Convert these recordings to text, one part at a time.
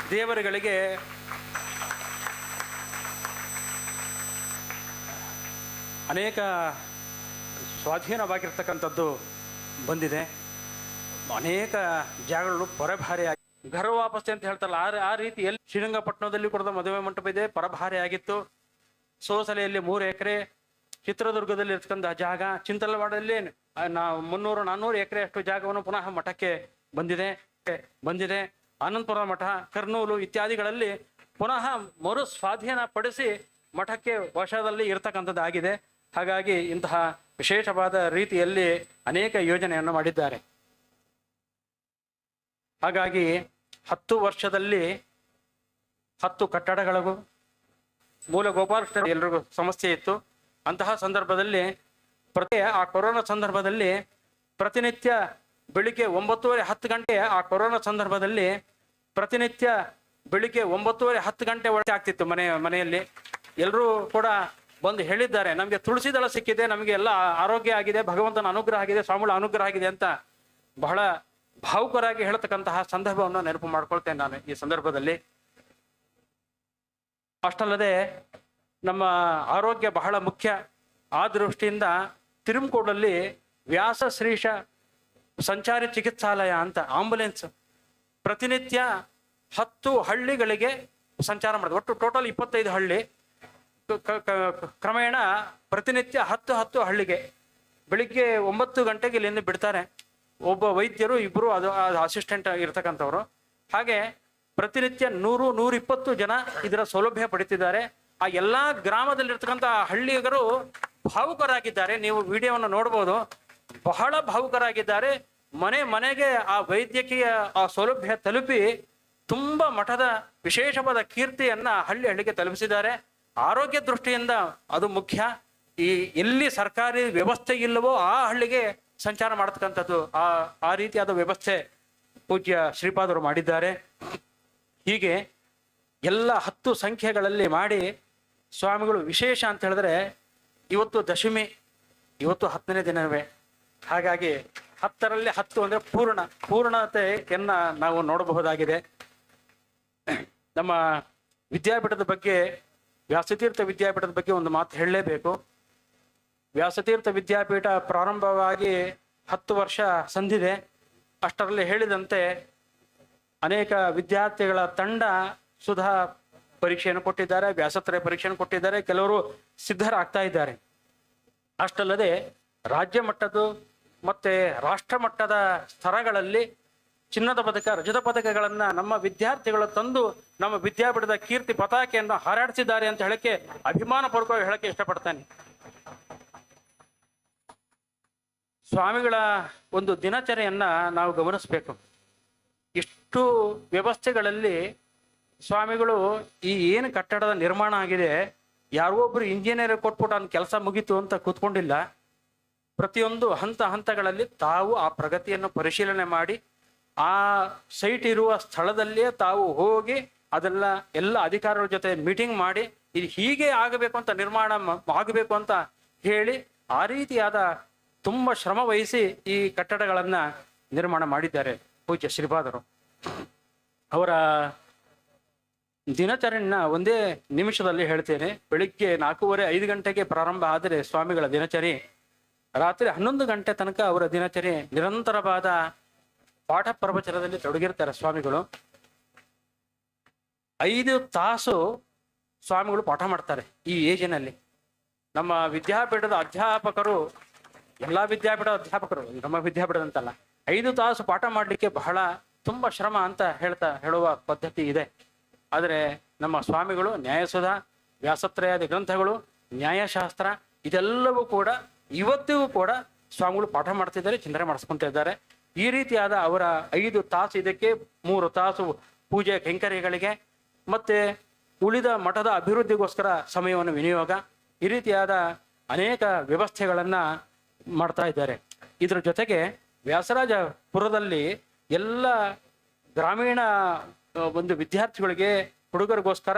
ದೇವರುಗಳಿಗೆ ಅನೇಕ ಸ್ವಾಧೀನವಾಗಿರ್ತಕ್ಕಂಥದ್ದು ಬಂದಿದೆ. ಅನೇಕ ಜಾಗಗಳು ಪರಭಾರೆಯಾಗಿ ಘರ ವಾಪಸ್ಸೆ ಅಂತ ಹೇಳ್ತಾರಲ್ಲ, ಆ ರೀತಿಯಲ್ಲಿ ಶ್ರೀರಂಗಪಟ್ಟಣದಲ್ಲಿ ಕೂಡ ಮದುವೆ ಮಂಟಪ ಇದೆ, ಪರಭಾರೆ ಆಗಿತ್ತು. ಸೋಸಲೆಯಲ್ಲಿ 3 ಎಕರೆ, ಚಿತ್ರದುರ್ಗದಲ್ಲಿ ಇರ್ತಕ್ಕಂಥ ಜಾಗ, ಚಿಂತಲವಾಡಲ್ಲಿ 300-400 ಎಕರೆ ಅಷ್ಟು ಜಾಗವನ್ನು ಪುನಃ ಮಠಕ್ಕೆ ಬಂದಿದೆ. ಆನಂದಪುರ ಮಠ, ಕರ್ನೂಲು ಇತ್ಯಾದಿಗಳಲ್ಲಿ ಪುನಃ ಮರು ಸ್ವಾಧೀನ ಪಡಿಸಿ ಮಠಕ್ಕೆ ವಶದಲ್ಲಿ ಇರ್ತಕ್ಕಂಥದ್ದಾಗಿದೆ. ಹಾಗಾಗಿ ಇಂತಹ ವಿಶೇಷವಾದ ರೀತಿಯಲ್ಲಿ ಅನೇಕ ಯೋಜನೆಯನ್ನು ಮಾಡಿದ್ದಾರೆ. ಹಾಗಾಗಿ 10 ವರ್ಷದಲ್ಲಿ 10 ಕಟ್ಟಡಗಳಿಗೂ ಮೂಲ ಗೋಪಾಲಕೃಷ್ಣ ಎಲ್ರಿಗೂ ಸಮಸ್ಯೆ ಇತ್ತು. ಅಂತಹ ಸಂದರ್ಭದಲ್ಲಿ ಆ ಕೊರೋನಾ ಸಂದರ್ಭದಲ್ಲಿ ಪ್ರತಿನಿತ್ಯ ಬೆಳಿಗ್ಗೆ 9:30-10 ಗಂಟೆ, ಆ ಕೊರೋನಾ ಸಂದರ್ಭದಲ್ಲಿ ಪ್ರತಿನಿತ್ಯ ಬೆಳಿಗ್ಗೆ 9:30-10 ಗಂಟೆ ಒಳಗೆ ಆಗ್ತಿತ್ತು. ಮನೆಯಲ್ಲಿ ಎಲ್ಲರೂ ಕೂಡ ಬಂದು ಹೇಳಿದ್ದಾರೆ, ನಮಗೆ ತುಳಸಿ ದಳ ಸಿಕ್ಕಿದೆ, ನಮಗೆ ಎಲ್ಲ ಆರೋಗ್ಯ ಆಗಿದೆ, ಭಗವಂತನ ಅನುಗ್ರಹ ಆಗಿದೆ, ಸ್ವಾಮಿಗಳ ಅನುಗ್ರಹ ಆಗಿದೆ ಅಂತ ಬಹಳ ಭಾವುಕರಾಗಿ ಹೇಳ್ತಕ್ಕಂತಹ ಸಂದರ್ಭವನ್ನು ನೆನಪು ಮಾಡ್ಕೊಳ್ತೇನೆ ನಾನು ಈ ಸಂದರ್ಭದಲ್ಲಿ. ಅಷ್ಟಲ್ಲದೆ ನಮ್ಮ ಆರೋಗ್ಯ ಬಹಳ ಮುಖ್ಯ. ಆ ದೃಷ್ಟಿಯಿಂದ ತಿರುಮಕೋಡಲ್ಲಿ ವ್ಯಾಸ ಶ್ರೀಶ ಸಂಚಾರಿ ಚಿಕಿತ್ಸಾಲಯ ಅಂತ ಆಂಬುಲೆನ್ಸ್ ಪ್ರತಿನಿತ್ಯ 10 ಹಳ್ಳಿಗಳಿಗೆ ಸಂಚಾರ ಮಾಡಿದೆ. ಒಟ್ಟು ಟೋಟಲ್ 25 ಹಳ್ಳಿ. ಕ್ರಮೇಣ ಪ್ರತಿನಿತ್ಯ 10 ಹಳ್ಳಿಗೆ ಬೆಳಿಗ್ಗೆ 9 ಗಂಟೆಗೆ ಇಲ್ಲಿಂದ ಬಿಡ್ತಾರೆ. ಒಬ್ಬ ವೈದ್ಯರು, ಇಬ್ಬರು ಅದು ಅಸಿಸ್ಟೆಂಟ್ ಇರ್ತಕ್ಕಂಥವ್ರು. ಹಾಗೆ ಪ್ರತಿನಿತ್ಯ 100-120 ಜನ ಇದರ ಸೌಲಭ್ಯ ಪಡಿತಿದ್ದಾರೆ. ಆ ಎಲ್ಲಾ ಗ್ರಾಮದಲ್ಲಿರ್ತಕ್ಕಂಥ ಹಳ್ಳಿಗರು ಭಾವುಕರಾಗಿದ್ದಾರೆ. ನೀವು ವಿಡಿಯೋವನ್ನು ನೋಡ್ಬೋದು, ಬಹಳ ಭಾವುಕರಾಗಿದ್ದಾರೆ. ಮನೆಗೆ ಆ ವೈದ್ಯಕೀಯ ಆ ಸೌಲಭ್ಯ ತಲುಪಿ ತುಂಬಾ ಮಠದ ವಿಶೇಷವಾದ ಕೀರ್ತಿಯನ್ನ ಹಳ್ಳಿಗೆ ತಲುಪಿಸಿದ್ದಾರೆ. ಆರೋಗ್ಯ ದೃಷ್ಟಿಯಿಂದ ಅದು ಮುಖ್ಯ. ಎಲ್ಲಿ ಸರ್ಕಾರಿ ವ್ಯವಸ್ಥೆ ಇಲ್ಲವೋ ಆ ಹಳ್ಳಿಗೆ ಸಂಚಾರ ಮಾಡತಕ್ಕಂಥದ್ದು ಆ ರೀತಿಯಾದ ವ್ಯವಸ್ಥೆ ಪೂಜ್ಯ ಶ್ರೀಪಾದರು ಮಾಡಿದ್ದಾರೆ. ಹೀಗೆ ಎಲ್ಲ 10 ಸಂಖ್ಯೆಗಳಲ್ಲಿ ಮಾಡಿ ಸ್ವಾಮಿಗಳು ವಿಶೇಷ ಅಂತ ಹೇಳಿದ್ರೆ, ಇವತ್ತು ದಶಮಿ, ಇವತ್ತು 10ನೇ ದಿನವೇ. ಹಾಗಾಗಿ 10ರಲ್ಲಿ 10 ಅಂದ್ರೆ ಪೂರ್ಣತೆಯನ್ನ ನಾವು ನೋಡಬಹುದಾಗಿದೆ. ನಮ್ಮ ವಿದ್ಯಾಪೀಠದ ಬಗ್ಗೆ, ವ್ಯಾಸತೀರ್ಥ ವಿದ್ಯಾಪೀಠದ ಬಗ್ಗೆ ಒಂದು ಮಾತು ಹೇಳಲೇಬೇಕು. ವ್ಯಾಸತೀರ್ಥ ವಿದ್ಯಾಪೀಠ ಪ್ರಾರಂಭವಾಗಿ 10 ವರ್ಷ ಸಂದಿದೆ. ಅಷ್ಟರಲ್ಲಿ ಹೇಳಿದಂತೆ ಅನೇಕ ವಿದ್ಯಾರ್ಥಿಗಳ ತಂಡ ಸುಧಾ ಪರೀಕ್ಷೆಯನ್ನು ಕೊಟ್ಟಿದ್ದಾರೆ, ವ್ಯಾಸತ್ರಯ ಪರೀಕ್ಷೆಯನ್ನು ಕೊಟ್ಟಿದ್ದಾರೆ, ಕೆಲವರು ಸಿದ್ಧರಾಗ್ತಾ ಇದ್ದಾರೆ. ಅಷ್ಟಲ್ಲದೆ ರಾಜ್ಯ ಮಟ್ಟದ ಮತ್ತೆ ರಾಷ್ಟ್ರ ಮಟ್ಟದ ಸ್ತರಗಳಲ್ಲಿ ಚಿನ್ನದ ಪದಕ, ರಜತ ಪದಕಗಳನ್ನ ನಮ್ಮ ವಿದ್ಯಾರ್ಥಿಗಳು ತಂದು ನಮ್ಮ ವಿದ್ಯಾಪೀಠದ ಕೀರ್ತಿ ಪತಾಕೆಯನ್ನು ಹಾರಾಡಿಸಿದ್ದಾರೆ ಅಂತ ಹೇಳಕ್ಕೆ ಅಭಿಮಾನ ಪೂರ್ವಕವಾಗಿ ಹೇಳಕ್ಕೆ ಇಷ್ಟಪಡ್ತಾನೆ. ಸ್ವಾಮಿಗಳ ಒಂದು ದಿನಚರಿಯನ್ನ ನಾವು ಗಮನಿಸ್ಬೇಕು. ಇಷ್ಟು ವ್ಯವಸ್ಥೆಗಳಲ್ಲಿ ಸ್ವಾಮಿಗಳು ಏನು ಕಟ್ಟಡದ ನಿರ್ಮಾಣ ಆಗಿದೆ, ಯಾರೋ ಒಬ್ರು ಇಂಜಿನಿಯರ್ ಕೊಟ್ಬಿಟ್ಟು ಅವ್ನ ಕೆಲಸ ಮುಗೀತು ಅಂತ ಕೂತ್ಕೊಂಡಿಲ್ಲ. ಪ್ರತಿಯೊಂದು ಹಂತಗಳಲ್ಲಿ ತಾವು ಆ ಪ್ರಗತಿಯನ್ನು ಪರಿಶೀಲನೆ ಮಾಡಿ, ಆ ಸೈಟ್ ಇರುವ ಸ್ಥಳದಲ್ಲಿಯೇ ತಾವು ಹೋಗಿ ಎಲ್ಲ ಅಧಿಕಾರಿಗಳ ಜೊತೆ ಮೀಟಿಂಗ್ ಮಾಡಿ, ಇದು ಹೀಗೆ ಆಗಬೇಕು ಅಂತ ನಿರ್ಮಾಣ ಆಗಬೇಕು ಅಂತ ಹೇಳಿ ಆ ರೀತಿಯಾದ ತುಂಬ ಶ್ರಮ ವಹಿಸಿ ಈ ಕಟ್ಟಡಗಳನ್ನ ನಿರ್ಮಾಣ ಮಾಡಿದ್ದಾರೆ ಪೂಜ್ಯ ಶ್ರೀಪಾದರು. ಅವರ ದಿನಚರಿಯನ್ನ ಒಂದೇ ನಿಮಿಷದಲ್ಲಿ ಹೇಳ್ತೇನೆ. ಬೆಳಿಗ್ಗೆ 4:30-5 ಗಂಟೆಗೆ ಪ್ರಾರಂಭ ಆದರೆ ಸ್ವಾಮಿಗಳ ದಿನಚರಿ ರಾತ್ರಿ 11 ಗಂಟೆ ತನಕ ಅವರ ದಿನಚರಿ ನಿರಂತರವಾದ ಪಾಠ ಪ್ರವಚನದಲ್ಲಿ ತೊಡಗಿರ್ತಾರೆ ಸ್ವಾಮಿಗಳು. 5 ತಾಸು ಸ್ವಾಮಿಗಳು ಪಾಠ ಮಾಡ್ತಾರೆ ಈ ಏಜಿನಲ್ಲಿ. ನಮ್ಮ ವಿದ್ಯಾಪೀಠದ ಅಧ್ಯಾಪಕರು, ಎಲ್ಲಾ ವಿದ್ಯಾಪೀಠದ ಅಧ್ಯಾಪಕರು, ನಮ್ಮ ವಿದ್ಯಾಪೀಠದಂತಲ್ಲ, 5 ತಾಸು ಪಾಠ ಮಾಡಲಿಕ್ಕೆ ಬಹಳ ತುಂಬ ಶ್ರಮ ಅಂತ ಹೇಳುವ ಪದ್ಧತಿ ಇದೆ. ಆದರೆ ನಮ್ಮ ಸ್ವಾಮಿಗಳು ನ್ಯಾಯಸುಧಾ, ವ್ಯಾಸತ್ರಯಾದಿ ಗ್ರಂಥಗಳು, ನ್ಯಾಯಶಾಸ್ತ್ರ ಇದೆಲ್ಲವೂ ಕೂಡ ಇವತ್ತಿಗೂ ಕೂಡ ಸ್ವಾಮಿಗಳು ಪಾಠ ಮಾಡ್ತಿದ್ದಾರೆ, ಚಿಂತನೆ ಮಾಡಿಸ್ಕೊಂತ ಇದ್ದಾರೆ. ಈ ರೀತಿಯಾದ ಅವರ 5 ತಾಸು ಇದಕ್ಕೆ, 3 ತಾಸು ಪೂಜೆ ಕೈಂಕರ್ಯಗಳಿಗೆ, ಮತ್ತೆ ಉಳಿದ ಮಠದ ಅಭಿವೃದ್ಧಿಗೋಸ್ಕರ ಸಮಯವನ್ನು ವಿನಿಯೋಗ, ಈ ರೀತಿಯಾದ ಅನೇಕ ವ್ಯವಸ್ಥೆಗಳನ್ನ ಮಾಡ್ತಾ ಇದ್ದಾರೆ. ಇದ್ರ ಜೊತೆಗೆ ವ್ಯಾಸರಾಜಪುರದಲ್ಲಿ ಎಲ್ಲ ಗ್ರಾಮೀಣ ಒಂದು ವಿದ್ಯಾರ್ಥಿಗಳಿಗೆ, ಹುಡುಗರಿಗೋಸ್ಕರ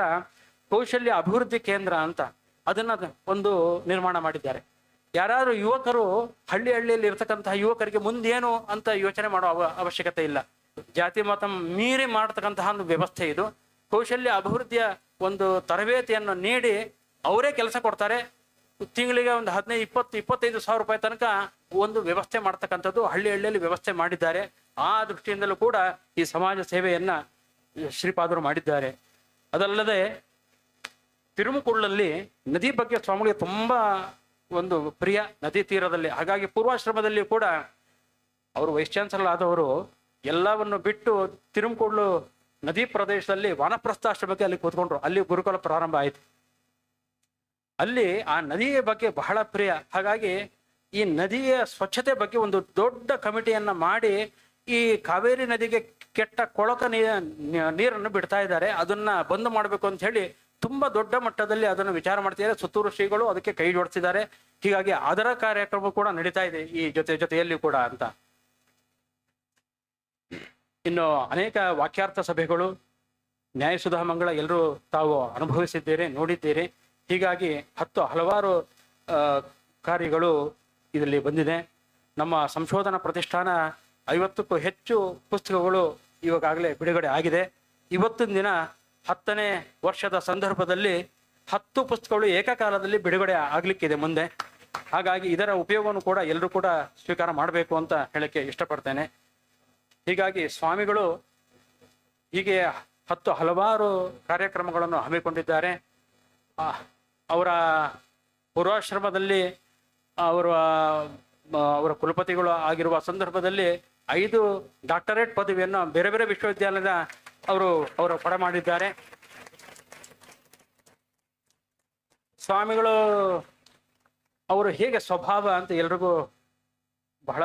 ಕೌಶಲ್ಯ ಅಭಿವೃದ್ಧಿ ಕೇಂದ್ರ ಅಂತ ಅದನ್ನ ಒಂದು ನಿರ್ಮಾಣ ಮಾಡಿದ್ದಾರೆ. ಯಾರಾದ್ರೂ ಯುವಕರು ಹಳ್ಳಿಯಲ್ಲಿ ಇರ್ತಕ್ಕಂತಹ ಯುವಕರಿಗೆ ಮುಂದೇನು ಅಂತ ಯೋಚನೆ ಮಾಡೋ ಅವಶ್ಯಕತೆ ಇಲ್ಲ. ಜಾತಿ ಮತ ಮೀರಿ ಮಾಡ್ತಕ್ಕಂತಹ ಒಂದು ವ್ಯವಸ್ಥೆ ಇದು. ಕೌಶಲ್ಯ ಅಭಿವೃದ್ಧಿಯ ಒಂದು ತರಬೇತಿಯನ್ನು ನೀಡಿ ಅವರೇ ಕೆಲಸ ಕೊಡ್ತಾರೆ. ತಿಂಗಳಿಗೆ ಒಂದು 15-20-25 ಸಾವಿರ ರೂಪಾಯಿ ತನಕ ಒಂದು ವ್ಯವಸ್ಥೆ ಮಾಡ್ತಕ್ಕಂಥದ್ದು ಹಳ್ಳಿಯಲ್ಲಿ ವ್ಯವಸ್ಥೆ ಮಾಡಿದ್ದಾರೆ. ಆ ದೃಷ್ಟಿಯಿಂದಲೂ ಕೂಡ ಈ ಸಮಾಜ ಸೇವೆಯನ್ನ ಶ್ರೀಪಾದರು ಮಾಡಿದ್ದಾರೆ. ಅದಲ್ಲದೆ ತಿರುಮುಕುಳ್ಳಲ್ಲಿ ನದಿ ಬಗ್ಗೆ ಸ್ವಾಮಿಗಳಿಗೆ ತುಂಬಾ ಒಂದು ಪ್ರಿಯ, ನದಿ ತೀರದಲ್ಲಿ. ಹಾಗಾಗಿ ಪೂರ್ವಾಶ್ರಮದಲ್ಲಿ ಕೂಡ ಅವರು ವೈಸ್ ಚಾನ್ಸಲರ್ ಆದವರು ಎಲ್ಲವನ್ನು ಬಿಟ್ಟು ತಿರುಮುಕುಳ್ಳು ನದಿ ಪ್ರದೇಶದಲ್ಲಿ ವಾನಪ್ರಸ್ಥಾಶ್ರಮಕ್ಕೆ ಅಲ್ಲಿ ಕೂತ್ಕೊಂಡ್ರು. ಅಲ್ಲಿ ಗುರುಕುಲ ಪ್ರಾರಂಭ ಆಯಿತು. ಅಲ್ಲಿ ಆ ನದಿಯ ಬಗ್ಗೆ ಬಹಳ ಪ್ರಿಯ. ಹಾಗಾಗಿ ಈ ನದಿಯ ಸ್ವಚ್ಛತೆ ಬಗ್ಗೆ ಒಂದು ದೊಡ್ಡ ಕಮಿಟಿಯನ್ನ ಮಾಡಿ ಈ ಕಾವೇರಿ ನದಿಗೆ ಕೆಟ್ಟ ಕೊಳಕ ನೀರನ್ನು ಬಿಡ್ತಾ ಇದ್ದಾರೆ, ಅದನ್ನ ಬಂದ್ ಮಾಡಬೇಕು ಅಂತ ಹೇಳಿ ತುಂಬಾ ದೊಡ್ಡ ಮಟ್ಟದಲ್ಲಿ ಅದನ್ನು ವಿಚಾರ ಮಾಡ್ತಿದ್ದಾರೆ. ಸುತ್ತೂರು ಶ್ರೀಗಳು ಅದಕ್ಕೆ ಕೈ ಜೋಡಿಸಿದ್ದಾರೆ. ಹೀಗಾಗಿ ಅದರ ಕಾರ್ಯಕ್ರಮ ಕೂಡ ನಡೀತಾ ಇದೆ ಈ ಜೊತೆಯಲ್ಲಿ ಕೂಡ ಅಂತ. ಇನ್ನು ಅನೇಕ ವಾಕ್ಯಾರ್ಥ ಸಭೆಗಳು, ನ್ಯಾಯಸುಧಾ ಮಂಗಳ ಎಲ್ಲರೂ ತಾವು ಅನುಭವಿಸಿದ್ದೀರಿ, ನೋಡಿದ್ದೀರಿ. ಹೀಗಾಗಿ ಹಲವಾರು ಕಾರ್ಯಗಳು ಇದರಲ್ಲಿ ಬಂದಿದೆ. ನಮ್ಮ ಸಂಶೋಧನಾ ಪ್ರತಿಷ್ಠಾನ 50ಕ್ಕೂ ಹೆಚ್ಚು ಪುಸ್ತಕಗಳು ಇವಾಗಲೇ ಬಿಡುಗಡೆ ಆಗಿದೆ. ಇವತ್ತಿನ ದಿನ 10ನೇ ವರ್ಷದ ಸಂದರ್ಭದಲ್ಲಿ 10 ಪುಸ್ತಕಗಳು ಏಕಕಾಲದಲ್ಲಿ ಬಿಡುಗಡೆ ಆಗ್ಲಿಕ್ಕಿದೆ ಮುಂದೆ. ಹಾಗಾಗಿ ಇದರ ಉಪಯೋಗವನ್ನು ಕೂಡ ಎಲ್ಲರೂ ಕೂಡ ಸ್ವೀಕಾರ ಮಾಡಬೇಕು ಅಂತ ಹೇಳಕ್ಕೆ ಇಷ್ಟಪಡ್ತೇನೆ. ಹೀಗಾಗಿ ಸ್ವಾಮಿಗಳು ಹೀಗೆ ಹಲವಾರು ಕಾರ್ಯಕ್ರಮಗಳನ್ನು ಹಮ್ಮಿಕೊಂಡಿದ್ದಾರೆ. ಅವರ ಪೂರ್ವಾಶ್ರಮದಲ್ಲಿ ಅವರ ಕುಲಪತಿಗಳು ಆಗಿರುವ ಸಂದರ್ಭದಲ್ಲಿ 5 ಡಾಕ್ಟರೇಟ್ ಪದವಿಯನ್ನು ಬೇರೆ ಬೇರೆ ವಿಶ್ವವಿದ್ಯಾಲಯದ ಅವರು ಪಡ ಮಾಡಿದ್ದಾರೆ. ಸ್ವಾಮಿಗಳು ಅವರು ಹೇಗೆ ಸ್ವಭಾವ ಅಂತ ಎಲ್ರಿಗೂ ಬಹಳ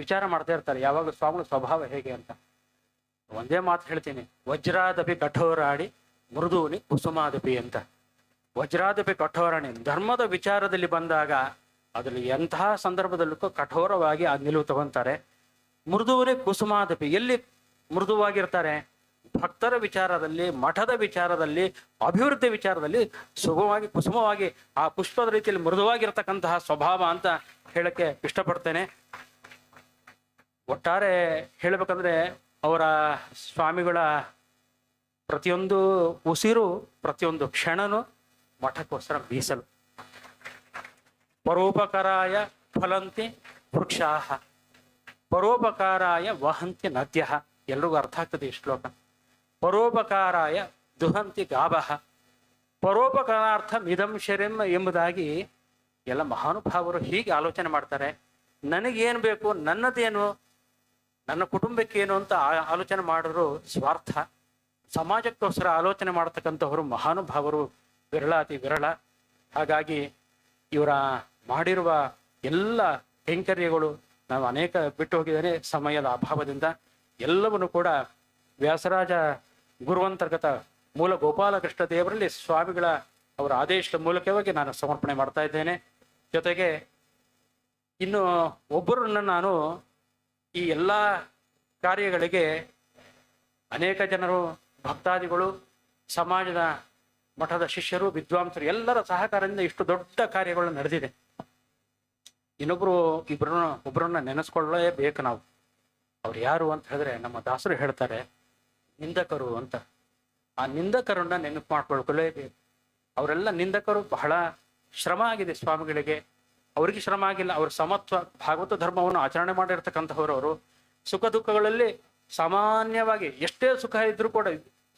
ವಿಚಾರ ಮಾಡ್ತಾ ಇರ್ತಾರೆ. ಯಾವಾಗ ಸ್ವಾಮಿಗಳ ಸ್ವಭಾವ ಹೇಗೆ ಅಂತ ಒಂದೇ ಮಾತು ಹೇಳ್ತೀನಿ, ವಜ್ರಾದಪಿ ಕಠೋರಾಡಿ ಮೃದುನಿ ಕುಸುಮಾದಪಿ ಅಂತ. ವಜ್ರಾದಪಿ ಕಠೋರಾಣಿ, ಧರ್ಮದ ವಿಚಾರದಲ್ಲಿ ಬಂದಾಗ ಅದ್ರಲ್ಲಿ ಎಂತಹ ಸಂದರ್ಭದಲ್ಲೂ ಕಠೋರವಾಗಿ ಆ ನಿಲುವು ತಗೊಂತಾರೆ. ಮೃದುವನೇ ಕುಸುಮಾದಪಿ, ಎಲ್ಲಿ ಮೃದುವಾಗಿರ್ತಾರೆ? ಭಕ್ತರ ವಿಚಾರದಲ್ಲಿ, ಮಠದ ವಿಚಾರದಲ್ಲಿ, ಅಭಿವೃದ್ಧಿ ವಿಚಾರದಲ್ಲಿ ಕುಸುಮವಾಗಿ ಆ ಪುಷ್ಪದ ರೀತಿಯಲ್ಲಿ ಮೃದುವಾಗಿರ್ತಕ್ಕಂತಹ ಸ್ವಭಾವ ಅಂತ ಹೇಳಕ್ಕೆ ಇಷ್ಟಪಡ್ತೇನೆ. ಒಟ್ಟಾರೆ ಹೇಳ್ಬೇಕಂದ್ರೆ ಅವರ ಸ್ವಾಮಿಗಳ ಪ್ರತಿಯೊಂದು ಉಸಿರು, ಪ್ರತಿಯೊಂದು ಕ್ಷಣನು ಮಠಕ್ಕೋಸ್ಕರ ಮೀಸಲು. ಪರೋಪಕಾರಾಯ ಫಲಂತಿ ವೃಕ್ಷಾಹ, ಪರೋಪಕಾರಾಯ ವಹಂತಿ ನದ್ಯಃ. ಎಲ್ರಿಗೂ ಅರ್ಥ ಆಗ್ತದೆ ಈ ಶ್ಲೋಕ. ಪರೋಪಕಾರಾಯ ದುಹಂತಿ ಗಾವಃ, ಪರೋಪಕಾರಾರ್ಥ ಮಿದಂ ಶರೀರಂ ಎಂಬುದಾಗಿ ಎಲ್ಲ ಮಹಾನುಭಾವರು ಹೀಗೆ ಆಲೋಚನೆ ಮಾಡ್ತಾರೆ. ನನಗೇನು ಬೇಕು, ನನ್ನದೇನು, ನನ್ನ ಕುಟುಂಬಕ್ಕೇನು ಅಂತ ಆಲೋಚನೆ ಮಾಡಿದ್ರು ಸ್ವಾರ್ಥ. ಸಮಾಜಕ್ಕೋಸ್ಕರ ಆಲೋಚನೆ ಮಾಡತಕ್ಕಂಥವರು ಮಹಾನುಭಾವರು ಅತಿ ವಿರಳ. ಹಾಗಾಗಿ ಇವರ ಮಾಡಿರುವ ಎಲ್ಲ ಕೈಂಕರ್ಯಗಳು ನಾವು ಅನೇಕ ಬಿಟ್ಟು ಹೋಗಿದ್ದೇನೆ ಸಮಯದ ಅಭಾವದಿಂದ. ಎಲ್ಲವನ್ನು ಕೂಡ ವ್ಯಾಸರಾಜ ಗುರುವಂತರ್ಗತ ಮೂಲ ಗೋಪಾಲಕೃಷ್ಣ ದೇವರಲ್ಲಿ ಸ್ವಾಮಿಗಳ ಅವರ ಆದೇಶದ ಮೂಲಕವಾಗಿ ನಾನು ಸಮರ್ಪಣೆ ಮಾಡ್ತಾ ಇದ್ದೇನೆ. ಜೊತೆಗೆ ಇನ್ನು ಒಬ್ಬರನ್ನ ನಾನು ಈ ಎಲ್ಲ ಕಾರ್ಯಗಳಿಗೆ ಅನೇಕ ಜನರು, ಭಕ್ತಾದಿಗಳು, ಸಮಾಜದ ಮಠದ ಶಿಷ್ಯರು, ವಿದ್ವಾಂಸರು ಎಲ್ಲರ ಸಹಕಾರದಿಂದ ಇಷ್ಟು ದೊಡ್ಡ ಕಾರ್ಯಗಳು ನಡೆದಿದೆ. ಒಬ್ಬರನ್ನ ನೆನೆಸ್ಕೊಳ್ಳಲೇಬೇಕು ನಾವು. ಅವ್ರು ಯಾರು ಅಂತ ಹೇಳಿದ್ರೆ ನಮ್ಮ ದಾಸರು ಹೇಳ್ತಾರೆ ನಿಂದಕರು ಅಂತ. ಆ ನಿಂದಕರನ್ನ ನೆನಪು ಮಾಡ್ಕೊಳ್ಕೊಳ್ಳೇಬೇಕು. ಅವರೆಲ್ಲ ನಿಂದಕರು. ಬಹಳ ಶ್ರಮ ಆಗಿದೆ ಸ್ವಾಮಿಗಳಿಗೆ, ಅವ್ರಿಗೆ ಶ್ರಮ ಆಗಿಲ್ಲ. ಅವ್ರ ಸಮತ್ವ ಭಾಗವತ ಧರ್ಮವನ್ನು ಆಚರಣೆ ಮಾಡಿರ್ತಕ್ಕಂಥವ್ರು. ಅವರು ಸುಖ ದುಃಖಗಳಲ್ಲಿ ಸಾಮಾನ್ಯವಾಗಿ ಎಷ್ಟೇ ಸುಖ ಇದ್ರೂ ಕೂಡ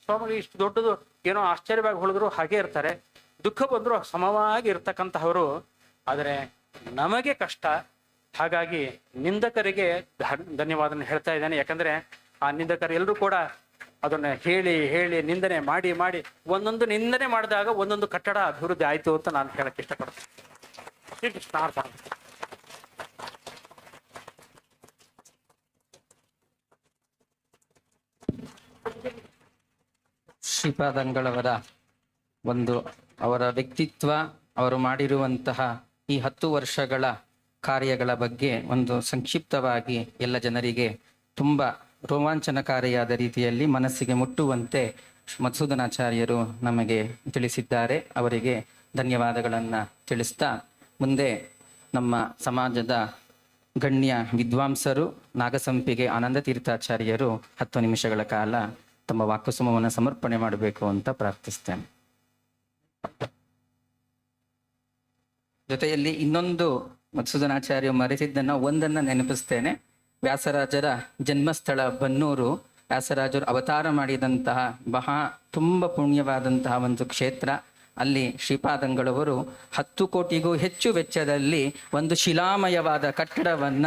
ಸ್ವಾಮಿಗೆ ಇಷ್ಟು ದೊಡ್ಡದು ಏನೋ ಆಶ್ಚರ್ಯವಾಗಿ ಹೊಳಿದ್ರು ಹಾಗೆ ಇರ್ತಾರೆ. ದುಃಖ ಬಂದ್ರು ಸಮವಾಗಿ ಇರ್ತಕ್ಕಂತಹವರು. ಆದರೆ ನಮಗೆ ಕಷ್ಟ. ಹಾಗಾಗಿ ನಿಂದಕರಿಗೆ ಧನ್ಯವಾದ ಹೇಳ್ತಾ ಇದ್ದೇನೆ. ಯಾಕಂದ್ರೆ ಆ ನಿಂದಕರು ಎಲ್ಲರೂ ಕೂಡ ಅದನ್ನ ಹೇಳಿ ನಿಂದನೆ ಮಾಡಿ ಒಂದೊಂದು ನಿಂದನೆ ಮಾಡಿದಾಗ ಒಂದೊಂದು ಕಟ್ಟಡ ಅಭಿವೃದ್ಧಿ ಆಯ್ತು ಅಂತ ನಾನು ಹೇಳಕ್ ಇಷ್ಟಪಡ್ತೀನಿ. ಶ್ರೀಪಾದಂಗಳವರ ಅವರ ವ್ಯಕ್ತಿತ್ವ, ಅವರು ಮಾಡಿರುವಂತಹ ಈ 10 ವರ್ಷಗಳ ಕಾರ್ಯಗಳ ಬಗ್ಗೆ ಒಂದು ಸಂಕ್ಷಿಪ್ತವಾಗಿ ಎಲ್ಲ ಜನರಿಗೆ ತುಂಬ ರೋಮಾಂಚನಕಾರಿಯಾದ ರೀತಿಯಲ್ಲಿ ಮನಸ್ಸಿಗೆ ಮುಟ್ಟುವಂತೆ ಮಧುಸೂದನಾಚಾರ್ಯರು ನಮಗೆ ತಿಳಿಸಿದ್ದಾರೆ. ಅವರಿಗೆ ಧನ್ಯವಾದಗಳನ್ನು ತಿಳಿಸ್ತಾ ಮುಂದೆ ನಮ್ಮ ಸಮಾಜದ ಗಣ್ಯ ವಿದ್ವಾಂಸರು ನಾಗಸಂಪಿಗೆ ಆನಂದ ತೀರ್ಥಾಚಾರ್ಯರು 10 ನಿಮಿಷಗಳ ಕಾಲ ತಮ್ಮ ವಾಕುಸುಮವನ್ನು ಸಮರ್ಪಣೆ ಮಾಡಬೇಕು ಅಂತ ಪ್ರಾರ್ಥಿಸ್ತೇನೆ. ಜೊತೆಯಲ್ಲಿ ಇನ್ನೊಂದು ಮಧುಸೂದನಾಚಾರ್ಯ ಮರೆತಿದ್ದನ್ನು ಒಂದನ್ನ ನೆನಪಿಸ್ತೇನೆ. ವ್ಯಾಸರಾಜರ ಜನ್ಮಸ್ಥಳ ಬನ್ನೂರು, ವ್ಯಾಸರಾಜರು ಅವತಾರ ಮಾಡಿದಂತಹ ತುಂಬ ಪುಣ್ಯವಾದಂತಹ ಒಂದು ಕ್ಷೇತ್ರ. ಅಲ್ಲಿ ಶ್ರೀಪಾದಂಗಳವರು 10 ಕೋಟಿಗೂ ಹೆಚ್ಚು ವೆಚ್ಚದಲ್ಲಿ ಒಂದು ಶಿಲಾಮಯವಾದ ಕಟ್ಟಡವನ್ನ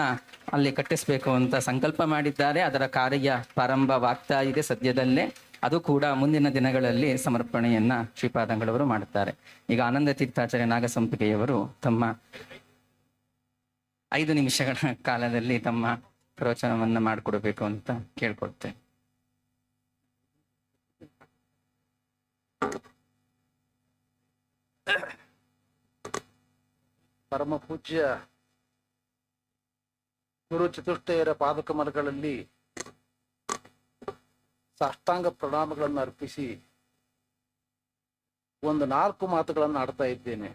ಅಲ್ಲಿ ಕಟ್ಟಿಸಬೇಕು ಅಂತ ಸಂಕಲ್ಪ ಮಾಡಿದ್ದಾರೆ. ಅದರ ಕಾರ್ಯ ಪ್ರಾರಂಭವಾಗ್ತಾ ಇದೆ ಸದ್ಯದಲ್ಲೇ. ಅದು ಕೂಡ ಮುಂದಿನ ದಿನಗಳಲ್ಲಿ ಸಮರ್ಪಣೆಯನ್ನ ಶ್ರೀಪಾದಂಗಳವರು ಮಾಡುತ್ತಾರೆ. ಈಗ ಆನಂದ ತೀರ್ಥಾಚಾರ್ಯ ನಾಗಸಂಪಿಗೆಯವರು ತಮ್ಮ 5 ನಿಮಿಷಗಳ ಕಾಲದಲ್ಲಿ ತಮ್ಮ ಪ್ರವಚನವನ್ನ ಮಾಡಿಕೊಡ್ಬೇಕು ಅಂತ ಕೇಳ್ಕೊಳ್ತೇನೆ. ಪರಮ ಪೂಜ್ಯ ಗುರು ಚತುಷ್ಟಯರ ಪಾದಕಮಲಗಳಲ್ಲಿ ಸಾಷ್ಟಾಂಗ ಪ್ರಣಾಮಗಳನ್ನು ಅರ್ಪಿಸಿ ಒಂದು 4 ಮಾತುಗಳನ್ನು ಆಡ್ತಾ ಇದ್ದೇನೆ.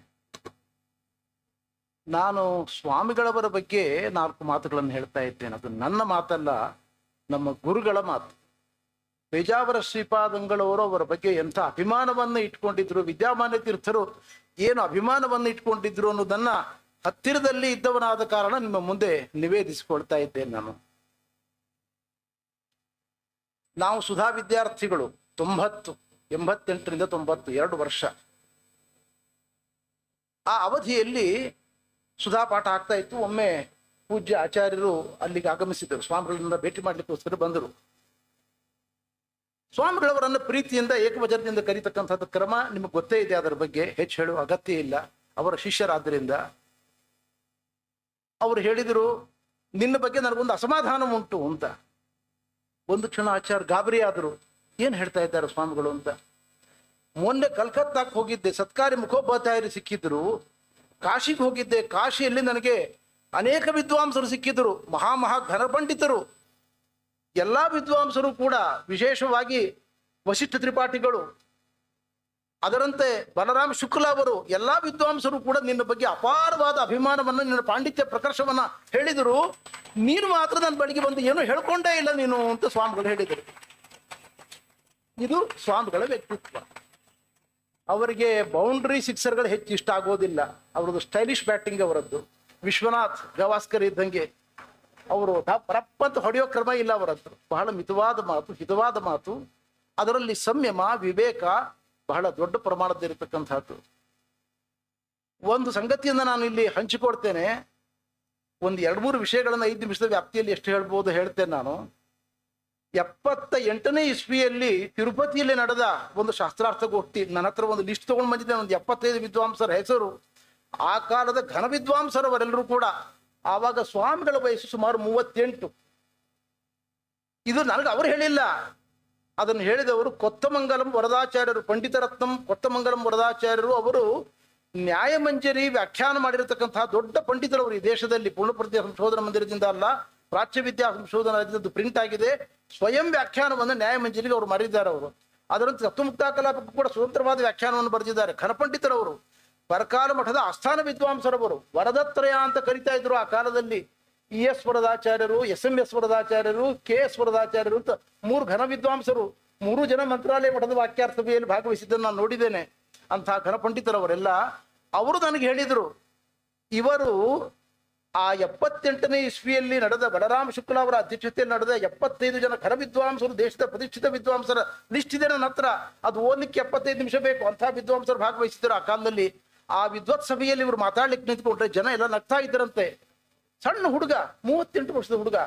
ನಾನು ಸ್ವಾಮಿಗಳವರ ಬಗ್ಗೆ 4 ಮಾತುಗಳನ್ನು ಹೇಳ್ತಾ ಇದ್ದೇನೆ. ಅದು ನನ್ನ ಮಾತಲ್ಲ, ನಮ್ಮ ಗುರುಗಳ ಮಾತು. ಪೇಜಾವರ ಶ್ರೀಪಾದಂಗಳವರು ಅವರ ಬಗ್ಗೆ ಎಂಥ ಅಭಿಮಾನವನ್ನು ಇಟ್ಕೊಂಡಿದ್ರು, ವಿದ್ಯಾಮಾನ್ಯ ತೀರ್ಥರು ಏನು ಅಭಿಮಾನವನ್ನು ಇಟ್ಕೊಂಡಿದ್ರು ಅನ್ನೋದನ್ನ ಹತ್ತಿರದಲ್ಲಿ ಇದ್ದವನಾದ ಕಾರಣ ನಿಮ್ಮ ಮುಂದೆ ನಿವೇದಿಸಿಕೊಳ್ತಾ ಇದ್ದೇನೆ. ನಾವು ಸುಧಾ ವಿದ್ಯಾರ್ಥಿಗಳು 88ರಿಂದ 90 2 ವರ್ಷ ಆ ಅವಧಿಯಲ್ಲಿ ಸುಧಾ ಪಾಠ ಆಗ್ತಾ ಇತ್ತು. ಒಮ್ಮೆ ಪೂಜ್ಯ ಆಚಾರ್ಯರು ಅಲ್ಲಿಗೆ ಆಗಮಿಸಿದರು, ಸ್ವಾಮಿಗಳನ್ನ ಭೇಟಿ ಮಾಡ್ಲಿಕ್ಕೋಸ್ಕರ ಬಂದರು. ಸ್ವಾಮಿಗಳವರನ್ನು ಪ್ರೀತಿಯಿಂದ ಏಕವಚನದಿಂದ ಕರೀತಕ್ಕಂಥದ್ದು ಕ್ರಮ ನಿಮಗೆ ಗೊತ್ತೇ ಇದೆ. ಅದರ ಬಗ್ಗೆ ಹೆಚ್ಚು ಹೇಳುವ ಅಗತ್ಯ ಇಲ್ಲ. ಅವರ ಶಿಷ್ಯರಾದ್ದರಿಂದ ಅವರು ಹೇಳಿದರು, ನಿನ್ನ ಬಗ್ಗೆ ನನಗೊಂದು ಅಸಮಾಧಾನ ಉಂಟು ಅಂತ. ಒಂದು ಕ್ಷಣ ಆಚಾರ್ಯ ಗಾಬರಿ ಆದರು, ಏನು ಹೇಳ್ತಾ ಇದ್ದಾರೆ ಸ್ವಾಮಿಗಳು ಅಂತ. ಮೊನ್ನೆ ಕಲ್ಕತ್ತಾಕ್ಕೆ ಹೋಗಿದ್ದೆ, ಸತ್ಕಾರಿ ಮುಖೋಪಾಧ್ಯಾಯರು ಸಿಕ್ಕಿದ್ರು. ಕಾಶಿಗೆ ಹೋಗಿದ್ದೆ, ಕಾಶಿಯಲ್ಲಿ ನನಗೆ ಅನೇಕ ವಿದ್ವಾಂಸರು ಸಿಕ್ಕಿದ್ರು, ಮಹಾ ಘನ ಪಂಡಿತರು. ಎಲ್ಲಾ ವಿದ್ವಾಂಸರು ಕೂಡ, ವಿಶೇಷವಾಗಿ ವಶಿಷ್ಠ ತ್ರಿಪಾಠಿಗಳು, ಅದರಂತೆ ಬಲರಾಮ್ ಶುಕ್ಲ ಅವರು, ಎಲ್ಲಾ ವಿದ್ವಾಂಸರು ಕೂಡ ನಿನ್ನ ಬಗ್ಗೆ ಅಪಾರವಾದ ಅಭಿಮಾನವನ್ನು, ನಿನ್ನ ಪಾಂಡಿತ್ಯ ಪ್ರಕರ್ಷವನ್ನ ಹೇಳಿದರು. ನೀನು ಮಾತ್ರ ನನ್ನ ಬಳಿಗೆ ಬಂದು ಏನು ಹೇಳ್ಕೊಂಡೇ ಇಲ್ಲ ನೀನು ಅಂತ ಸ್ವಾಮಿಗಳು ಹೇಳಿದರು. ಇದು ಸ್ವಾಮಿಗಳ ವ್ಯಕ್ತಿತ್ವ. ಅವರಿಗೆ ಬೌಂಡ್ರಿ ಸಿಕ್ಸರ್ಗಳು ಹೆಚ್ಚು ಇಷ್ಟ ಆಗೋದಿಲ್ಲ. ಅವರದ್ದು ಸ್ಟೈಲಿಶ್ ಬ್ಯಾಟಿಂಗ್ ಅವರದ್ದು. ವಿಶ್ವನಾಥ್ ಗವಾಸ್ಕರ್ ಇದ್ದಂಗೆ ಅವರು ರಪ್ಪಂತ ಹೊಡೆಯೋ ಕ್ರಮ ಇಲ್ಲ ಅವರದ್ದು. ಬಹಳ ಮಿತವಾದ ಮಾತು, ಹಿತವಾದ ಮಾತು. ಅದರಲ್ಲಿ ಸಂಯಮ, ವಿವೇಕ ಬಹಳ ದೊಡ್ಡ ಪ್ರಮಾಣದಲ್ಲಿರತಕ್ಕಂಥದ್ದು. ಒಂದು ಸಂಗತಿಯನ್ನು ನಾನು ಇಲ್ಲಿ ಹಂಚಿಕೊಡ್ತೇನೆ. ಒಂದು 2-3 ವಿಷಯಗಳನ್ನು 5 ನಿಮಿಷದ ವ್ಯಾಪ್ತಿಯಲ್ಲಿ ಎಷ್ಟು ಹೇಳ್ಬೋದು ಹೇಳ್ತೇನೆ ನಾನು. 78ನೇ ಇಸ್ವಿಯಲ್ಲಿ ತಿರುಪತಿಯಲ್ಲಿ ನಡೆದ ಒಂದು ಶಾಸ್ತ್ರಾರ್ಥಗೋಷ್ಠಿ, ನನ್ನ ಹತ್ರ ಒಂದು ಲಿಸ್ಟ್ ತಗೊಂಡು ಬಂದಿದ್ದೇನೆ. ಒಂದು 75 ವಿದ್ವಾಂಸರ ಹೆಸರು. ಆ ಕಾಲದ ಘನ ವಿದ್ವಾಂಸರವರೆಲ್ಲರೂ ಕೂಡ. ಆವಾಗ ಸ್ವಾಮಿಗಳ ವಯಸ್ಸು ಸುಮಾರು 38. ಇದು ನನಗೆ ಅವರು ಹೇಳಿಲ್ಲ, ಅದನ್ನು ಹೇಳಿದವರು ಕೊತ್ತಮಂಗಲಂ ವರದಾಚಾರ್ಯರು, ಪಂಡಿತರತ್ನಂ ಕೊತ್ತಮಂಗಲಂ ವರದಾಚಾರ್ಯರು. ಅವರು ನ್ಯಾಯಮಂಜರಿ ವ್ಯಾಖ್ಯಾನ ಮಾಡಿರತಕ್ಕಂತಹ ದೊಡ್ಡ ಪಂಡಿತರವರು ಈ ದೇಶದಲ್ಲಿ. ಪೂರ್ಣಪ್ರಜ್ಞ ಸಂಶೋಧನಾ ಮಂದಿರದಿಂದ ಅಲ್ಲ, ಪ್ರಾಚ್ಯ ವಿದ್ಯಾ ಸಂಶೋಧನಾ ಪ್ರಿಂಟ್ ಆಗಿದೆ. ಸ್ವಯಂ ವ್ಯಾಖ್ಯಾನವನ್ನು ನ್ಯಾಯಮಂಜರಿಗೆ ಅವರು ಮಾಡಿದ್ದಾರೆ. ಅವರು ಅದರಂತೆ ತತ್ವಮುಕ್ತ ಕಲಾಪಕ್ಕೂ ಕೂಡ ಸ್ವತಂತ್ರವಾದ ವ್ಯಾಖ್ಯಾನವನ್ನು ಬರೆದಿದ್ದಾರೆ. ಘನಪಂಡಿತರವರು, ಪರಕಾಲ ಮಠದ ಆಸ್ಥಾನ ವಿದ್ವಾಂಸರವರು, ವರದತ್ರಯ ಅಂತ ಕರಿತಾ ಇದ್ರು ಆ ಕಾಲದಲ್ಲಿ. ES ವರದಾಚಾರ್ಯರು, SMS ವರದಾಚಾರ್ಯರು, KS ವರದಾಚಾರ್ಯರು ಅಂತ 3 ಘನ ವಿದ್ವಾಂಸರು. 3 ಜನ ಮಂತ್ರಾಲಯ ಮಠದ ವಾಕ್ಯಾರ್ಥ ಸಭೆಯಲ್ಲಿ ಭಾಗವಹಿಸಿದ್ದನ್ನು ನಾನು ನೋಡಿದ್ದೇನೆ. ಅಂತಹ ಘನಪಂಡಿತರವರೆಲ್ಲ ಅವರು ನನಗೆ ಹೇಳಿದರು, ಇವರು ಆ 78ನೇ ಇಸ್ವಿಯಲ್ಲಿ ನಡೆದ ಬಲರಾಮ ಶುಕ್ಲ ಅವರ ಅಧ್ಯಕ್ಷತೆಯಲ್ಲಿ ನಡೆದ 75 ಜನ ಘನ ವಿದ್ವಾಂಸರು, ದೇಶದ ಪ್ರತಿಷ್ಠಿತ ವಿದ್ವಾಂಸರ ಲಿಸ್ಟ್ ಇದೆ ನನ್ನ ಹತ್ರ. ಅದು ಓದಲಿಕ್ಕೆ 75 ನಿಮಿಷ ಬೇಕು. ಅಂತಹ ವಿದ್ವಾಂಸರು ಭಾಗವಹಿಸಿದ್ರು ಆ ಕಾಲದಲ್ಲಿ. ಆ ವಿದ್ವತ್ ಸಭೆಯಲ್ಲಿ ಇವರು ಮಾತಾಡ್ಲಿಕ್ಕೆ ನಿಂತ್ಕೊಂಡ್ರೆ ಜನ ಎಲ್ಲ ನಗ್ತಾ ಇದ್ದರಂತೆ. ಸಣ್ಣ ಹುಡುಗ, 38 ವರ್ಷದ ಹುಡುಗ,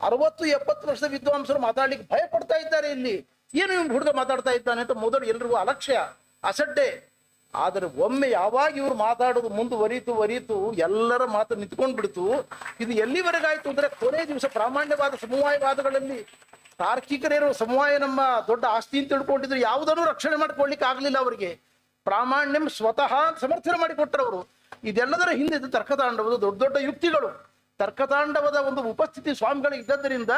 60-70 ವರ್ಷದ ವಿದ್ವಾಂಸರು ಮಾತಾಡ್ಲಿಕ್ಕೆ ಭಯ ಪಡ್ತಾ ಇದ್ದಾರೆ. ಇಲ್ಲಿ ಏನು ಇವ್ನು ಹುಡುಗ ಮಾತಾಡ್ತಾ ಇದ್ದಾನೆ ಅಂತ ಮೊದಲು ಎಲ್ರಿಗೂ ಅಲಕ್ಷ್ಯ, ಅಸಡ್ಡೆ. ಆದರೆ ಒಮ್ಮೆ ಯಾವಾಗ ಇವರು ಮಾತಾಡೋದು ಮುಂದುವರಿತು ಎಲ್ಲರ ಮಾತು ನಿಂತ್ಕೊಂಡು ಬಿಡ್ತು. ಇದು ಎಲ್ಲಿವರೆಗಾಯ್ತು ಅಂದ್ರೆ, ಕೊನೆ ದಿವಸ ಪ್ರಾಮಾಣ್ಯವಾದ ಸಮವಾಯವಾದಗಳಲ್ಲಿ ತಾರ್ಕಿಕರೇನು ಸಮವಾಯ ನಮ್ಮ ದೊಡ್ಡ ಆಸ್ತಿ ಅಂತ ತಿಳ್ಕೊಂಡಿದ್ರು, ಯಾವುದನ್ನು ರಕ್ಷಣೆ ಮಾಡ್ಕೊಳ್ಲಿಕ್ಕೆ ಆಗ್ಲಿಲ್ಲ ಅವರಿಗೆ. ಪ್ರಾಮಾಣ್ಯಂ ಸ್ವತಃ ಸಮರ್ಥನೆ ಮಾಡಿಕೊಟ್ಟರವರು. ಇದೆಲ್ಲದರ ಹಿಂದೆ ತರ್ಕತಾಂಡವದ ದೊಡ್ಡ ದೊಡ್ಡ ಯುಕ್ತಿಗಳು. ತರ್ಕತಾಂಡವದ ಒಂದು ಉಪಸ್ಥಿತಿ ಸ್ವಾಮಿಗಳಿಗೆ ಇದ್ದದ್ದರಿಂದ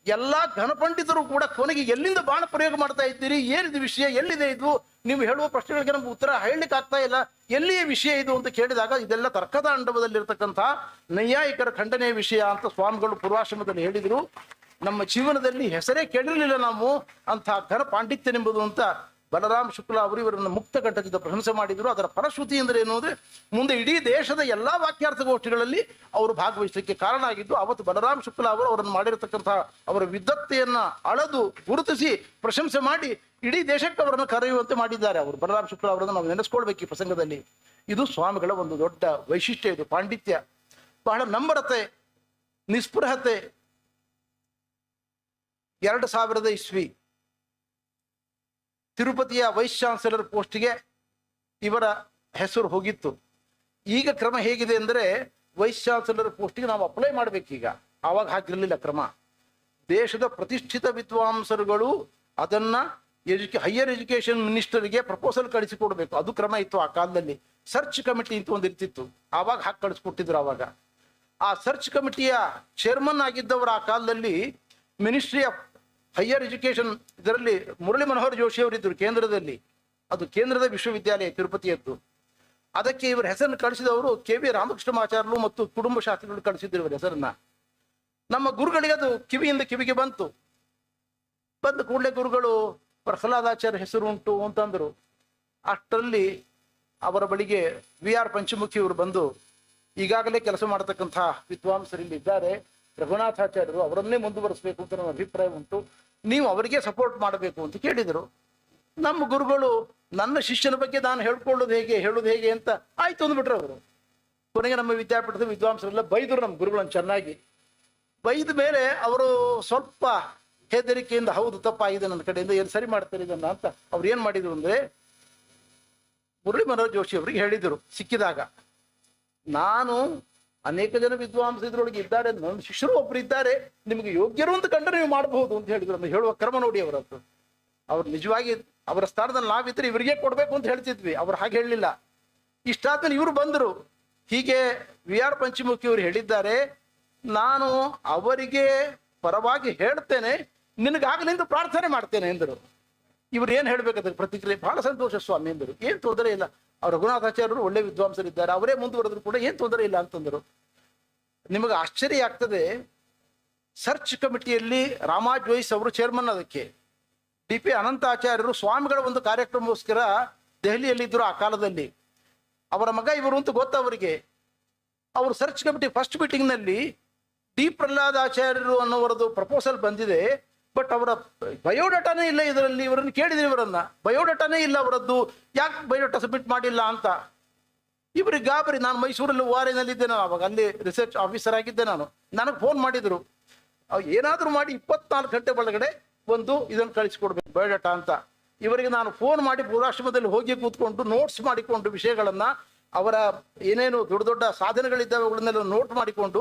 ಎಲ್ಲಾ ಘನಪಂಡಿತರು ಕೂಡ ಕೊನೆಗೆ ಎಲ್ಲಿಂದ ಬಾಣ ಪ್ರಯೋಗ ಮಾಡ್ತಾ ಇದ್ದೀರಿ, ಏನಿದು ವಿಷಯ, ಎಲ್ಲಿದೆ ಇದು, ನೀವು ಹೇಳುವ ಪ್ರಶ್ನೆಗಳಿಗೆ ನಮ್ಗೆ ಉತ್ತರ ಹೇಳಲಿಕ್ಕೆ ಆಗ್ತಾ ಇಲ್ಲ, ಎಲ್ಲಿಯ ವಿಷಯ ಇದು ಅಂತ ಕೇಳಿದಾಗ ಇದೆಲ್ಲ ತರ್ಕದಾಂಡವದಲ್ಲಿರ್ತಕ್ಕಂತಹ ನೈಯಾಯಿಕರ ಖಂಡನೆಯ ವಿಷಯ ಅಂತ ಸ್ವಾಮಿಗಳು ಪೂರ್ವಾಶ್ರಮದಲ್ಲಿ ಹೇಳಿದರು. ನಮ್ಮ ಜೀವನದಲ್ಲಿ ಹೆಸರೇ ಕೇಳಿರಲಿಲ್ಲ ನಾವು ಅಂತಹ ಘನ ಪಾಂಡಿತ್ಯನೆಂಬುದು ಅಂತ ಬಲರಾಮ್ ಶುಕ್ಲ ಅವರು ಇವರನ್ನು ಮುಕ್ತ ಕಂಠದಿಂದ ಪ್ರಶಂಸೆ ಮಾಡಿದರು. ಅದರ ಫಲಶ್ರುತಿ ಅಂದರೆ ಏನು ಅಂದರೆ ಮುಂದೆ ಇಡೀ ದೇಶದ ಎಲ್ಲಾ ವಾಕ್ಯಾರ್ಥಗೋಷ್ಠಿಗಳಲ್ಲಿ ಅವರು ಭಾಗವಹಿಸಲಿಕ್ಕೆ ಕಾರಣ ಆಗಿದ್ದು. ಅವತ್ತು ಬಲರಾಮ್ ಶುಕ್ಲ ಅವರು ಅವರನ್ನು ಮಾಡಿರತಕ್ಕಂತಹ ಅವರ ವಿದ್ವತ್ತೆಯನ್ನ ಅಳದು ಗುರುತಿಸಿ ಪ್ರಶಂಸೆ ಮಾಡಿ ಇಡೀ ದೇಶಕ್ಕೆ ಅವರನ್ನು ಕರೆಯುವಂತೆ ಮಾಡಿದ್ದಾರೆ. ಅವರು ಬಲರಾಮ್ ಶುಕ್ಲ ಅವರನ್ನು ನಾವು ನೆನೆಸ್ಕೊಳ್ಬೇಕು ಈ ಪ್ರಸಂಗದಲ್ಲಿ. ಇದು ಸ್ವಾಮಿಗಳ ಒಂದು ದೊಡ್ಡ ವೈಶಿಷ್ಟ್ಯ, ಇದು ಪಾಂಡಿತ್ಯ, ಬಹಳ ನಮ್ರತೆ, ನಿಸ್ಪೃಹತೆ. 2000 ಇಸ್ವಿ ತಿರುಪತಿಯ ವೈಸ್ ಚಾನ್ಸಲರ್ ಪೋಸ್ಟ್ಗೆ ಇವರ ಹೆಸರು ಹೋಗಿತ್ತು. ಈಗ ಕ್ರಮ ಹೇಗಿದೆ ಅಂದರೆ ವೈಸ್ ಚಾನ್ಸಲರ್ ಪೋಸ್ಟ್ಗೆ ನಾವು ಅಪ್ಲೈ ಮಾಡಬೇಕೀಗ. ಆವಾಗ ಹಾಗಿರಲಿಲ್ಲ ಕ್ರಮ. ದೇಶದ ಪ್ರತಿಷ್ಠಿತ ವಿದ್ವಾಂಸರುಗಳು ಅದನ್ನ ಹೈಯರ್ ಎಜುಕೇಶನ್ ಮಿನಿಸ್ಟರ್ಗೆ ಪ್ರಪೋಸಲ್ ಕಳಿಸಿಕೊಡ್ಬೇಕು, ಅದು ಕ್ರಮ ಇತ್ತು ಆ ಕಾಲದಲ್ಲಿ. ಸರ್ಚ್ ಕಮಿಟಿ ಅಂತ ಒಂದು ಇರ್ತಿತ್ತು, ಆವಾಗ ಹಾಕಿ ಕಳಿಸ್ಕೊಟ್ಟಿದ್ರು. ಆವಾಗ ಆ ಸರ್ಚ್ ಕಮಿಟಿಯ ಚೇರ್ಮನ್ ಆಗಿದ್ದವರು ಆ ಕಾಲದಲ್ಲಿ ಮಿನಿಸ್ಟ್ರಿ ಆಫ್ ಹೈಯರ್ ಎಜುಕೇಶನ್ ಇದರಲ್ಲಿ ಮುರಳಿ ಮನೋಹರ್ ಜೋಶಿ ಅವರಿದ್ದರು ಕೇಂದ್ರದಲ್ಲಿ. ಅದು ಕೇಂದ್ರದ ವಿಶ್ವವಿದ್ಯಾಲಯ ತಿರುಪತಿಯದ್ದು. ಅದಕ್ಕೆ ಇವರ ಹೆಸರನ್ನು ಕಳಿಸಿದವರು KV ರಾಮಕೃಷ್ಣಮಾಚಾರ್ಯರು ಮತ್ತು ಕುಟುಂಬ ಶಾಸ್ತ್ರಿಗಳು ಕಳಿಸಿದ್ರು ಇವರ ಹೆಸರನ್ನ. ನಮ್ಮ ಗುರುಗಳಿಗೆ ಅದು ಕಿವಿಯಿಂದ ಕಿವಿಗೆ ಬಂತು. ಬಂದ ಕೂಡಲೇ ಗುರುಗಳು ಪ್ರಹ್ಲಾದಾಚಾರ್ಯ ಹೆಸರು ಉಂಟು ಅಂತಂದರು. ಅಷ್ಟರಲ್ಲಿ ಅವರ ಬಳಿಗೆ VR ಪಂಚಮುಖಿ ಅವರು ಬಂದು, ಈಗಾಗಲೇ ಕೆಲಸ ಮಾಡತಕ್ಕಂಥ ವಿದ್ವಾಂಸರಲ್ಲಿ ಇದ್ದಾರೆ, ರಘುನಾಥಾಚಾರ್ಯರು, ಅವರನ್ನೇ ಮುಂದುವರಿಸಬೇಕು ಅಂತ ನನ್ನ ಅಭಿಪ್ರಾಯ ಉಂಟು, ನೀವು ಅವರಿಗೆ ಸಪೋರ್ಟ್ ಮಾಡಬೇಕು ಅಂತ ಕೇಳಿದರು. ನಮ್ಮ ಗುರುಗಳು ನನ್ನ ಶಿಷ್ಯನ ಬಗ್ಗೆ ನಾನು ಹೇಳೋದು ಹೇಗೆ ಅಂತ ಆಯ್ತು ಅಂದ್ಬಿಟ್ರು ಅವರು. ಕೊನೆಗೆ ನಮ್ಮ ವಿದ್ಯಾಪೀಠದ ವಿದ್ವಾಂಸರೆಲ್ಲ ಬೈದರು ನಮ್ಮ ಗುರುಗಳನ್ನು ಚೆನ್ನಾಗಿ. ಬೈದ ಮೇಲೆ ಅವರು ಸ್ವಲ್ಪ ಹೆದರಿಕೆಯಿಂದ ಹೌದು ತಪ್ಪಾಗಿದೆ ನನ್ನ ಕಡೆಯಿಂದ, ಏನು ಸರಿ ಮಾಡ್ತಾರೆ ಇದನ್ನ ಅಂತ ಅವ್ರು ಏನು ಮಾಡಿದ್ರು ಅಂದರೆ ಮುರಳಿ ಮನೋಹರ್ ಜೋಶಿ ಅವರಿಗೆ ಹೇಳಿದರು ಸಿಕ್ಕಿದಾಗ, ನಾನು ಅನೇಕ ಜನ ವಿದ್ವಾಂಸ ಇದ್ರೊಳಗೆ ಇದ್ದಾರೆ, ನನ್ನ ಶಿಷ್ಯರು ಒಬ್ರು ಇದ್ದಾರೆ, ನಿಮಗೆ ಯೋಗ್ಯರು ಅಂತ ಕಂಡ್ರೆ ನೀವು ಮಾಡಬಹುದು ಅಂತ ಹೇಳಿದ್ರು. ಅಂತ ಹೇಳುವ ಕ್ರಮ ನೋಡಿ ಅವರದ್ದು. ಅವ್ರು ನಿಜವಾಗಿ ಅವರ ಸ್ಥಾನದಲ್ಲಿ ನಾವಿದ್ರೆ ಇವರಿಗೆ ಕೊಡ್ಬೇಕು ಅಂತ ಹೇಳ್ತಿದ್ವಿ, ಅವ್ರು ಹಾಗೆ ಹೇಳಲಿಲ್ಲ. ಇಷ್ಟಾದ್ಮೇಲೆ ಇವರು ಬಂದರು. ಹೀಗೆ VR ಪಂಚಮುಖಿ ಅವರು ಹೇಳಿದ್ದಾರೆ, ನಾನು ಅವರಿಗೆ ಪರವಾಗಿ ಹೇಳ್ತೇನೆ, ನಿನಗಾಗಲಿಂದ ಪ್ರಾರ್ಥನೆ ಮಾಡ್ತೇನೆ ಎಂದರು. ಇವ್ರು ಏನು ಹೇಳ್ಬೇಕಾದ್ರೆ ಪ್ರತಿಕ್ರಿಯೆ, ಬಹಳ ಸಂತೋಷ ಸ್ವಾಮಿ ಎಂದರು. ಏನು ತೊಂದರೆ ಇಲ್ಲ, ಅವ್ರು ರಘುನಾಥಾಚಾರ್ಯರು ಒಳ್ಳೆ ವಿದ್ವಾಂಸರಿದ್ದಾರೆ, ಅವರೇ ಮುಂದುವರೆದ್ರು ಕೂಡ ಏನು ತೊಂದರೆ ಇಲ್ಲ ಅಂತಂದರು. ನಿಮಗೆ ಆಶ್ಚರ್ಯ ಆಗ್ತದೆ, ಸರ್ಚ್ ಕಮಿಟಿಯಲ್ಲಿ ರಾಮಾಜ್ ವೈಸ್ ಅವರು ಚೇರ್ಮನ್, ಅದಕ್ಕೆ DP ಅನಂತಾಚಾರ್ಯರು ಸ್ವಾಮಿಗಳ ಒಂದು ಕಾರ್ಯಕ್ರಮಕ್ಕೋಸ್ಕರ ದೆಹಲಿಯಲ್ಲಿದ್ದರು ಆ ಕಾಲದಲ್ಲಿ. ಅವರ ಮಗ ಇವರು ಅಂತ ಗೊತ್ತವರಿಗೆ. ಅವರು ಸರ್ಚ್ ಕಮಿಟಿ ಫಸ್ಟ್ ಮೀಟಿಂಗ್ನಲ್ಲಿ D ಪ್ರಹ್ಲಾದಾಚಾರ್ಯರು ಅನ್ನೋವರದು ಪ್ರಪೋಸಲ್ ಬಂದಿದೆ, ಬಟ್ ಅವರ ಬಯೋಡಾಟಾನೇ ಇಲ್ಲ ಇದರಲ್ಲಿ. ಇವರನ್ನು ಕೇಳಿದ್ರೆ ಇವರನ್ನ ಬಯೋಡಾಟಾನೇ ಇಲ್ಲ ಅವರದ್ದು, ಯಾಕೆ ಬಯೋಡಾಟಾ ಸಬ್ಮಿಟ್ ಮಾಡಿಲ್ಲ ಅಂತ. ಇವರಿಗೆ ಗಾಬರಿ. ನಾನು ಮೈಸೂರಲ್ಲಿ ವಾರಿನಲ್ಲಿದ್ದೆ, ನಾನು ಅವಾಗ ಅಲ್ಲಿ ರಿಸರ್ಚ್ ಆಫೀಸರ್ ಆಗಿದ್ದೆ. ನನಗೆ ಫೋನ್ ಮಾಡಿದ್ರು, ಏನಾದರೂ ಮಾಡಿ 24 ಗಂಟೆ ಒಳಗಡೆ ಒಂದು ಇದನ್ನು ಕಳಿಸಿಕೊಡ್ಬೇಕು ಬಯೋಡಾಟಾ ಅಂತ. ಇವರಿಗೆ ನಾನು ಫೋನ್ ಮಾಡಿ ಪೂರ್ವಾಶ್ರಮದಲ್ಲಿ ಹೋಗಿ ಕೂತ್ಕೊಂಡು ನೋಟ್ಸ್ ಮಾಡಿಕೊಂಡು ವಿಷಯಗಳನ್ನ, ಅವರ ಏನೇನು ದೊಡ್ಡ ದೊಡ್ಡ ಸಾಧನೆಗಳಿದ್ದಾವೆ ಅವುಗಳನ್ನೆಲ್ಲ ನೋಟ್ ಮಾಡಿಕೊಂಡು,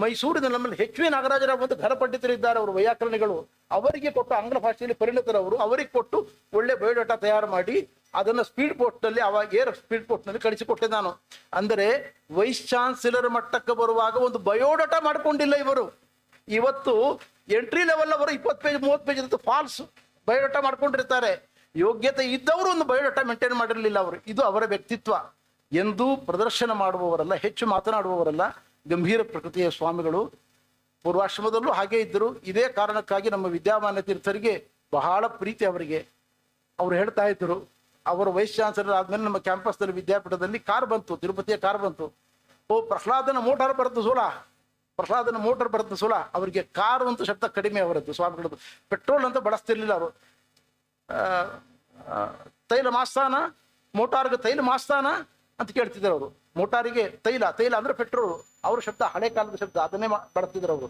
ಮೈಸೂರಿನ ನಮ್ಮಲ್ಲಿ HV ನಾಗರಾಜರಾವ್ ಒಂದು ಘನ ಪಂಡಿತರಿದ್ದಾರೆ, ಅವರು ವೈಯಾಕರಣಿಗಳು, ಅವರಿಗೆ ಕೊಟ್ಟು, ಆಂಗ್ಲ ಭಾಷೆಯಲ್ಲಿ ಪರಿಣಿತರವರು, ಅವರಿಗೆ ಕೊಟ್ಟು ಒಳ್ಳೆ ಬಯೋಡಾಟಾ ತಯಾರು ಮಾಡಿ ಅದನ್ನು ಸ್ಪೀಡ್ ಪೋಸ್ಟ್ನಲ್ಲಿ, ಅವಾಗ ಸ್ಪೀಡ್ ಪೋಸ್ಟ್ನಲ್ಲಿ ಕಳಿಸಿಕೊಟ್ಟೆ ನಾನು. ಅಂದರೆ ವೈಸ್ ಚಾನ್ಸಲರ್ ಮಟ್ಟಕ್ಕೆ ಬರುವಾಗ ಒಂದು ಬಯೋಡಾಟಾ ಮಾಡಿಕೊಂಡಿಲ್ಲ ಇವರು. ಇವತ್ತು ಎಂಟ್ರಿ ಲೆವೆಲ್ ಅವರು 20 ಪೇಜ್ 30 ಪೇಜ್ ಅಂತ ಫಾಲ್ಸ್ ಬಯೋಡಾಟಾ ಮಾಡ್ಕೊಂಡಿರ್ತಾರೆ. ಯೋಗ್ಯತೆ ಇದ್ದವರು ಒಂದು ಬಯೋಡಾಟಾ ಮೇಂಟೈನ್ ಮಾಡಿರಲಿಲ್ಲ ಅವರು. ಇದು ಅವರ ವ್ಯಕ್ತಿತ್ವ. ಎಂದೂ ಪ್ರದರ್ಶನ ಮಾಡುವವರಲ್ಲ, ಹೆಚ್ಚು ಮಾತನಾಡುವವರಲ್ಲ, ಗಂಭೀರ ಪ್ರಕೃತಿಯ ಸ್ವಾಮಿಗಳು. ಪೂರ್ವಾಶ್ರಮದಲ್ಲೂ ಹಾಗೇ ಇದ್ದರು. ಇದೇ ಕಾರಣಕ್ಕಾಗಿ ನಮ್ಮ ವಿದ್ಯಾಮಾನ್ಯ ತೀರ್ಥರಿಗೆ ಬಹಳ ಪ್ರೀತಿ ಅವರಿಗೆ. ಅವರು ಹೇಳ್ತಾ ಇದ್ದರು, ಅವರು ವೈಸ್ ಚಾನ್ಸಲರ್ ಆದ್ಮೇಲೆ ನಮ್ಮ ಕ್ಯಾಂಪಸ್ನಲ್ಲಿ ವಿದ್ಯಾಪೀಠದಲ್ಲಿ ಕಾರ್ ಬಂತು, ತಿರುಪತಿಯ ಕಾರ್ ಬಂತು. ಪ್ರಹ್ಲಾದನ ಮೋಟಾರ್ ಬರುತ್ತೆ ಸೋಲ, ಪ್ರಹ್ಲಾದನ ಮೋಟಾರ್ ಬರುತ್ತೆ ಸೋಲ. ಅವರಿಗೆ ಕಾರು ಅಂತ ಶಬ್ದ ಕಡಿಮೆ ಅವರದ್ದು, ಸ್ವಾಮಿಗಳದ್ದು. ಪೆಟ್ರೋಲ್ ಅಂತ ಬಳಸ್ತಿರ್ಲಿಲ್ಲ ಅವರು. ತೈಲ ಮಾಸ್ತಾನ, ಮೋಟಾರ್ಗೆ ತೈಲ ಮಾಸ್ತಾನ ಅಂತ ಕೇಳ್ತಿದ್ರು ಅವರು. ಮೋಟಾರಿಗೆ ತೈಲ ಅಂದ್ರೆ ಪೆಟ್ರೋಲ್, ಅವ್ರ ಶಬ್ದ ಹಳೆ ಕಾಲದ ಶಬ್ದ, ಅದನ್ನೇ ಬಳಸ್ತಿದ್ರು ಅವರು.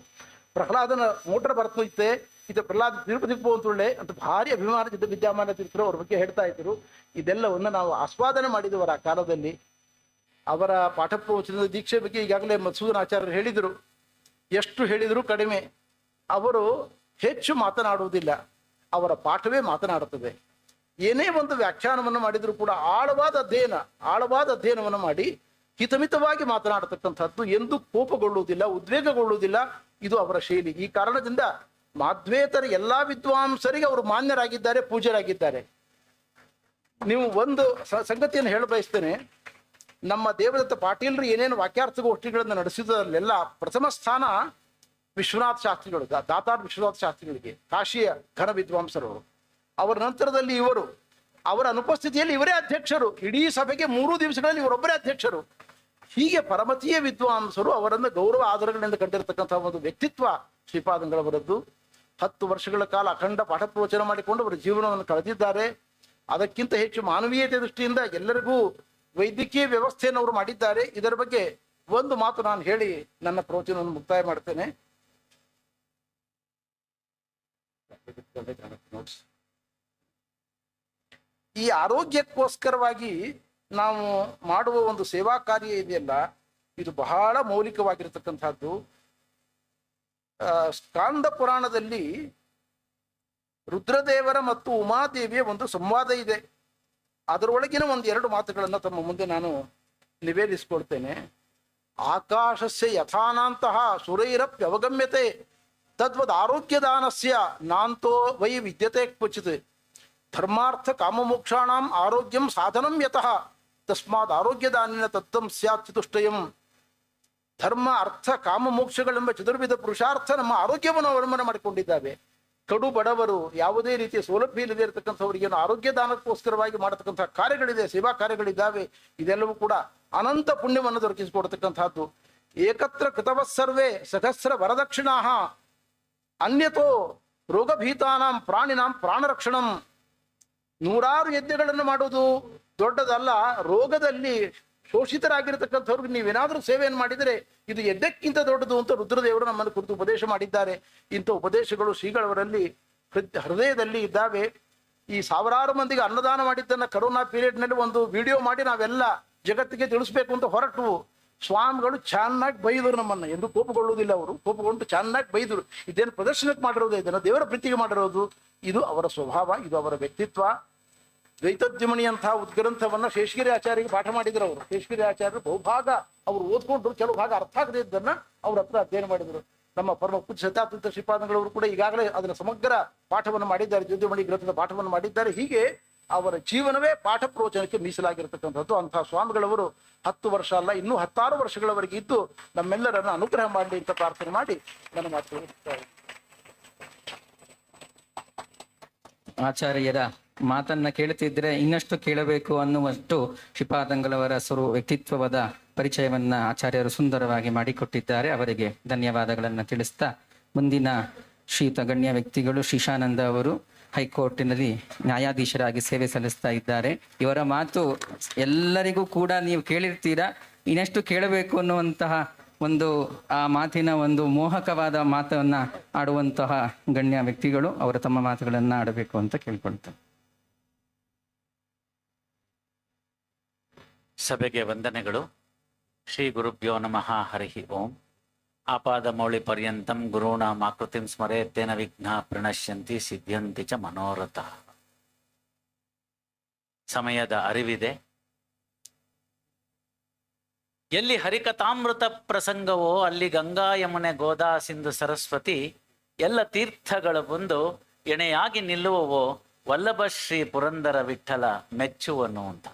ಪ್ರಹ್ಲಾದನ ಮೋಟಾರ್ ಬರ್ತೈತೆ, ಇದು ಪ್ರಹ್ಲಾದ ತಿರುಪತಿ ಅಂತುಳ್ಳೆ ಅಂತ ಭಾರಿ ಅಭಿಮಾನದಿಂದ ವಿದ್ಯಾಮಾನ್ಯ ತೀರ್ಥರು ಅವ್ರ ಬಗ್ಗೆ ಹೇಳ್ತಾ ಇದ್ರು. ಇದೆಲ್ಲವನ್ನು ನಾವು ಆಸ್ವಾದನೆ ಮಾಡಿದವರ ಆ ಕಾಲದಲ್ಲಿ. ಅವರ ಪಾಠ ಪ್ರವಚನದ ದೀಕ್ಷೆ ಬಗ್ಗೆ ಈಗಾಗಲೇ ಮಧುಸೂದನ ಆಚಾರ್ಯರು ಹೇಳಿದರು. ಎಷ್ಟು ಹೇಳಿದರೂ ಕಡಿಮೆ. ಅವರು ಹೆಚ್ಚು ಮಾತನಾಡುವುದಿಲ್ಲ, ಅವರ ಪಾಠವೇ ಮಾತನಾಡುತ್ತದೆ. ಏನೇ ಒಂದು ವ್ಯಾಖ್ಯಾನವನ್ನು ಮಾಡಿದರೂ ಕೂಡ ಆಳವಾದ ಅಧ್ಯಯನವನ್ನು ಮಾಡಿ ಹಿತಮಿತವಾಗಿ ಮಾತನಾಡತಕ್ಕಂಥದ್ದು. ಎಂದೂ ಕೋಪಗೊಳ್ಳುವುದಿಲ್ಲ, ಉದ್ವೇಗಗೊಳ್ಳುವುದಿಲ್ಲ. ಇದು ಅವರ ಶೈಲಿ. ಈ ಕಾರಣದಿಂದ ಮಾಧ್ವೇತರ ಎಲ್ಲಾ ವಿದ್ವಾಂಸರಿಗೆ ಅವರು ಮಾನ್ಯರಾಗಿದ್ದಾರೆ, ಪೂಜ್ಯರಾಗಿದ್ದಾರೆ. ನೀವು ಒಂದು ಸಂಗತಿಯನ್ನು ಹೇಳ ಬಯಸ್ತೇನೆ. ನಮ್ಮ ದೇವದತ್ತ ಪಾಟೀಲರು ಏನೇನು ವಾಕ್ಯಾರ್ಥಗೋಷ್ಠಿಗಳನ್ನು ನಡೆಸಿದಲ್ಲೆಲ್ಲ ಪ್ರಥಮ ಸ್ಥಾನ ವಿಶ್ವನಾಥ ಶಾಸ್ತ್ರಿಗಳು, ದಾತಾರ್ ವಿಶ್ವನಾಥ ಶಾಸ್ತ್ರಿಗಳಿಗೆ, ಕಾಶಿಯ ಘನ ವಿದ್ವಾಂಸರವರು. ಅವರ ನಂತರದಲ್ಲಿ ಇವರು, ಅವರ ಅನುಪಸ್ಥಿತಿಯಲ್ಲಿ ಇವರೇ ಅಧ್ಯಕ್ಷರು. ಇಡೀ ಸಭೆಗೆ 3 ದಿವಸಗಳಲ್ಲಿ ಇವರೊಬ್ಬರೇ ಅಧ್ಯಕ್ಷರು. ಹೀಗೆ ಪರಮತೀಯ ವಿದ್ವಾಂಸರು ಅವರನ್ನು ಗೌರವ ಆಧಾರಗಳಿಂದ ಕಂಡಿರತಕ್ಕಂತಹ ಒಂದು ವ್ಯಕ್ತಿತ್ವ ಶ್ರೀಪಾದಂಗಳವರದ್ದು. 10 ವರ್ಷಗಳ ಕಾಲ ಅಖಂಡ ಪಾಠ ಪ್ರವಚನ ಮಾಡಿಕೊಂಡು ಅವರ ಜೀವನವನ್ನು ಕಳೆದಿದ್ದಾರೆ. ಅದಕ್ಕಿಂತ ಹೆಚ್ಚು ಮಾನವೀಯತೆ ದೃಷ್ಟಿಯಿಂದ ಎಲ್ಲರಿಗೂ ವೈದ್ಯಕೀಯ ವ್ಯವಸ್ಥೆಯನ್ನು ಅವರು ಮಾಡಿದ್ದಾರೆ. ಇದರ ಬಗ್ಗೆ ಒಂದು ಮಾತು ನಾನು ಹೇಳಿ ನನ್ನ ಪ್ರವಚನವನ್ನು ಮುಕ್ತಾಯ ಮಾಡ್ತೇನೆ. ಈ ಆರೋಗ್ಯಕ್ಕೋಸ್ಕರವಾಗಿ ನಾವು ಮಾಡುವ ಒಂದು ಸೇವಾ ಕಾರ್ಯ ಇದೆಯಲ್ಲ, ಇದು ಬಹಳ ಮೌಲಿಕವಾಗಿರತಕ್ಕಂಥದ್ದು. ಸ್ಕಾಂದ ಪುರಾಣದಲ್ಲಿ ರುದ್ರದೇವರ ಮತ್ತು ಉಮಾದೇವಿಯ ಒಂದು ಸಂವಾದ ಇದೆ. ಅದರೊಳಗಿನ 1-2 ಮಾತುಗಳನ್ನು ತಮ್ಮ ಮುಂದೆ ನಾನು ನಿವೇದಿಸಿಕೊಳ್ತೇನೆ. ಆಕಾಶಸ್ಯ ಯಥಾನಾಂತಹ ಸುರೈರಪ್ಯವಗಮ್ಯತೆ ತದ್ವದ್ ಆರೋಗ್ಯದಾನಸ್ಯ ನಾಂತೋ ವೈ ವಿದ್ಯತೆ ಕ್ವಚಿತ್ ಧರ್ಮಾರ್ಥ ಕಾಮಮೋಕ್ಷಾಣಾಂ ಆರೋಗ್ಯಂ ಸಾಧನಂ ಯತಃ ತಸ್ಮಾತ್ ಆರೋಗ್ಯದಾನಿನ ತತ್ವಂ ಸ್ಯಾತ್ ಚತುಷ್ಟಯಂ. ಧರ್ಮ, ಅರ್ಥ, ಕಾಮ, ಮೋಕ್ಷಗಳೆಂಬ ಚತುರ್ವಿಧ ಪುರುಷಾರ್ಥ ನಮ್ಮ ಆರೋಗ್ಯವನ್ನು ಅವಲಂಬನೆ ಮಾಡಿಕೊಂಡಿದ್ದಾವೆ. ಕಡು ಬಡವರು, ಯಾವುದೇ ರೀತಿಯ ಸೌಲಭ್ಯ ಇಲ್ಲದೆ ಇರತಕ್ಕಂಥವರಿಗೇನು ಆರೋಗ್ಯದಾನಕ್ಕೋಸ್ಕರವಾಗಿ ಮಾಡತಕ್ಕಂಥ ಕಾರ್ಯಗಳಿದೆ, ಸೇವಾ ಕಾರ್ಯಗಳಿದ್ದಾವೆ. ಇದೆಲ್ಲವೂ ಕೂಡ ಅನಂತ ಪುಣ್ಯವನ್ನು ದೊರಕಿಸಿಕೊಡ್ತಕ್ಕಂಥದ್ದು. ಏಕತ್ರ ಕೃತವಸ್ಸರ್ವೇ ಸಹಸ್ರ ವರದಕ್ಷಿಣಾ ಅನ್ಯತೋ ರೋಗಭೀತಾನಾಂ ಪ್ರಾಣಿನಾಂ ಪ್ರಾಣರಕ್ಷಣಂ. 100 ಯಜ್ಞಗಳನ್ನು ಮಾಡುವುದು ದೊಡ್ಡದಲ್ಲ. ರೋಗದಲ್ಲಿ ಶೋಷಿತರಾಗಿರತಕ್ಕಂಥವ್ರಿಗೆ ನೀವೇನಾದರೂ ಸೇವೆಯನ್ನು ಮಾಡಿದರೆ ಇದು ಯಜ್ಞಕ್ಕಿಂತ ದೊಡ್ಡದು ಅಂತ ರುದ್ರದೇವರು ನಮ್ಮನ್ನು ಕುರಿತು ಉಪದೇಶ ಮಾಡಿದ್ದಾರೆ. ಇಂಥ ಉಪದೇಶಗಳು ಶ್ರೀಗಳವರಲ್ಲಿ ಹೃದಯದಲ್ಲಿ ಇದ್ದಾವೆ. ಈ ಸಾವಿರಾರು ಮಂದಿಗೆ ಅನ್ನದಾನ ಮಾಡಿದ್ದನ್ನು ಕರೋನಾ ಪೀರಿಯಡ್ನಲ್ಲಿ ಒಂದು ವಿಡಿಯೋ ಮಾಡಿ ನಾವೆಲ್ಲ ಜಗತ್ತಿಗೆ ತಿಳಿಸ್ಬೇಕು ಅಂತ ಹೊರಟು ಸ್ವಾಮಿಗಳು ಚೆನ್ನಾಗಿ ಬೈದರು ನಮ್ಮನ್ನು. ಎಂದು ಕೋಪಗೊಳ್ಳುವುದಿಲ್ಲ ಅವರು. ಕೋಪಗೊಂಡು ಚೆನ್ನಾಗಿ ಬೈದರು. ಇದೇನು ಪ್ರದರ್ಶನಕ್ಕೆ ಮಾಡಿರೋದು, ಇದನ್ನು ದೇವರ ಪ್ರೀತಿಗೆ ಮಾಡಿರೋದು. ಇದು ಅವರ ಸ್ವಭಾವ, ಇದು ಅವರ ವ್ಯಕ್ತಿತ್ವ. ದ್ವೈತೋದ್ಯಮಣಿ ಅಂತಹ ಉದ್ಗ್ರಂಥವನ್ನು ಶೇಷಗಿರಿ ಆಚಾರ್ಯರಿಗೆ ಪಾಠ ಮಾಡಿದ್ರು ಅವರು. ಶೇಷಗಿರಿ ಆಚಾರ್ಯರು ಬಹುಭಾಗ ಅವರು ಓದ್ಕೊಂಡ್ರು, ಕೆಲವು ಭಾಗ ಅರ್ಥ ಆಗದೆ ಇದ್ದನ್ನ ಅವ್ರ ಹತ್ರ ಅಧ್ಯಯನ ಮಾಡಿದರು. ನಮ್ಮ ಪರಮ ಪೂಜ್ಯ ಸತ್ಯಾತೀರ್ಥ ಶ್ರೀಪಾದಂಗಳವರು ಕೂಡ ಈಗಾಗಲೇ ಅದರ ಸಮಗ್ರ ಪಾಠವನ್ನು ಮಾಡಿದ್ದಾರೆ, ದ್ವೈತೋದ್ಯಮಣಿ ಗ್ರಂಥದ ಪಾಠವನ್ನು ಮಾಡಿದ್ದಾರೆ. ಹೀಗೆ ಅವರ ಜೀವನವೇ ಪಾಠ ಪ್ರವಚನಕ್ಕೆ ಮೀಸಲಾಗಿರತಕ್ಕಂಥದ್ದು. ಅಂತಹ ಸ್ವಾಮಿಗಳವರು 10 ವರ್ಷ ಅಲ್ಲ, ಇನ್ನೂ 16 ವರ್ಷಗಳವರೆಗೆ ಇದ್ದು ನಮ್ಮೆಲ್ಲರನ್ನು ಅನುಗ್ರಹ ಮಾಡಲಿ ಅಂತ ಪ್ರಾರ್ಥನೆ ಮಾಡಿ ನನ್ನ ಮಾತು. ಆಚಾರ್ಯರ ಮಾತನ್ನ ಕೇಳುತ್ತಿದ್ರೆ ಇನ್ನಷ್ಟು ಕೇಳಬೇಕು ಅನ್ನುವಷ್ಟು ಶ್ರೀಪಾದಂಗಳವರ ವ್ಯಕ್ತಿತ್ವದ ಪರಿಚಯವನ್ನ ಆಚಾರ್ಯರು ಸುಂದರವಾಗಿ ಮಾಡಿಕೊಟ್ಟಿದ್ದಾರೆ. ಅವರಿಗೆ ಧನ್ಯವಾದಗಳನ್ನು ತಿಳಿಸ್ತಾ, ಮುಂದಿನ ಶ್ರೀಯುತ ಗಣ್ಯ ವ್ಯಕ್ತಿಗಳು ಶ್ರೀಶಾನಂದ ಅವರು ಹೈಕೋರ್ಟಿನಲ್ಲಿ ನ್ಯಾಯಾಧೀಶರಾಗಿ ಸೇವೆ ಸಲ್ಲಿಸ್ತಾ ಇದ್ದಾರೆ. ಇವರ ಮಾತು ಎಲ್ಲರಿಗೂ ಕೂಡ ನೀವು ಕೇಳಿರ್ತೀರಾ. ಇನ್ನೆಷ್ಟು ಕೇಳಬೇಕು ಅನ್ನುವಂತಹ ಒಂದು ಆ ಮಾತಿನ ಒಂದು ಮೋಹಕವಾದ ಮಾತನ್ನ ಆಡುವಂತಹ ಗಣ್ಯ ವ್ಯಕ್ತಿಗಳು ಅವರು ತಮ್ಮ ಮಾತುಗಳನ್ನು ಆಡಬೇಕು ಅಂತ ಕೇಳ್ಕೊಳ್ತಾರೆ. ಸಭೆಗೆ ವಂದನೆಗಳು. ಶ್ರೀ ಗುರುಭ್ಯೋ ನಮಃ. ಹರಿ ಓಂ. ಆಪಾದಮೌಳಿ ಪರ್ಯಂತಂ ಗುರುಣಾಂ ಆಕೃತಿಂ ಸ್ಮರೇತ್ತೇನ ವಿಘ್ನಃ ಪ್ರಣಶ್ಯಂತಿ ಸಿದ್ಧ್ಯಂತಿ ಚ ಮನೋರಥಃ. ಸಮಯದ ಅರಿವಿದೆ. ಎಲ್ಲಿ ಹರಿಕಥಾಮೃತ ಪ್ರಸಂಗವೋ ಅಲ್ಲಿ ಗಂಗಾ ಯಮುನೆ ಗೋದಾ ಸಿಂಧು ಸರಸ್ವತಿ ಎಲ್ಲ ತೀರ್ಥಗಳ ಬಂದು ಎಣೆಯಾಗಿ ನಿಲ್ಲುವವೋ ವಲ್ಲಭ ಶ್ರೀ ಪುರಂದರ ವಿಠಲ ಮೆಚ್ಚುವನು ಅಂತ.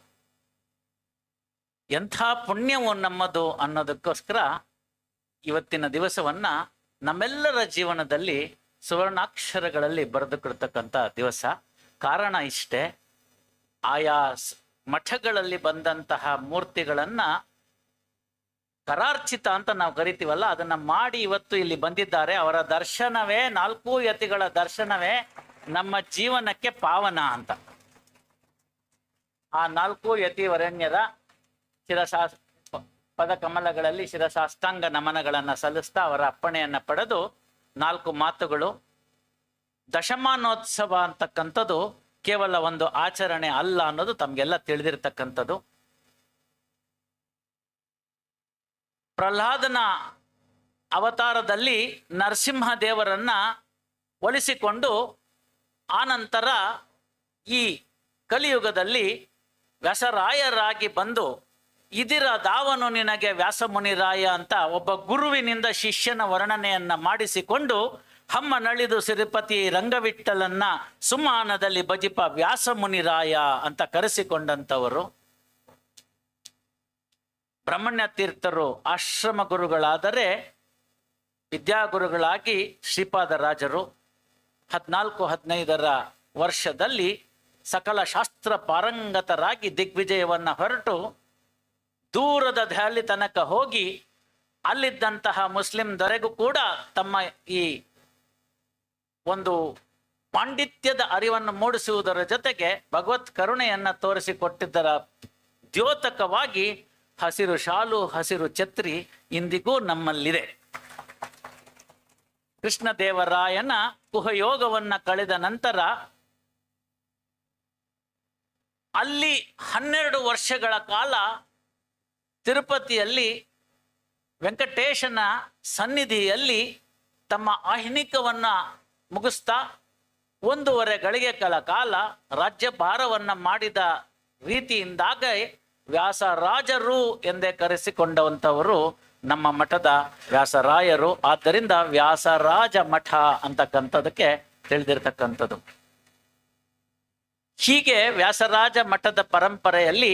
ಎಂಥ ಪುಣ್ಯವು ನಮ್ಮದು ಅನ್ನೋದಕ್ಕೋಸ್ಕರ ಇವತ್ತಿನ ದಿವಸವನ್ನ ನಮ್ಮೆಲ್ಲರ ಜೀವನದಲ್ಲಿ ಸುವರ್ಣಾಕ್ಷರಗಳಲ್ಲಿ ಬರೆದುಕೊಳ್ತಕ್ಕಂಥ ದಿವಸ. ಕಾರಣ ಇಷ್ಟೇ, ಆಯಾ ಮಠಗಳಲ್ಲಿ ಬಂದಂತಹ ಮೂರ್ತಿಗಳನ್ನ ಕರಾರ್ಚಿತ ಅಂತ ನಾವು ಕರಿತೀವಲ್ಲ, ಅದನ್ನ ಮಾಡಿ ಇವತ್ತು ಇಲ್ಲಿ ಬಂದಿದ್ದಾರೆ. ಅವರ ದರ್ಶನವೇ, 4 ಯತಿಗಳ ದರ್ಶನವೇ ನಮ್ಮ ಜೀವನಕ್ಕೆ ಪಾವನ ಅಂತ. ಆ 4 ಯತಿ ವರೆಣ್ಯರ ಪದಕಮಲಗಳಲ್ಲಿ ಶಿರಸಾಷ್ಟಾಂಗ ನಮನಗಳನ್ನು ಸಲ್ಲಿಸ್ತಾ ಅವರ ಅಪ್ಪಣೆಯನ್ನ ಪಡೆದು 4 ಮಾತುಗಳು. ದಶಮಾನೋತ್ಸವ ಅಂತಕ್ಕಂಥದ್ದು ಕೇವಲ ಒಂದು ಆಚರಣೆ ಅಲ್ಲ ಅನ್ನೋದು ತಮ್ಗೆಲ್ಲ ತಿಳಿದಿರ್ತಕ್ಕಂಥದ್ದು. ಪ್ರಹ್ಲಾದನ ಅವತಾರದಲ್ಲಿ ನರಸಿಂಹ ದೇವರನ್ನ ಒಲಿಸಿಕೊಂಡು ಆನಂತರ ಈ ಕಲಿಯುಗದಲ್ಲಿ ವ್ಯಾಸರಾಯರಾಗಿ ಬಂದು ಇದಿರ ದಾವನು ನಿನಗೆ ವ್ಯಾಸಮುನಿರಾಯ ಅಂತ ಒಬ್ಬ ಗುರುವಿನಿಂದ ಶಿಷ್ಯನ ವರ್ಣನೆಯನ್ನ ಮಾಡಿಸಿಕೊಂಡು ಹಮ್ಮ ನಳಿದು ಸಿರುಪತಿ ರಂಗವಿಠಲನ್ನ ಸುಮಾನದಲ್ಲಿ ಭಜಿಪ ವ್ಯಾಸ ಮುನಿರಾಯ ಅಂತ ಕರೆಸಿಕೊಂಡಂಥವರು. ಬ್ರಹ್ಮಣ್ಯ ತೀರ್ಥರು ಆಶ್ರಮ ಗುರುಗಳಾದರೆ ವಿದ್ಯಾಗುರುಗಳಾಗಿ ಶ್ರೀಪಾದರಾಜರು 14-15 ವರ್ಷದಲ್ಲಿ ಸಕಲ ಶಾಸ್ತ್ರ ಪಾರಂಗತರಾಗಿ ದಿಗ್ವಿಜಯವನ್ನ ಹೊರಟು ದೂರದ ದೆಹಲಿ ತನಕ ಹೋಗಿ ಅಲ್ಲಿದ್ದಂತಹ ಮುಸ್ಲಿಂ ದೊರೆಗೂ ಕೂಡ ತಮ್ಮ ಈ ಒಂದು ಪಾಂಡಿತ್ಯದ ಅರಿವನ್ನು ಮೂಡಿಸುವುದರ ಜೊತೆಗೆ ಭಗವತ್ ಕರುಣೆಯನ್ನ ತೋರಿಸಿಕೊಟ್ಟಿದ್ದರ ದ್ಯೋತಕವಾಗಿ ಹಸಿರು ಶಾಲು ಹಸಿರು ಛತ್ರಿ ಇಂದಿಗೂ ನಮ್ಮಲ್ಲಿದೆ. ಕೃಷ್ಣದೇವರಾಯನ ಕುಹಯೋಗವನ್ನ ಕಳೆದ ನಂತರ ಅಲ್ಲಿ 12 ವರ್ಷಗಳ ಕಾಲ ತಿರುಪತಿಯಲ್ಲಿ ವೆಂಕಟೇಶನ ಸನ್ನಿಧಿಯಲ್ಲಿ ತಮ್ಮ ಆಹ್ನಿಕವನ್ನ ಮುಗಿಸ್ತಾ 1.5 ಗಳಿಗೆಗಳ ಕಾಲ ರಾಜ್ಯಭಾರವನ್ನ ಮಾಡಿದ ರೀತಿಯಿಂದಾಗ ವ್ಯಾಸರಾಜರು ಎಂದೇ ಕರೆಸಿಕೊಂಡಂಥವರು ನಮ್ಮ ಮಠದ ವ್ಯಾಸರಾಯರು. ಆದ್ದರಿಂದ ವ್ಯಾಸರಾಜ ಮಠ ಅಂತಕ್ಕಂಥದಕ್ಕೆ ತಿಳಿದಿರ್ತಕ್ಕಂಥದ್ದು. ಹೀಗೆ ವ್ಯಾಸರಾಜ ಮಠದ ಪರಂಪರೆಯಲ್ಲಿ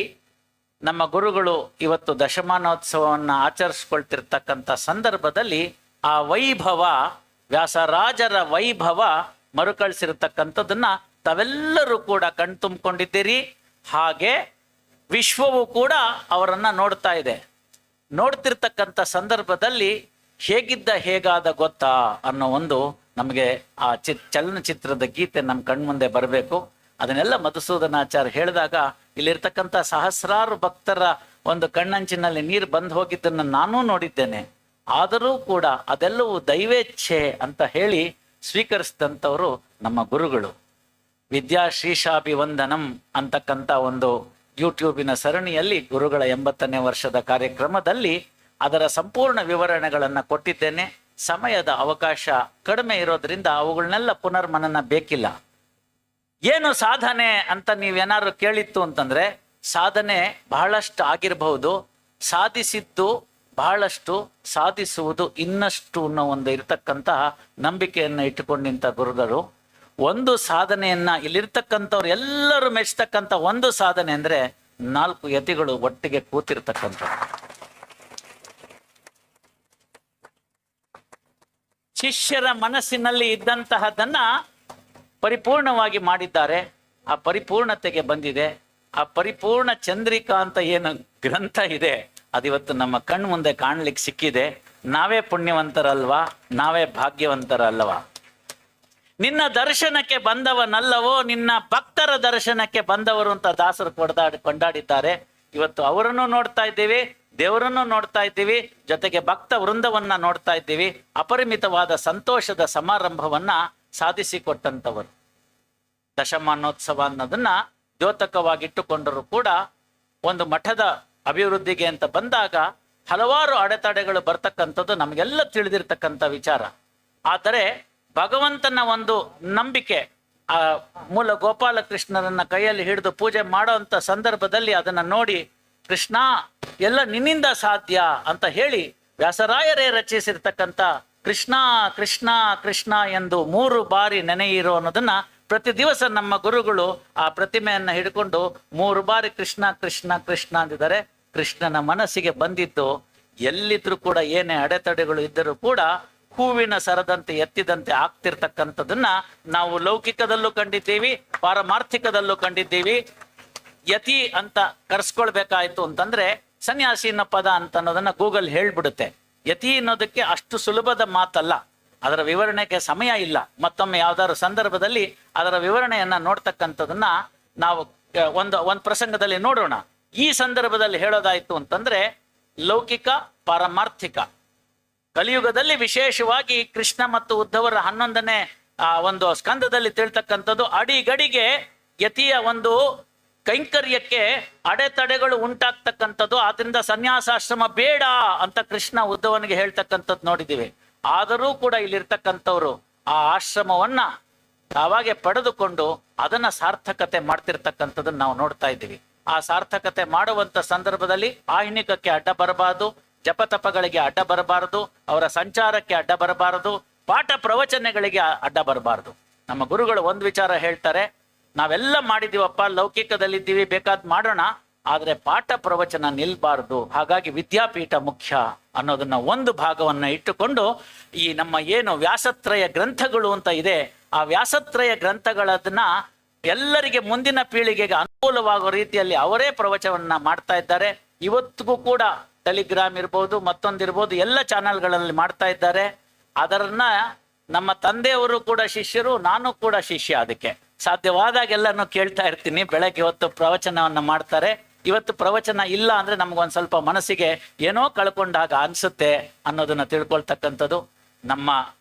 ನಮ್ಮ ಗುರುಗಳು ಇವತ್ತು ದಶಮಾನೋತ್ಸವವನ್ನು ಆಚರಿಸ್ಕೊಳ್ತಿರ್ತಕ್ಕಂಥ ಸಂದರ್ಭದಲ್ಲಿ ಆ ವೈಭವ, ವ್ಯಾಸರಾಜರ ವೈಭವ ಮರುಕಳಿಸಿರ್ತಕ್ಕಂಥದ್ದನ್ನ ತಾವೆಲ್ಲರೂ ಕೂಡ ಕಣ್ತುಂಬಿಕೊಂಡಿದ್ದೀರಿ. ಹಾಗೆ ವಿಶ್ವವು ಕೂಡ ಅವರನ್ನ ನೋಡ್ತಾ ಇದೆ. ನೋಡ್ತಿರ್ತಕ್ಕಂಥ ಸಂದರ್ಭದಲ್ಲಿ ಹೇಗಿದ್ದ ಹೇಗಾದ ಗೊತ್ತಾ ಅನ್ನೋ ಒಂದು ನಮಗೆ ಆ ಚಲನಚಿತ್ರದ ಗೀತೆ ನಮ್ಮ ಕಣ್ಮುಂದೆ ಬರಬೇಕು. ಅದನ್ನೆಲ್ಲ ಮಧುಸೂದನಾಚಾರ್ಯ ಹೇಳಿದಾಗ ಇಲ್ಲಿರ್ತಕ್ಕಂಥ ಸಹಸ್ರಾರು ಭಕ್ತರ ಒಂದು ಕಣ್ಣಂಚಿನಲ್ಲಿ ನೀರು ಬಂದು ಹೋಗಿದ್ದನ್ನು ನಾನೂ ನೋಡಿದ್ದೇನೆ. ಆದರೂ ಕೂಡ ಅದೆಲ್ಲವೂ ದೈವೇಚ್ಛೆ ಅಂತ ಹೇಳಿ ಸ್ವೀಕರಿಸಿದಂಥವರು ನಮ್ಮ ಗುರುಗಳು. ವಿದ್ಯಾ ಶ್ರೀಶಾಭಿವಂದನಂ ಅಂತಕ್ಕಂಥ ಒಂದು ಯೂಟ್ಯೂಬಿನ ಸರಣಿಯಲ್ಲಿ ಗುರುಗಳ 80ನೇ ವರ್ಷದ ಕಾರ್ಯಕ್ರಮದಲ್ಲಿ ಅದರ ಸಂಪೂರ್ಣ ವಿವರಣೆಗಳನ್ನು ಕೊಟ್ಟಿದ್ದೇನೆ. ಸಮಯದ ಅವಕಾಶ ಕಡಿಮೆ ಇರೋದ್ರಿಂದ ಅವುಗಳನ್ನೆಲ್ಲ ಪುನರ್ಮನನ ಬೇಕಿಲ್ಲ. ಏನು ಸಾಧನೆ ಅಂತ ನೀವೇನಾದ್ರು ಕೇಳಿತ್ತು ಅಂತಂದ್ರೆ, ಸಾಧನೆ ಬಹಳಷ್ಟು ಆಗಿರಬಹುದು, ಸಾಧಿಸಿದ್ದು ಬಹಳಷ್ಟು, ಸಾಧಿಸುವುದು ಇನ್ನಷ್ಟು ಅನ್ನೋ ಒಂದು ಇರತಕ್ಕಂತಹ ನಂಬಿಕೆಯನ್ನು ಇಟ್ಟುಕೊಂಡಿಂತ ಗುರುಗಳು. ಒಂದು ಸಾಧನೆಯನ್ನ ಇಲ್ಲಿರ್ತಕ್ಕಂಥವ್ರು ಎಲ್ಲರೂ ಮೆಚ್ಚತಕ್ಕಂಥ ಒಂದು ಸಾಧನೆ ಅಂದ್ರೆ 4 ಯತಿಗಳು ಒಟ್ಟಿಗೆ ಕೂತಿರ್ತಕ್ಕಂಥ. ಶಿಷ್ಯರ ಮನಸ್ಸಿನಲ್ಲಿ ಇದ್ದಂತಹದನ್ನ ಪರಿಪೂರ್ಣವಾಗಿ ಮಾಡಿದ್ದಾರೆ. ಆ ಪರಿಪೂರ್ಣತೆಗೆ ಬಂದಿದೆ. ಆ ಪರಿಪೂರ್ಣ ಚಂದ್ರಿಕಾ ಅಂತ ಏನು ಗ್ರಂಥ ಇದೆ ಅದಿವತ್ತು ನಮ್ಮ ಕಣ್ಣು ಮುಂದೆ ಕಾಣ್ಲಿಕ್ಕೆ ಸಿಕ್ಕಿದೆ. ನಾವೇ ಪುಣ್ಯವಂತರಲ್ವಾ? ನಾವೇ ಭಾಗ್ಯವಂತರಲ್ವಾ? ನಿನ್ನ ದರ್ಶನಕ್ಕೆ ಬಂದವನಲ್ಲವೋ ನಿನ್ನ ಭಕ್ತರ ದರ್ಶನಕ್ಕೆ ಬಂದವರು ಅಂತ ದಾಸರು ಕೊಂಡಾಡಿದ್ದಾರೆ. ಇವತ್ತು ಅವರನ್ನು ನೋಡ್ತಾ ಇದ್ದೀವಿ, ದೇವರನ್ನು ನೋಡ್ತಾ ಇದ್ದೀವಿ, ಜೊತೆಗೆ ಭಕ್ತ ವೃಂದವನ್ನ ನೋಡ್ತಾ ಇದ್ದೀವಿ. ಅಪರಿಮಿತವಾದ ಸಂತೋಷದ ಸಮಾರಂಭವನ್ನ ಸಾಧಿಸಿಕೊಟ್ಟಂಥವರು. ದಶಮಾನೋತ್ಸವ ಅನ್ನೋದನ್ನ ದ್ಯೋತಕವಾಗಿಟ್ಟುಕೊಂಡರೂ ಕೂಡ ಒಂದು ಮಠದ ಅಭಿವೃದ್ಧಿಗೆ ಅಂತ ಬಂದಾಗ ಹಲವಾರು ಅಡೆತಡೆಗಳು ಬರ್ತಕ್ಕಂಥದ್ದು ನಮಗೆಲ್ಲ ತಿಳಿದಿರ್ತಕ್ಕಂಥ ವಿಚಾರ. ಆದರೆ ಭಗವಂತನ ಒಂದು ನಂಬಿಕೆ, ಆ ಮೂಲ ಗೋಪಾಲಕೃಷ್ಣರನ್ನ ಕೈಯಲ್ಲಿ ಹಿಡಿದು ಪೂಜೆ ಮಾಡೋಂಥ ಸಂದರ್ಭದಲ್ಲಿ ಅದನ್ನ ನೋಡಿ ಕೃಷ್ಣ ಎಲ್ಲ ನಿನ್ನಿಂದ ಸಾಧ್ಯ ಅಂತ ಹೇಳಿ ವ್ಯಾಸರಾಯರೇ ರಚಿಸಿರ್ತಕ್ಕಂಥ ಕೃಷ್ಣ ಕೃಷ್ಣ ಕೃಷ್ಣ ಎಂದು 3 ಬಾರಿ ನೆನೆಯಿರೋ ಅನ್ನೋದನ್ನ ಪ್ರತಿ ದಿವಸ ನಮ್ಮ ಗುರುಗಳು ಆ ಪ್ರತಿಮೆಯನ್ನ ಹಿಡ್ಕೊಂಡು 3 ಬಾರಿ ಕೃಷ್ಣ ಕೃಷ್ಣ ಕೃಷ್ಣ ಅಂದಿದ್ದಾರೆ. ಕೃಷ್ಣನ ಮನಸ್ಸಿಗೆ ಬಂದಿದ್ದು ಎಲ್ಲಿದ್ರೂ ಕೂಡ ಏನೇ ಅಡೆತಡೆಗಳು ಇದ್ದರೂ ಕೂಡ ಹೂವಿನ ಸರದಂತೆ ಎತ್ತಿದಂತೆ ಆಗ್ತಿರ್ತಕ್ಕಂಥದನ್ನ ನಾವು ಲೌಕಿಕದಲ್ಲೂ ಕಂಡಿದ್ದೀವಿ, ಪಾರಮಾರ್ಥಿಕದಲ್ಲೂ ಕಂಡಿದ್ದೀವಿ. ಯತಿ ಅಂತ ಕರೆಸ್ಕೊಳ್ಬೇಕಾಯ್ತು ಅಂತಂದ್ರೆ ಸನ್ಯಾಸಿ ಅನ್ನೋ ಪದ ಅಂತ ಅನ್ನೋದನ್ನ ಗೂಗಲ್ ಹೇಳ್ಬಿಡುತ್ತೆ. ಯತಿ ಅನ್ನೋದಕ್ಕೆ ಅಷ್ಟು ಸುಲಭದ ಮಾತಲ್ಲ. ಅದರ ವಿವರಣೆಗೆ ಸಮಯ ಇಲ್ಲ. ಮತ್ತೊಮ್ಮೆ ಯಾವ್ದಾದ್ರು ಸಂದರ್ಭದಲ್ಲಿ ಅದರ ವಿವರಣೆಯನ್ನ ನೋಡ್ತಕ್ಕಂಥದನ್ನ ನಾವು ಒಂದು ಪ್ರಸಂಗದಲ್ಲಿ ನೋಡೋಣ. ಈ ಸಂದರ್ಭದಲ್ಲಿ ಹೇಳೋದಾಯ್ತು ಅಂತಂದ್ರೆ ಲೌಕಿಕ ಪಾರಮಾರ್ಥಿಕ ಕಲಿಯುಗದಲ್ಲಿ ವಿಶೇಷವಾಗಿ ಕೃಷ್ಣ ಮತ್ತು ಉದ್ಧವರ 11ನೇ ಒಂದು ಸ್ಕಂದದಲ್ಲಿ ತಿಳ್ತಕ್ಕಂಥದ್ದು ಅಡಿಗಡಿಗೆ ಯತಿಯ ಒಂದು ಕೈಂಕರ್ಯಕ್ಕೆ ಅಡೆತಡೆಗಳು ಉಂಟಾಗ್ತಕ್ಕಂಥದ್ದು. ಆದ್ರಿಂದ ಸನ್ಯಾಸಾಶ್ರಮ ಬೇಡ ಅಂತ ಕೃಷ್ಣ ಉದ್ಧವನಿಗೆ ಹೇಳ್ತಕ್ಕಂಥದ್ದು ನೋಡಿದ್ದೀವಿ. ಆದರೂ ಕೂಡ ಇಲ್ಲಿರ್ತಕ್ಕಂಥವ್ರು ಆ ಆಶ್ರಮವನ್ನ ತಾವಾಗೆ ಪಡೆದುಕೊಂಡು ಅದನ್ನ ಸಾರ್ಥಕತೆ ಮಾಡ್ತಿರ್ತಕ್ಕಂಥದ್ದನ್ನ ನಾವು ನೋಡ್ತಾ ಇದ್ದೀವಿ. ಆ ಸಾರ್ಥಕತೆ ಮಾಡುವಂತ ಸಂದರ್ಭದಲ್ಲಿ ಆಹ್ನಿಕಕ್ಕೆ ಅಡ್ಡ ಬರಬಾರದು, ಜಪತಪಗಳಿಗೆ ಅಡ್ಡ ಬರಬಾರದು, ಅವರ ಸಂಚಾರಕ್ಕೆ ಅಡ್ಡ ಬರಬಾರದು, ಪಾಠ ಪ್ರವಚನಗಳಿಗೆ ಅಡ್ಡ ಬರಬಾರ್ದು. ನಮ್ಮ ಗುರುಗಳು ಒಂದು ವಿಚಾರ ಹೇಳ್ತಾರೆ, ನಾವೆಲ್ಲ ಮಾಡಿದೀವಪ್ಪ, ಲೌಕಿಕದಲ್ಲಿದ್ದೀವಿ, ಬೇಕಾದ್ ಮಾಡೋಣ, ಆದರೆ ಪಾಠ ಪ್ರವಚನ ನಿಲ್ಬಾರ್ದು. ಹಾಗಾಗಿ ವಿದ್ಯಾಪೀಠ ಮುಖ್ಯ ಅನ್ನೋದನ್ನ ಒಂದು ಭಾಗವನ್ನ ಇಟ್ಟುಕೊಂಡು ಈ ನಮ್ಮ ಏನು ವ್ಯಾಸತ್ರಯ ಗ್ರಂಥಗಳು ಅಂತ ಇದೆ, ಆ ವ್ಯಾಸತ್ರಯ ಗ್ರಂಥಗಳನ್ನ ಎಲ್ಲರಿಗೆ ಮುಂದಿನ ಪೀಳಿಗೆಗೆ ಅನುಕೂಲವಾಗುವ ರೀತಿಯಲ್ಲಿ ಅವರೇ ಪ್ರವಚನವನ್ನ ಮಾಡ್ತಾ ಇದ್ದಾರೆ. ಇವತ್ತಿಗೂ ಕೂಡ ಟೆಲಿಗ್ರಾಮ್ ಇರ್ಬೋದು, ಮತ್ತೊಂದಿರ್ಬೋದು, ಎಲ್ಲ ಚಾನೆಲ್ಗಳಲ್ಲಿ ಮಾಡ್ತಾ ಇದ್ದಾರೆ. ಅದನ್ನ ನಮ್ಮ ತಂದೆಯವರು ಕೂಡ ಶಿಷ್ಯರು, ನಾನು ಕೂಡ ಶಿಷ್ಯ. ಅದಕ್ಕೆ ಸಾಧ್ಯವಾದಾಗೆಲ್ಲನೂ ಕೇಳ್ತಾ ಇರ್ತೀನಿ. ಬೆಳಗ್ಗೆ ಹೊತ್ತು ಪ್ರವಚನವನ್ನ ಮಾಡ್ತಾರೆ. ಇವತ್ತು ಪ್ರವಚನ ಇಲ್ಲ ಅಂದ್ರೆ ನಮ್ಗೊಂದು ಸ್ವಲ್ಪ ಮನಸ್ಸಿಗೆ ಏನೋ ಕಳ್ಕೊಂಡಾಗ ಅನ್ಸುತ್ತೆ ಅನ್ನೋದನ್ನ ತಿಳ್ಕೊಳ್ತಕ್ಕಂಥದ್ದು ನಮ್ಮ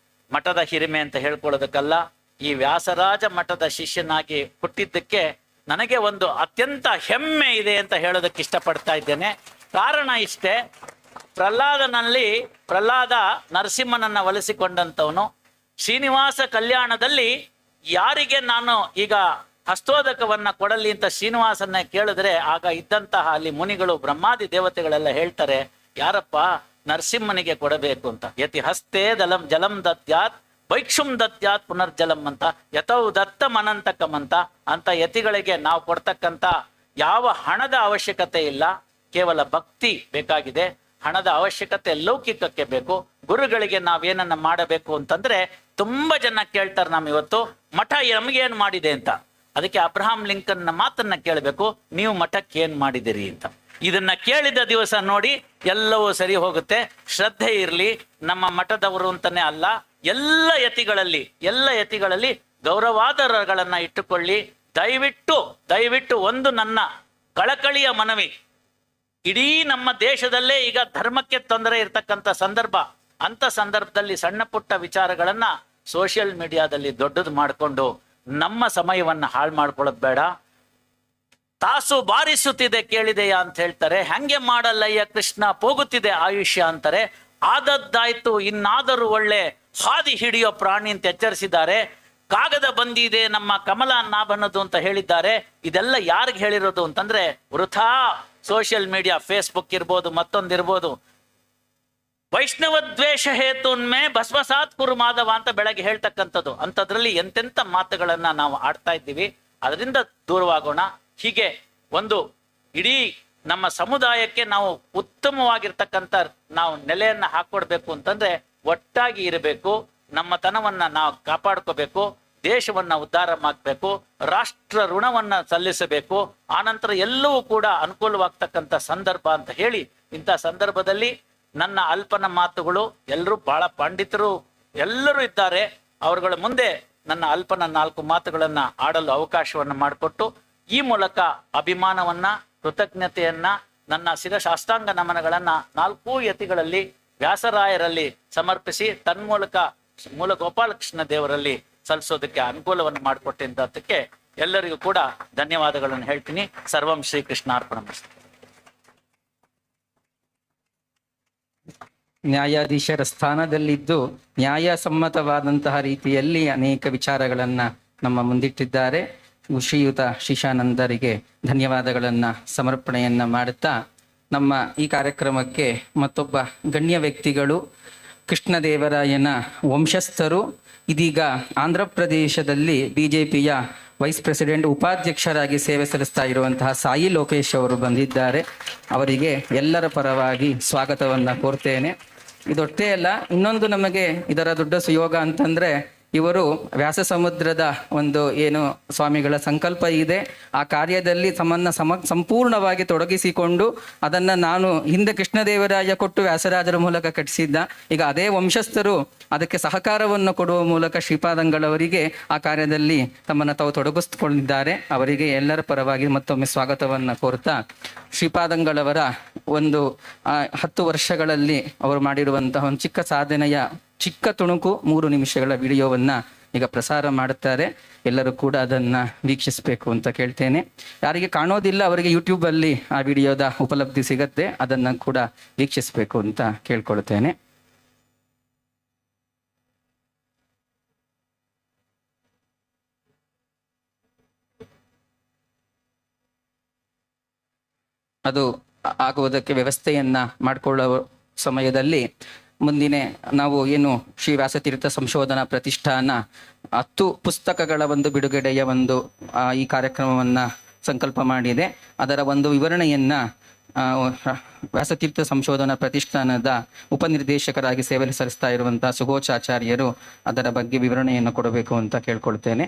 ಮಠದ ಹಿರಿಮೆ ಅಂತ ಹೇಳ್ಕೊಳ್ಳೋದಕ್ಕಲ್ಲ. ಈ ವ್ಯಾಸರಾಜ ಮಠದ ಶಿಷ್ಯನಾಗಿ ಹುಟ್ಟಿದ್ದಕ್ಕೆ ನನಗೆ ಒಂದು ಅತ್ಯಂತ ಹೆಮ್ಮೆ ಇದೆ ಅಂತ ಹೇಳೋದಕ್ಕೆ ಇಷ್ಟಪಡ್ತಾ ಇದ್ದೇನೆ. ಕಾರಣ ಇಷ್ಟೇ, ಪ್ರಹ್ಲಾದ ನರಸಿಂಹನನ್ನ ಒಲಿಸಿಕೊಂಡಂಥವನು. ಶ್ರೀನಿವಾಸ ಕಲ್ಯಾಣದಲ್ಲಿ ಯಾರಿಗೆ ನಾನು ಈಗ ಹಸ್ತೋದಕವನ್ನ ಕೊಡಲಿ ಅಂತ ಶ್ರೀನಿವಾಸನ್ನ ಕೇಳಿದ್ರೆ, ಆಗ ಇದ್ದಂತಹ ಅಲ್ಲಿ ಮುನಿಗಳು, ಬ್ರಹ್ಮಾದಿ ದೇವತೆಗಳೆಲ್ಲ ಹೇಳ್ತಾರೆ, ಯಾರಪ್ಪ, ನರಸಿಂಹನಿಗೆ ಕೊಡಬೇಕು ಅಂತ. ಯತಿ ಹಸ್ತೆ ಜಲಂ ದದ್ಯಾತ್ ಭೈಕ್ಷುಂ ದದ್ಯಾತ್ ಪುನರ್ಜಲಂ ಅಂತ, ಯಥೌ ದತ್ತಂ ಅನಂತಕಂ ಅಂತ ಯತಿಗಳಿಗೆ ನಾವು ಕೊಡ್ತಕ್ಕಂಥ ಯಾವ ಹಣದ ಅವಶ್ಯಕತೆ ಇಲ್ಲ, ಕೇವಲ ಭಕ್ತಿ ಬೇಕಾಗಿದೆ. ಹಣದ ಅವಶ್ಯಕತೆ ಲೌಕಿಕಕ್ಕೆ ಬೇಕು. ಗುರುಗಳಿಗೆ ನಾವೇನನ್ನ ಮಾಡಬೇಕು ಅಂತಂದ್ರೆ, ತುಂಬಾ ಜನ ಕೇಳ್ತಾರೆ, ನಾವು ಇವತ್ತು ಮಠ ನಮಗೇನು ಮಾಡಿದೆ ಅಂತ. ಅದಕ್ಕೆ ಅಬ್ರಹಾಂ ಲಿಂಕನ್ನ ಮಾತನ್ನ ಕೇಳಬೇಕು, ನೀವು ಮಠಕ್ಕೆ ಏನ್ ಮಾಡಿದಿರಿ ಅಂತ. ಇದನ್ನ ಕೇಳಿದ ದಿವಸ ನೋಡಿ ಎಲ್ಲವೂ ಸರಿ ಹೋಗುತ್ತೆ. ಶ್ರದ್ಧೆ ಇರಲಿ. ನಮ್ಮ ಮಠದವರು ಅಂತಾನೆ ಅಲ್ಲ, ಎಲ್ಲ ಯತಿಗಳಲ್ಲಿ ಗೌರವಾದರಗಳನ್ನ ಇಟ್ಟುಕೊಳ್ಳಿ. ದಯವಿಟ್ಟು ಒಂದು ನನ್ನ ಕಳಕಳಿಯ ಮನವಿ, ಇಡೀ ನಮ್ಮ ದೇಶದಲ್ಲೇ ಈಗ ಧರ್ಮಕ್ಕೆ ತೊಂದರೆ ಇರ್ತಕ್ಕಂಥ ಸಂದರ್ಭ, ಅಂತ ಸಂದರ್ಭದಲ್ಲಿ ಸಣ್ಣ ಪುಟ್ಟ ವಿಚಾರಗಳನ್ನ ಸೋಷಿಯಲ್ ಮೀಡಿಯಾದಲ್ಲಿ ದೊಡ್ಡದು ಮಾಡಿಕೊಂಡು ನಮ್ಮ ಸಮಯವನ್ನ ಹಾಳು ಮಾಡ್ಕೊಳ್ಳೋದು ಬೇಡ. ತಾಸು ಬಾರಿಸುತ್ತಿದೆ ಕೇಳಿದೆಯಾ ಅಂತ ಹೇಳ್ತಾರೆ, ಹಂಗೆ ಮಾಡಲ್ಲಯ್ಯ ಕೃಷ್ಣ, ಹೋಗುತ್ತಿದೆ ಆಯುಷ್ಯ ಅಂತಾರೆ. ಆದದ್ದಾಯ್ತು, ಇನ್ನಾದರೂ ಒಳ್ಳೆ ಹಾದಿ ಹಿಡಿಯೋ ಪ್ರಾಣಿ ಅಂತ ಎಚ್ಚರಿಸಿದ್ದಾರೆ. ಕಾಗದ ಬಂದಿದೆ ನಮ್ಮ ಕಮಲ ನಾಭನದು ಅಂತ ಹೇಳಿದ್ದಾರೆ. ಇದೆಲ್ಲ ಯಾರಿಗೆ ಹೇಳಿರೋದು ಅಂತಂದ್ರೆ, ವೃಥಾ ಸೋಷಿಯಲ್ ಮೀಡಿಯಾ, ಫೇಸ್ಬುಕ್ ಇರ್ಬೋದು, ಮತ್ತೊಂದಿರ್ಬೋದು, ವೈಷ್ಣವ ದ್ವೇಷ ಹೇತುನ್ಮೆ ಭಸ್ಮಸಾತ್ ಕುರು ಮಾಧವ ಅಂತ ಬೆಳಗ್ಗೆ ಹೇಳ್ತಕ್ಕಂಥದ್ದು. ಅಂಥದ್ರಲ್ಲಿ ಎಂತೆಂಥ ಮಾತುಗಳನ್ನ ನಾವು ಆಡ್ತಾ ಇದ್ದೀವಿ. ಅದರಿಂದ ದೂರವಾಗೋಣ. ಹೀಗೆ ಒಂದು ಇಡೀ ನಮ್ಮ ಸಮುದಾಯಕ್ಕೆ ನಾವು ಉತ್ತಮವಾಗಿರ್ತಕ್ಕಂಥ ನಾವು ನೆಲೆಯನ್ನ ಹಾಕೊಡ್ಬೇಕು ಅಂತಂದ್ರೆ ಒಟ್ಟಾಗಿ ಇರಬೇಕು. ನಮ್ಮ ತನವನ್ನ ನಾವು ಕಾಪಾಡ್ಕೋಬೇಕು. ದೇಶವನ್ನ ಉದ್ಧಾರ ಮಾಡಬೇಕು. ರಾಷ್ಟ್ರ ಋಣವನ್ನ ಸಲ್ಲಿಸಬೇಕು. ಆನಂತರ ಎಲ್ಲವೂ ಕೂಡ ಅನುಕೂಲವಾಗ್ತಕ್ಕಂಥ ಸಂದರ್ಭ ಅಂತ ಹೇಳಿ, ಇಂಥ ಸಂದರ್ಭದಲ್ಲಿ ನನ್ನ ಅಲ್ಪನ ಮಾತುಗಳು, ಎಲ್ಲರೂ ಬಹಳ ಪಂಡಿತರು ಎಲ್ಲರೂ ಇದ್ದಾರೆ, ಅವರುಗಳ ಮುಂದೆ ನನ್ನ ಅಲ್ಪನ 4 ಮಾತುಗಳನ್ನ ಆಡಲು ಅವಕಾಶವನ್ನ ಮಾಡಿಕೊಟ್ಟು, ಈ ಮೂಲಕ ಅಭಿಮಾನವನ್ನ, ಕೃತಜ್ಞತೆಯನ್ನ, ನನ್ನ ಶಿರಶಾಸ್ತಾಂಗ ನಮನಗಳನ್ನ 4 ಯತಿಗಳಲ್ಲಿ, ವ್ಯಾಸರಾಯರಲ್ಲಿ ಸಮರ್ಪಿಸಿ ತನ್ಮೂಲಕ ಮೂಲ ಗೋಪಾಲಕೃಷ್ಣ ದೇವರಲ್ಲಿ ಸಲ್ಲಿಸೋದಕ್ಕೆ ಅನುಕೂಲವನ್ನು ಮಾಡಿಕೊಟ್ಟಿದ್ದಕ್ಕೆ ಎಲ್ಲರಿಗೂ ಕೂಡ ಧನ್ಯವಾದಗಳನ್ನು ಹೇಳ್ತೀನಿ. ಸರ್ವಂ ಶ್ರೀಕೃಷ್ಣಾರ್ಪಣಮಸ್ತು. ನ್ಯಾಯಾಧೀಶರ ಸ್ಥಾನದಲ್ಲಿದ್ದು ನ್ಯಾಯಸಮ್ಮತವಾದಂತಹ ರೀತಿಯಲ್ಲಿ ಅನೇಕ ವಿಚಾರಗಳನ್ನ ನಮ್ಮ ಮುಂದಿಟ್ಟಿದ್ದಾರೆ. ಶ್ರೀಯುತ ಶಿಶಾನಂದರಿಗೆ ಧನ್ಯವಾದಗಳನ್ನ ಸಮರ್ಪಣೆಯನ್ನ ಮಾಡುತ್ತಾ, ನಮ್ಮ ಈ ಕಾರ್ಯಕ್ರಮಕ್ಕೆ ಮತ್ತೊಬ್ಬ ಗಣ್ಯ ವ್ಯಕ್ತಿಗಳು, ಕೃಷ್ಣದೇವರಾಯನ ವಂಶಸ್ಥರು, ಇದೀಗ ಆಂಧ್ರ ಪ್ರದೇಶದಲ್ಲಿ ಬಿಜೆಪಿಯ ವೈಸ್ ಪ್ರೆಸಿಡೆಂಟ್ ಉಪಾಧ್ಯಕ್ಷರಾಗಿ ಸೇವೆ ಸಲ್ಲಿಸ್ತಾ ಇರುವಂತಹ ಸಾಯಿ ಲೋಕೇಶ್ ಅವರು ಬಂದಿದ್ದಾರೆ. ಅವರಿಗೆ ಎಲ್ಲರ ಪರವಾಗಿ ಸ್ವಾಗತವನ್ನು ಕೋರ್ತೇನೆ. ಇದೊಟ್ಟೇ ಅಲ್ಲ, ಇನ್ನೊಂದು ನಮಗೆ ಇದರ ದೊಡ್ಡ ಸುಯೋಗ ಅಂತಂದ್ರೆ, ಇವರು ವ್ಯಾಸ ಸಮುದ್ರದ ಒಂದು ಏನು ಸ್ವಾಮಿಗಳ ಸಂಕಲ್ಪ ಇದೆ, ಆ ಕಾರ್ಯದಲ್ಲಿ ಸಂಪೂರ್ಣವಾಗಿ ತೊಡಗಿಸಿಕೊಂಡು ಅದನ್ನ ನಾನು ಹಿಂದೆ ಕೃಷ್ಣದೇವರಾಯ ಕೊಟ್ಟು ವ್ಯಾಸರಾಜರ ಮೂಲಕ ಕಟ್ಟಿಸಿದ್ದ, ಈಗ ಅದೇ ವಂಶಸ್ಥರು ಅದಕ್ಕೆ ಸಹಕಾರವನ್ನು ಕೊಡುವ ಮೂಲಕ ಶ್ರೀಪಾದಂಗಳವರಿಗೆ ಆ ಕಾರ್ಯದಲ್ಲಿ ತಮ್ಮನ್ನು ತಾವು ತೊಡಗಿಸಿಕೊಂಡಿದ್ದಾರೆ. ಅವರಿಗೆ ಎಲ್ಲರ ಪರವಾಗಿ ಮತ್ತೊಮ್ಮೆ ಸ್ವಾಗತವನ್ನು ಕೋರ್ತಾ, ಶ್ರೀಪಾದಂಗಳವರ ಒಂದು 10 ವರ್ಷಗಳಲ್ಲಿ ಅವರು ಮಾಡಿರುವಂತಹ ಒಂದು ಚಿಕ್ಕ ಸಾಧನೆಯ ಚಿಕ್ಕ ತುಣುಕು 3 ನಿಮಿಷಗಳ ವಿಡಿಯೋವನ್ನ ಈಗ ಪ್ರಸಾರ ಮಾಡುತ್ತಾರೆ. ಎಲ್ಲರೂ ಕೂಡ ಅದನ್ನ ವೀಕ್ಷಿಸಬೇಕು ಅಂತ ಕೇಳ್ತೇನೆ. ಯಾರಿಗೆ ಕಾಣೋದಿಲ್ಲ ಅವರಿಗೆ ಯೂಟ್ಯೂಬಲ್ಲಿ ಆ ವಿಡಿಯೋದ ಉಪಲಬ್ಧಿ ಸಿಗತ್ತೆ, ಅದನ್ನ ಕೂಡ ವೀಕ್ಷಿಸಬೇಕು ಅಂತ ಕೇಳ್ಕೊಳ್ತೇನೆ. ಅದು ಆಗುವುದಕ್ಕೆ ವ್ಯವಸ್ಥೆಯನ್ನ ಮಾಡಿಕೊಳ್ಳುವ ಸಮಯದಲ್ಲಿ ಮುಂದಿನ ನಾವು ಏನು ಶ್ರೀ ವ್ಯಾಸತೀರ್ಥ ಸಂಶೋಧನಾ ಪ್ರತಿಷ್ಠಾನ 10 ಪುಸ್ತಕಗಳ ಒಂದು ಬಿಡುಗಡೆಯ ಒಂದು ಈ ಕಾರ್ಯಕ್ರಮವನ್ನು ಸಂಕಲ್ಪ ಮಾಡಿದೆ. ಅದರ ಒಂದು ವಿವರಣೆಯನ್ನು ವ್ಯಾಸತೀರ್ಥ ಸಂಶೋಧನಾ ಪ್ರತಿಷ್ಠಾನದ ಉಪನಿರ್ದೇಶಕರಾಗಿ ಸೇವೆ ಸಲ್ಲಿಸ್ತಾ ಇರುವಂತಹ ಸುಗೋಚಾಚಾರ್ಯರು ಅದರ ಬಗ್ಗೆ ವಿವರಣೆಯನ್ನು ಕೊಡಬೇಕು ಅಂತ ಕೇಳ್ಕೊಳ್ತೇನೆ.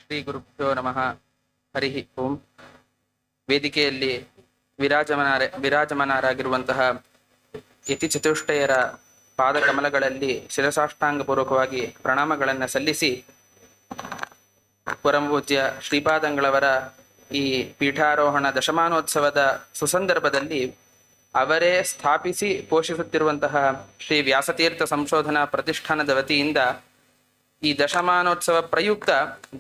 ಶ್ರೀ ಗುರುಭ್ಯೋ ನಮಃ. ಹರಿ ಓಂ. ವೇದಿಕೆಯಲ್ಲಿ ವಿರಾಜಮಾನರಾಗಿರುವಂತಹ ಯತಿ ಚತುಷ್ಟಯರ ಪಾದಕಮಲಗಳಲ್ಲಿ ಶಿರಸಾಷ್ಟಾಂಗಪೂರ್ವಕವಾಗಿ ಪ್ರಣಾಮಗಳನ್ನು ಸಲ್ಲಿಸಿ, ಪರಮಪೂಜ್ಯ ಶ್ರೀಪಾದಂಗಳವರ ಈ ಪೀಠಾರೋಹಣ ದಶಮಾನೋತ್ಸವದ ಸುಸಂದರ್ಭದಲ್ಲಿ ಅವರೇ ಸ್ಥಾಪಿಸಿ ಪೋಷಿಸುತ್ತಿರುವಂತಹ ಶ್ರೀ ವ್ಯಾಸತೀರ್ಥ ಸಂಶೋಧನಾ ಪ್ರತಿಷ್ಠಾನದ ವತಿಯಿಂದ ಈ ದಶಮಾನೋತ್ಸವ ಪ್ರಯುಕ್ತ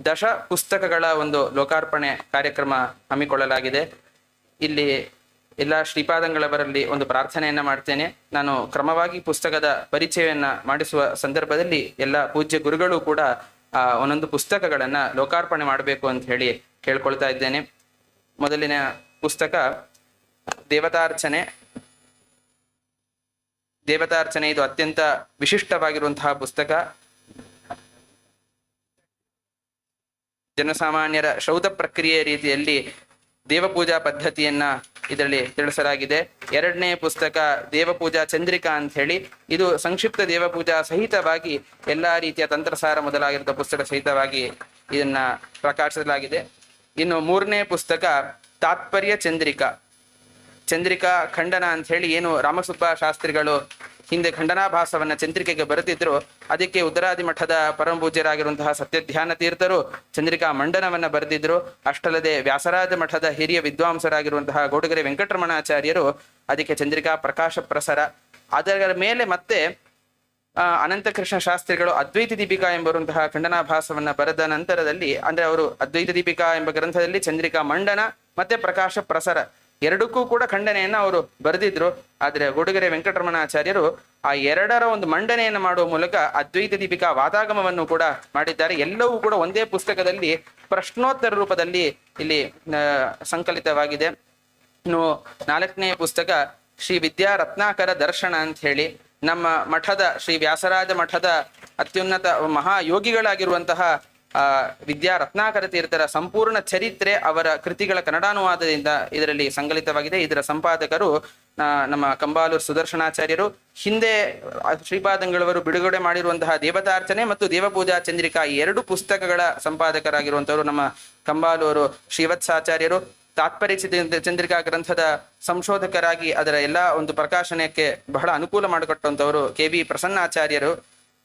10 ಪುಸ್ತಕಗಳ ಒಂದು ಲೋಕಾರ್ಪಣೆ ಕಾರ್ಯಕ್ರಮ ಹಮ್ಮಿಕೊಳ್ಳಲಾಗಿದೆ. ಇಲ್ಲಿ ಎಲ್ಲ ಶ್ರೀಪಾದಂಗಳವರಲ್ಲಿ ಒಂದು ಪ್ರಾರ್ಥನೆಯನ್ನ ಮಾಡ್ತೇನೆ. ನಾನು ಕ್ರಮವಾಗಿ ಪುಸ್ತಕದ ಪರಿಚಯವನ್ನ ಮಾಡಿಸುವ ಸಂದರ್ಭದಲ್ಲಿ ಎಲ್ಲ ಪೂಜ್ಯ ಗುರುಗಳು ಕೂಡ ಒಂದೊಂದು ಪುಸ್ತಕಗಳನ್ನ ಲೋಕಾರ್ಪಣೆ ಮಾಡಬೇಕು ಅಂತ ಹೇಳಿ ಕೇಳ್ಕೊಳ್ತಾ ಇದ್ದೇನೆ. ಮೊದಲಿನ ಪುಸ್ತಕ ದೇವತಾರ್ಚನೆ. ಇದು ಅತ್ಯಂತ ವಿಶಿಷ್ಟವಾಗಿರುವಂತಹ ಪುಸ್ತಕ. ಜನಸಾಮಾನ್ಯರ ಶೌಧ ಪ್ರಕ್ರಿಯೆ ರೀತಿಯಲ್ಲಿ ದೇವಪೂಜಾ ಪದ್ಧತಿಯನ್ನ ಇದರಲ್ಲಿ ತಿಳಿಸಲಾಗಿದೆ. 2ನೇ ಪುಸ್ತಕ ದೇವಪೂಜಾ ಚಂದ್ರಿಕಾ ಅಂತ ಹೇಳಿ, ಇದು ಸಂಕ್ಷಿಪ್ತ ದೇವಪೂಜಾ ಸಹಿತವಾಗಿ ಎಲ್ಲಾ ರೀತಿಯ ತಂತ್ರಸಾರ ಮೊದಲಾಗಿರುವ ಪುಸ್ತಕ ಸಹಿತವಾಗಿ ಇದನ್ನ ಪ್ರಕಾಶಿಸಲಾಗಿದೆ. ಇನ್ನು 3ನೇ ಪುಸ್ತಕ ತಾತ್ಪರ್ಯ ಚಂದ್ರಿಕಾ ಖಂಡನ ಅಂತ ಹೇಳಿ, ಏನು ರಾಮಸುಬ್ಬ ಶಾಸ್ತ್ರಿಗಳು ಹಿಂದೆ ಖಂಡನಾಭಾಸವನ್ನ ಚಂದ್ರಿಕೆಗೆ ಬರೆದಿದ್ರು, ಅದಕ್ಕೆ ಉತ್ತರಾದಿ ಮಠದ ಪರಮಪೂಜ್ಯರಾಗಿರುವಂತಹ ಸತ್ಯಧ್ಯಾನ ತೀರ್ಥರು ಚಂದ್ರಿಕಾ ಮಂಡನವನ್ನ ಬರೆದಿದ್ರು. ಅಷ್ಟಲ್ಲದೆ ವ್ಯಾಸರಾಜ ಮಠದ ಹಿರಿಯ ವಿದ್ವಾಂಸರಾಗಿರುವಂತಹ ಗೋಡಗೆರೆ ವೆಂಕಟರಮಣಾಚಾರ್ಯರು ಅದಕ್ಕೆ ಚಂದ್ರಿಕಾ ಪ್ರಕಾಶ ಪ್ರಸರ. ಅದರ ಮೇಲೆ ಮತ್ತೆ ಅನಂತಕೃಷ್ಣ ಶಾಸ್ತ್ರಿಗಳು ಅದ್ವೈತ ದೀಪಿಕಾ ಎಂಬರುವಂತಹ ಖಂಡನಾಭಾಸವನ್ನ ಬರೆದ ನಂತರದಲ್ಲಿ, ಅಂದ್ರೆ ಅವರು ಅದ್ವೈತ ದೀಪಿಕಾ ಎಂಬ ಗ್ರಂಥದಲ್ಲಿ ಚಂದ್ರಿಕಾ ಮಂಡನ ಮತ್ತೆ ಪ್ರಕಾಶ ಪ್ರಸರ ಎರಡಕ್ಕೂ ಕೂಡ ಖಂಡನೆಯನ್ನ ಅವರು ಬರೆದಿದ್ರು. ಆದ್ರೆ ಗೋಡಗೆರೆ ವೆಂಕಟರಮಣಾಚಾರ್ಯರು ಆ 2ರ ಒಂದು ಮಂಡನೆಯನ್ನು ಮಾಡುವ ಮೂಲಕ ಅದ್ವೈತ ದೀಪಿಕಾ ವಾತಾಗಮವನ್ನು ಕೂಡ ಮಾಡಿದ್ದಾರೆ. ಎಲ್ಲವೂ ಕೂಡ ಒಂದೇ ಪುಸ್ತಕದಲ್ಲಿ ಪ್ರಶ್ನೋತ್ತರ ರೂಪದಲ್ಲಿ ಇಲ್ಲಿ ಸಂಕಲಿತವಾಗಿದೆ. ಇನ್ನು 4ನೇ ಪುಸ್ತಕ ಶ್ರೀ ವಿದ್ಯಾ ರತ್ನಾಕರ ದರ್ಶನ ಅಂತ ಹೇಳಿ, ನಮ್ಮ ಮಠದ ಶ್ರೀ ವ್ಯಾಸರಾಜ ಮಠದ ಅತ್ಯುನ್ನತ ಮಹಾಯೋಗಿಗಳಾಗಿರುವಂತಹ ವಿದ್ಯಾ ರತ್ನಾಕರ ತೀರ್ಥರ ಸಂಪೂರ್ಣ ಚರಿತ್ರೆ ಅವರ ಕೃತಿಗಳ ಕನ್ನಡಾನುವಾದದಿಂದ ಇದರಲ್ಲಿ ಸಂಕಲಿತವಾಗಿದೆ. ಇದರ ಸಂಪಾದಕರು ನಮ್ಮ ಕಂಬಾಲೂರು ಸುದರ್ಶನಾಚಾರ್ಯರು. ಹಿಂದೆ ಶ್ರೀಪಾದಂಗಳವರು ಬಿಡುಗಡೆ ಮಾಡಿರುವಂತಹ ದೇವತಾರ್ಚನೆ ಮತ್ತು ದೇವಪೂಜಾ ಚಂದ್ರಿಕಾ ಈ 2 ಪುಸ್ತಕಗಳ ಸಂಪಾದಕರಾಗಿರುವಂತವರು ನಮ್ಮ ಕಂಬಾಲೂರು ಶ್ರೀವತ್ಸಾಚಾರ್ಯರು. ತಾತ್ಪರ್ಯ ಚಂದ್ರಿಕಾ ಗ್ರಂಥದ ಸಂಶೋಧಕರಾಗಿ ಅದರ ಎಲ್ಲ ಒಂದು ಪ್ರಕಾಶನಕ್ಕೆ ಬಹಳ ಅನುಕೂಲ ಮಾಡಿಕೊಟ್ಟಂತವರು KV ಪ್ರಸನ್ನಾಚಾರ್ಯರು.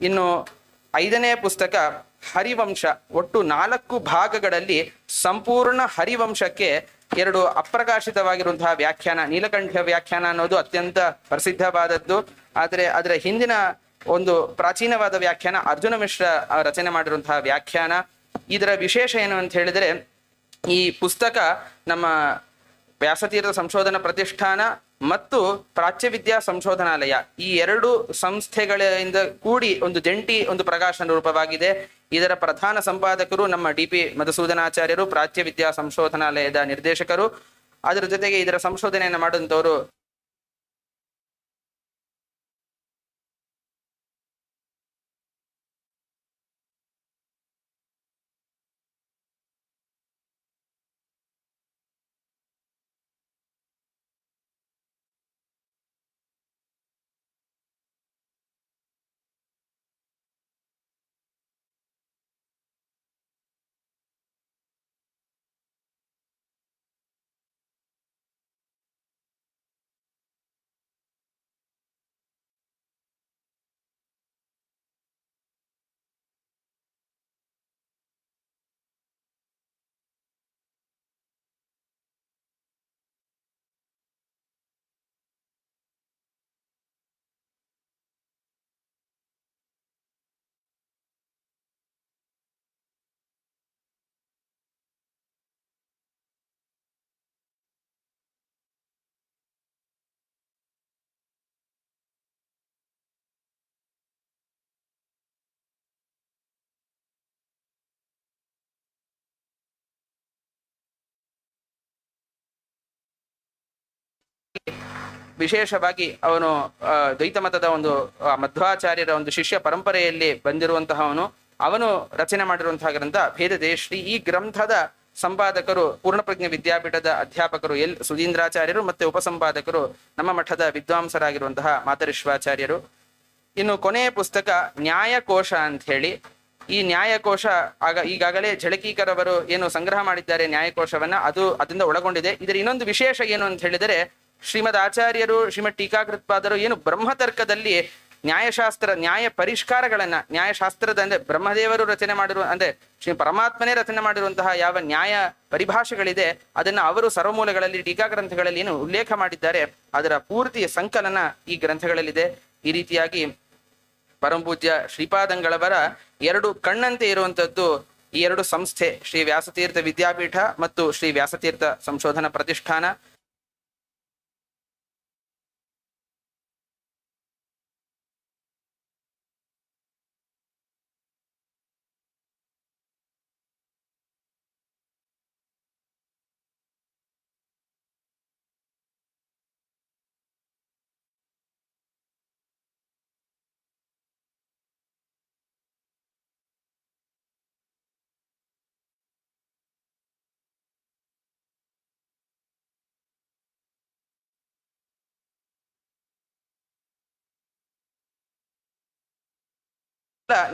ಇನ್ನು 5ನೇ ಪುಸ್ತಕ ಹರಿವಂಶ. ಒಟ್ಟು 4 ಭಾಗಗಳಲ್ಲಿ ಸಂಪೂರ್ಣ ಹರಿವಂಶಕ್ಕೆ 2 ಅಪ್ರಕಾಶಿತವಾಗಿರುವಂತಹ ವ್ಯಾಖ್ಯಾನ, ನೀಲಕಂಠ ವ್ಯಾಖ್ಯಾನ ಅನ್ನೋದು ಅತ್ಯಂತ ಪ್ರಸಿದ್ಧವಾದದ್ದು. ಆದರೆ ಅದರ ಹಿಂದಿನ ಒಂದು ಪ್ರಾಚೀನವಾದ ವ್ಯಾಖ್ಯಾನ ಅರ್ಜುನ ಮಿಶ್ರ ರಚನೆ ಮಾಡಿರುವಂತಹ ವ್ಯಾಖ್ಯಾನ. ಇದರ ವಿಶೇಷ ಏನು ಅಂತ ಹೇಳಿದರೆ, ಈ ಪುಸ್ತಕ ನಮ್ಮ ವ್ಯಾಸತೀರ್ಥ ಸಂಶೋಧನಾ ಪ್ರತಿಷ್ಠಾನ ಮತ್ತು ಪ್ರಾಚ್ಯವಿದ್ಯಾ ಸಂಶೋಧನಾಲಯ ಈ 2 ಸಂಸ್ಥೆಗಳಿಂದ ಕೂಡಿ ಒಂದು ಜಂಟಿ ಒಂದು ಪ್ರಕಾಶನ ರೂಪವಾಗಿದೆ. ಇದರ ಪ್ರಧಾನ ಸಂಪಾದಕರು ನಮ್ಮ DP ಮಧುಸೂದನಾಚಾರ್ಯರು, ಪ್ರಾಚ್ಯವಿದ್ಯಾ ಸಂಶೋಧನಾಲಯದ ನಿರ್ದೇಶಕರು. ಅದರ ಜೊತೆಗೆ ಇದರ ಸಂಶೋಧನೆಯನ್ನು ಮಾಡಿದಂಥವರು ವಿಶೇಷವಾಗಿ ಅವನು ದ್ವೈತ ಮತದ ಒಂದು ಮಧ್ವಾಚಾರ್ಯರ ಒಂದು ಶಿಷ್ಯ ಪರಂಪರೆಯಲ್ಲಿ ಬಂದಿರುವಂತಹವನು. ಅವನು ರಚನೆ ಮಾಡಿರುವಂತಹ ಗ್ರಂಥ ಭೇದ ದೇಶ್ರೀ. ಈ ಗ್ರಂಥದ ಸಂಪಾದಕರು ಪೂರ್ಣಪ್ರಜ್ಞ ವಿದ್ಯಾಪೀಠದ ಅಧ್ಯಾಪಕರು ಸುಧೀಂದ್ರಾಚಾರ್ಯರು, ಮತ್ತೆ ಉಪಸಂಪಾದಕರು ನಮ್ಮ ಮಠದ ವಿದ್ವಾಂಸರಾಗಿರುವಂತಹ ಮಾತರಿಶ್ವಾಚಾರ್ಯರು. ಇನ್ನು ಕೊನೆಯ ಪುಸ್ತಕ ನ್ಯಾಯಕೋಶ ಅಂತ ಹೇಳಿ. ಈ ನ್ಯಾಯಕೋಶ ಈಗಾಗಲೇ ಝಳಕೀಕರವರು ಏನು ಸಂಗ್ರಹ ಮಾಡಿದ್ದಾರೆ ನ್ಯಾಯಕೋಶವನ್ನ, ಅದರಿಂದ ಒಳಗೊಂಡಿದೆ. ಇದರ ಇನ್ನೊಂದು ವಿಶೇಷ ಏನು ಅಂತ ಹೇಳಿದರೆ, ಶ್ರೀಮದ್ ಆಚಾರ್ಯರು, ಶ್ರೀಮದ್ ಟೀಕಾಕೃತ್ಪಾದರು ಏನು ಬ್ರಹ್ಮತರ್ಕದಲ್ಲಿ ನ್ಯಾಯಶಾಸ್ತ್ರ ನ್ಯಾಯ ಪರಿಷ್ಕಾರಗಳನ್ನ, ನ್ಯಾಯಶಾಸ್ತ್ರದ ಅಂದ್ರೆ ಬ್ರಹ್ಮದೇವರು ರಚನೆ ಮಾಡಿರುವ ಅಂದ್ರೆ ಶ್ರೀ ಪರಮಾತ್ಮನೇ ರಚನೆ ಮಾಡಿರುವಂತಹ ಯಾವ ನ್ಯಾಯ ಪರಿಭಾಷೆಗಳಿದೆ ಅದನ್ನ ಅವರು ಸರ್ವಮೂಲಗಳಲ್ಲಿ ಟೀಕಾಗ್ರಂಥಗಳಲ್ಲಿ ಏನು ಉಲ್ಲೇಖ ಮಾಡಿದ್ದಾರೆ, ಅದರ ಪೂರ್ತಿ ಸಂಕಲನ ಈ ಗ್ರಂಥಗಳಲ್ಲಿದೆ. ಈ ರೀತಿಯಾಗಿ ಪರಮಪೂಜ್ಯ ಶ್ರೀಪಾದಂಗಳವರ ಎರಡು ಕಣ್ಣಂತೆ ಇರುವಂತದ್ದು ಈ ಎರಡು ಸಂಸ್ಥೆ, ಶ್ರೀ ವ್ಯಾಸತೀರ್ಥ ವಿದ್ಯಾಪೀಠ ಮತ್ತು ಶ್ರೀ ವ್ಯಾಸತೀರ್ಥ ಸಂಶೋಧನಾ ಪ್ರತಿಷ್ಠಾನ.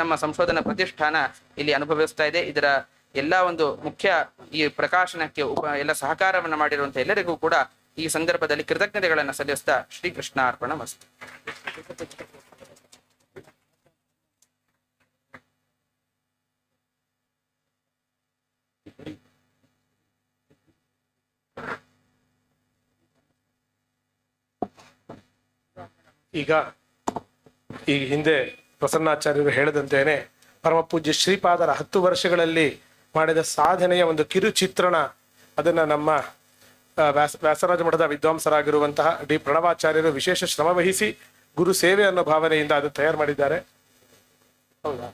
ನಮ್ಮ ಸಂಶೋಧನಾ ಪ್ರತಿಷ್ಠಾನ ಇಲ್ಲಿ ಅನುಭವಿಸ್ತಾ ಇದೆ. ಇದರ ಎಲ್ಲ ಒಂದು ಮುಖ್ಯ ಈ ಪ್ರಕಾಶನಕ್ಕೆ ಎಲ್ಲ ಸಹಕಾರವನ್ನು ಮಾಡಿರುವಂತಹ ಎಲ್ಲರಿಗೂ ಕೂಡ ಈ ಸಂದರ್ಭದಲ್ಲಿ ಕೃತಜ್ಞತೆಗಳನ್ನು ಸಲ್ಲಿಸ್ತಾ ಶ್ರೀಕೃಷ್ಣ ಅರ್ಪಣ ಮಸ್ತು. ಈಗ ಈ ಹಿಂದೆ ಪ್ರಸನ್ನಾಚಾರ್ಯರು ಹೇಳಿದಂತೇನೆ ಪರಮಪೂಜ್ಯ ಶ್ರೀಪಾದರ 10 ವರ್ಷಗಳಲ್ಲಿ ಮಾಡಿದ ಸಾಧನೆಯ ಒಂದು ಕಿರು ಚಿತ್ರಣ ಅದನ್ನ ನಮ್ಮ ವ್ಯಾಸರಾಜ ಮಠದ ವಿದ್ವಾಂಸರಾಗಿರುವಂತಹ ಡಿ ಪ್ರಣವಾಚಾರ್ಯರು ವಿಶೇಷ ಶ್ರಮ ವಹಿಸಿ ಗುರು ಸೇವೆ ಅನ್ನೋ ಭಾವನೆಯಿಂದ ಅದು ತಯಾರು ಮಾಡಿದ್ದಾರೆ. ಹೌದಾ?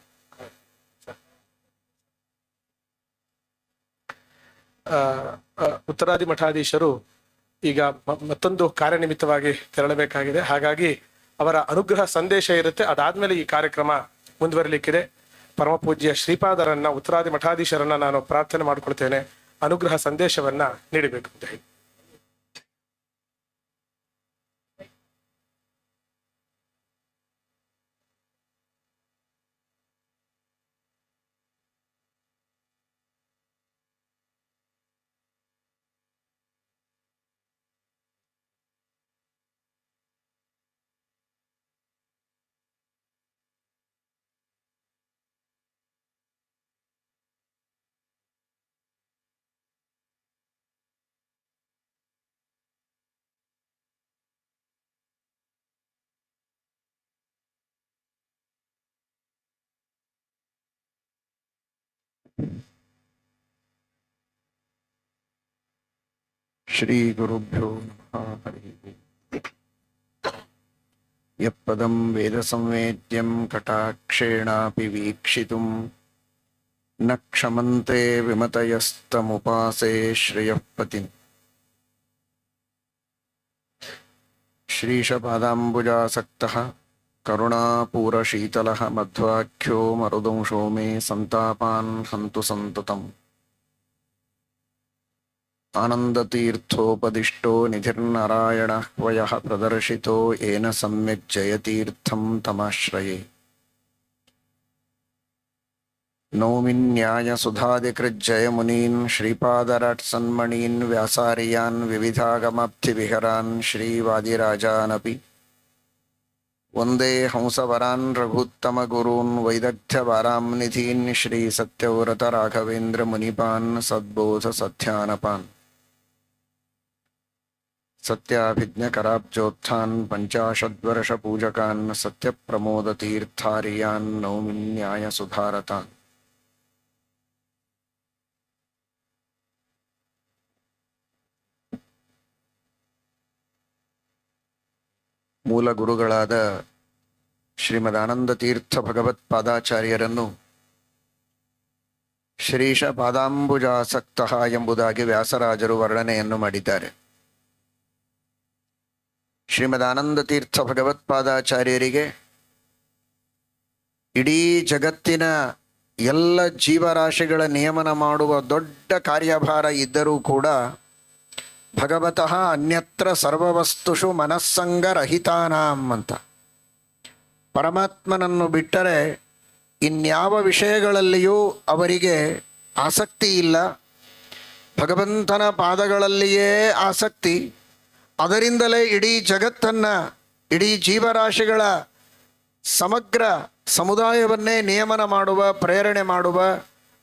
ಉತ್ತರಾದಿ ಮಠಾಧೀಶರು ಈಗ ಮತ್ತೊಂದು ಕಾರ್ಯನಿಮಿತ್ತವಾಗಿ ತೆರಳಬೇಕಾಗಿದೆ. ಹಾಗಾಗಿ ಅವರ ಅನುಗ್ರಹ ಸಂದೇಶ ಇರುತ್ತೆ. ಅದಾದ್ಮೇಲೆ ಈ ಕಾರ್ಯಕ್ರಮ ಮುಂದುವರಿಲಿಕ್ಕಿದೆ. ಪರಮಪೂಜ್ಯ ಶ್ರೀಪಾದರನ್ನ, ಉತ್ತರಾದಿ ಮಠಾಧೀಶರನ್ನ ನಾನು ಪ್ರಾರ್ಥನೆ ಮಾಡಿಕೊಳ್ತೇನೆ, ಅನುಗ್ರಹ ಸಂದೇಶವನ್ನ ನೀಡಬೇಕು ಅಂತ ಹೇಳಿ. ಶ್ರೀ ಗುರುಭ್ಯೋ ನಮಃ. ಹರಿ ಯತ್ಪದಂ ವೇದ ಸಂವೇದ್ಯಂ ಕಟಾಕ್ಷೇಣಾಪಿ ವೀಕ್ಷಿತುಂ ನ ಕ್ಷಮಂತೆ ವಿಮತಯಸ್ತಮುಪಾಸೇ ಶ್ರೇಯಃ ಪತಿಂ. ಶ್ರೀಶಪಾದಾಂಬುಜಾಸಕ್ತಃ ಕರುಣಾಪೂರಶೀತಲಃ ಮಧ್ವಾಖ್ಯೋ ಮರುದಂಶೋ ಮೇ ಸಂತಾಪಾನ್ ಹಂತು ಸಂತತಂ. ಆನಂದತೀರ್ಥೋಪದಿಷ್ಟೋ ನಿಧಿರ್ನಾರಾಯಣ ವಯಃ ಪ್ರದರ್ಶಿತೋ ಯೇನ ಸಮ್ಯಕ್ ಜಯತೀರ್ಥಂ ತಮಾಶ್ರಯೇ. ನೌಮಿನ್ಯಾಯ ಸುಧಾಧಿಕೃಜ್ಜಯ ಮುನೀನ್ ಶ್ರೀಪಾದರಾಟ್ಸನ್ಮಣೀನ್ ವ್ಯಾಸಾರ್ಯಾನ್ ವಿವಿಧಾಗಮಾಬ್ಧಿವಿಹರಾನ್ ಶ್ರೀವಾದಿರಾಜಾನಪಿ ವಂದೇ ಹಂಸವರಾನ್ ರಘುತ್ತಮ ಗುರೂನ್ ವೈದಗ್ಧ್ಯವಾರಾಂ ನಿಧೀನ್ ಶ್ರೀ ಸತ್ಯವ್ರತ ರಾಘವೇಂದ್ರ ಮುನಿಪಾನ್ ಸದ್ಬೋಧ ಸತ್ಯಾನಪಾನ್. ಸತ್ಯಾಭಿಜ್ಞಕರಾಬ್ಜೋತ್ಥಾನ್ ಪಂಚಾಶದ್ವರ್ಷ ಪೂಜಕಾನ್ ಸತ್ಯಪ್ರಮೋದತೀರ್ಥಾರ್ಯಾನ್ ನೌಮಿನ್ಯಾಯ ಸುಧಾರತಾನ್. ಮೂಲ ಗುರುಗಳಾದ ಶ್ರೀಮದಾನಂದ ತೀರ್ಥ ಭಗವತ್ಪಾದಾಚಾರ್ಯರನ್ನು ಶ್ರೀಶ ಪಾದಾಂಬುಜಾಸಕ್ತಃ ಎಂಬುದಾಗಿ ವ್ಯಾಸರಾಜರು ವರ್ಣನೆಯನ್ನು ಮಾಡಿದ್ದಾರೆ. ಶ್ರೀಮದ್ ಆನಂದ ತೀರ್ಥ ಭಗವತ್ಪಾದಾಚಾರ್ಯರಿಗೆ ಇಡೀ ಜಗತ್ತಿನ ಎಲ್ಲ ಜೀವರಾಶಿಗಳ ನಿಯಮನ ಮಾಡುವ ದೊಡ್ಡ ಕಾರ್ಯಭಾರ ಇದ್ದರೂ ಕೂಡ ಭಗವತಃ ಅನ್ಯತ್ರ ಸರ್ವವಸ್ತುಷು ಮನಸ್ಸಂಗರಹಿತಾನಾಂ ಅಂತ, ಪರಮಾತ್ಮನನ್ನು ಬಿಟ್ಟರೆ ಇನ್ಯಾವ ವಿಷಯಗಳಲ್ಲಿಯೂ ಅವರಿಗೆ ಆಸಕ್ತಿ ಇಲ್ಲ. ಭಗವಂತನ ಪಾದಗಳಲ್ಲಿಯೇ ಆಸಕ್ತಿ. ಅದರಿಂದಲೇ ಇಡೀ ಜಗತ್ತನ್ನು, ಇಡೀ ಜೀವರಾಶಿಗಳ ಸಮಗ್ರ ಸಮುದಾಯವನ್ನೇ ನಿಯಮನ ಮಾಡುವ, ಪ್ರೇರಣೆ ಮಾಡುವ,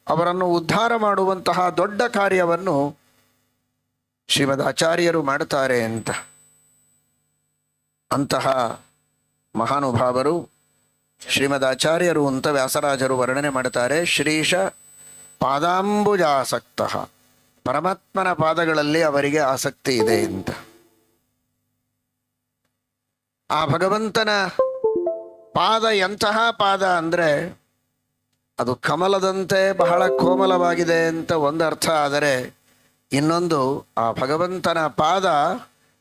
ಅವರನ್ನು ಉದ್ಧಾರ ಮಾಡುವಂತಹ ದೊಡ್ಡ ಕಾರ್ಯವನ್ನು ಶ್ರೀಮದ್ ಆಚಾರ್ಯರು ಮಾಡುತ್ತಾರೆ ಅಂತ. ಅಂತಹ ಮಹಾನುಭಾವರು ಶ್ರೀಮದ್ ಆಚಾರ್ಯರು ಅಂತ ವ್ಯಾಸರಾಜರು ವರ್ಣನೆ ಮಾಡುತ್ತಾರೆ. ಶ್ರೀಶ ಪಾದಾಂಬುಜಾಸಕ್ತ, ಪರಮಾತ್ಮನ ಪಾದಗಳಲ್ಲಿ ಅವರಿಗೆ ಆಸಕ್ತಿ ಇದೆ ಅಂತ. ಆ ಭಗವಂತನ ಪಾದ ಎಂತಹ ಪಾದ ಅಂದರೆ ಅದು ಕಮಲದಂತೆ ಬಹಳ ಕೋಮಲವಾಗಿದೆ ಅಂತ ಒಂದು ಅರ್ಥ. ಆದರೆ ಇನ್ನೊಂದು, ಆ ಭಗವಂತನ ಪಾದ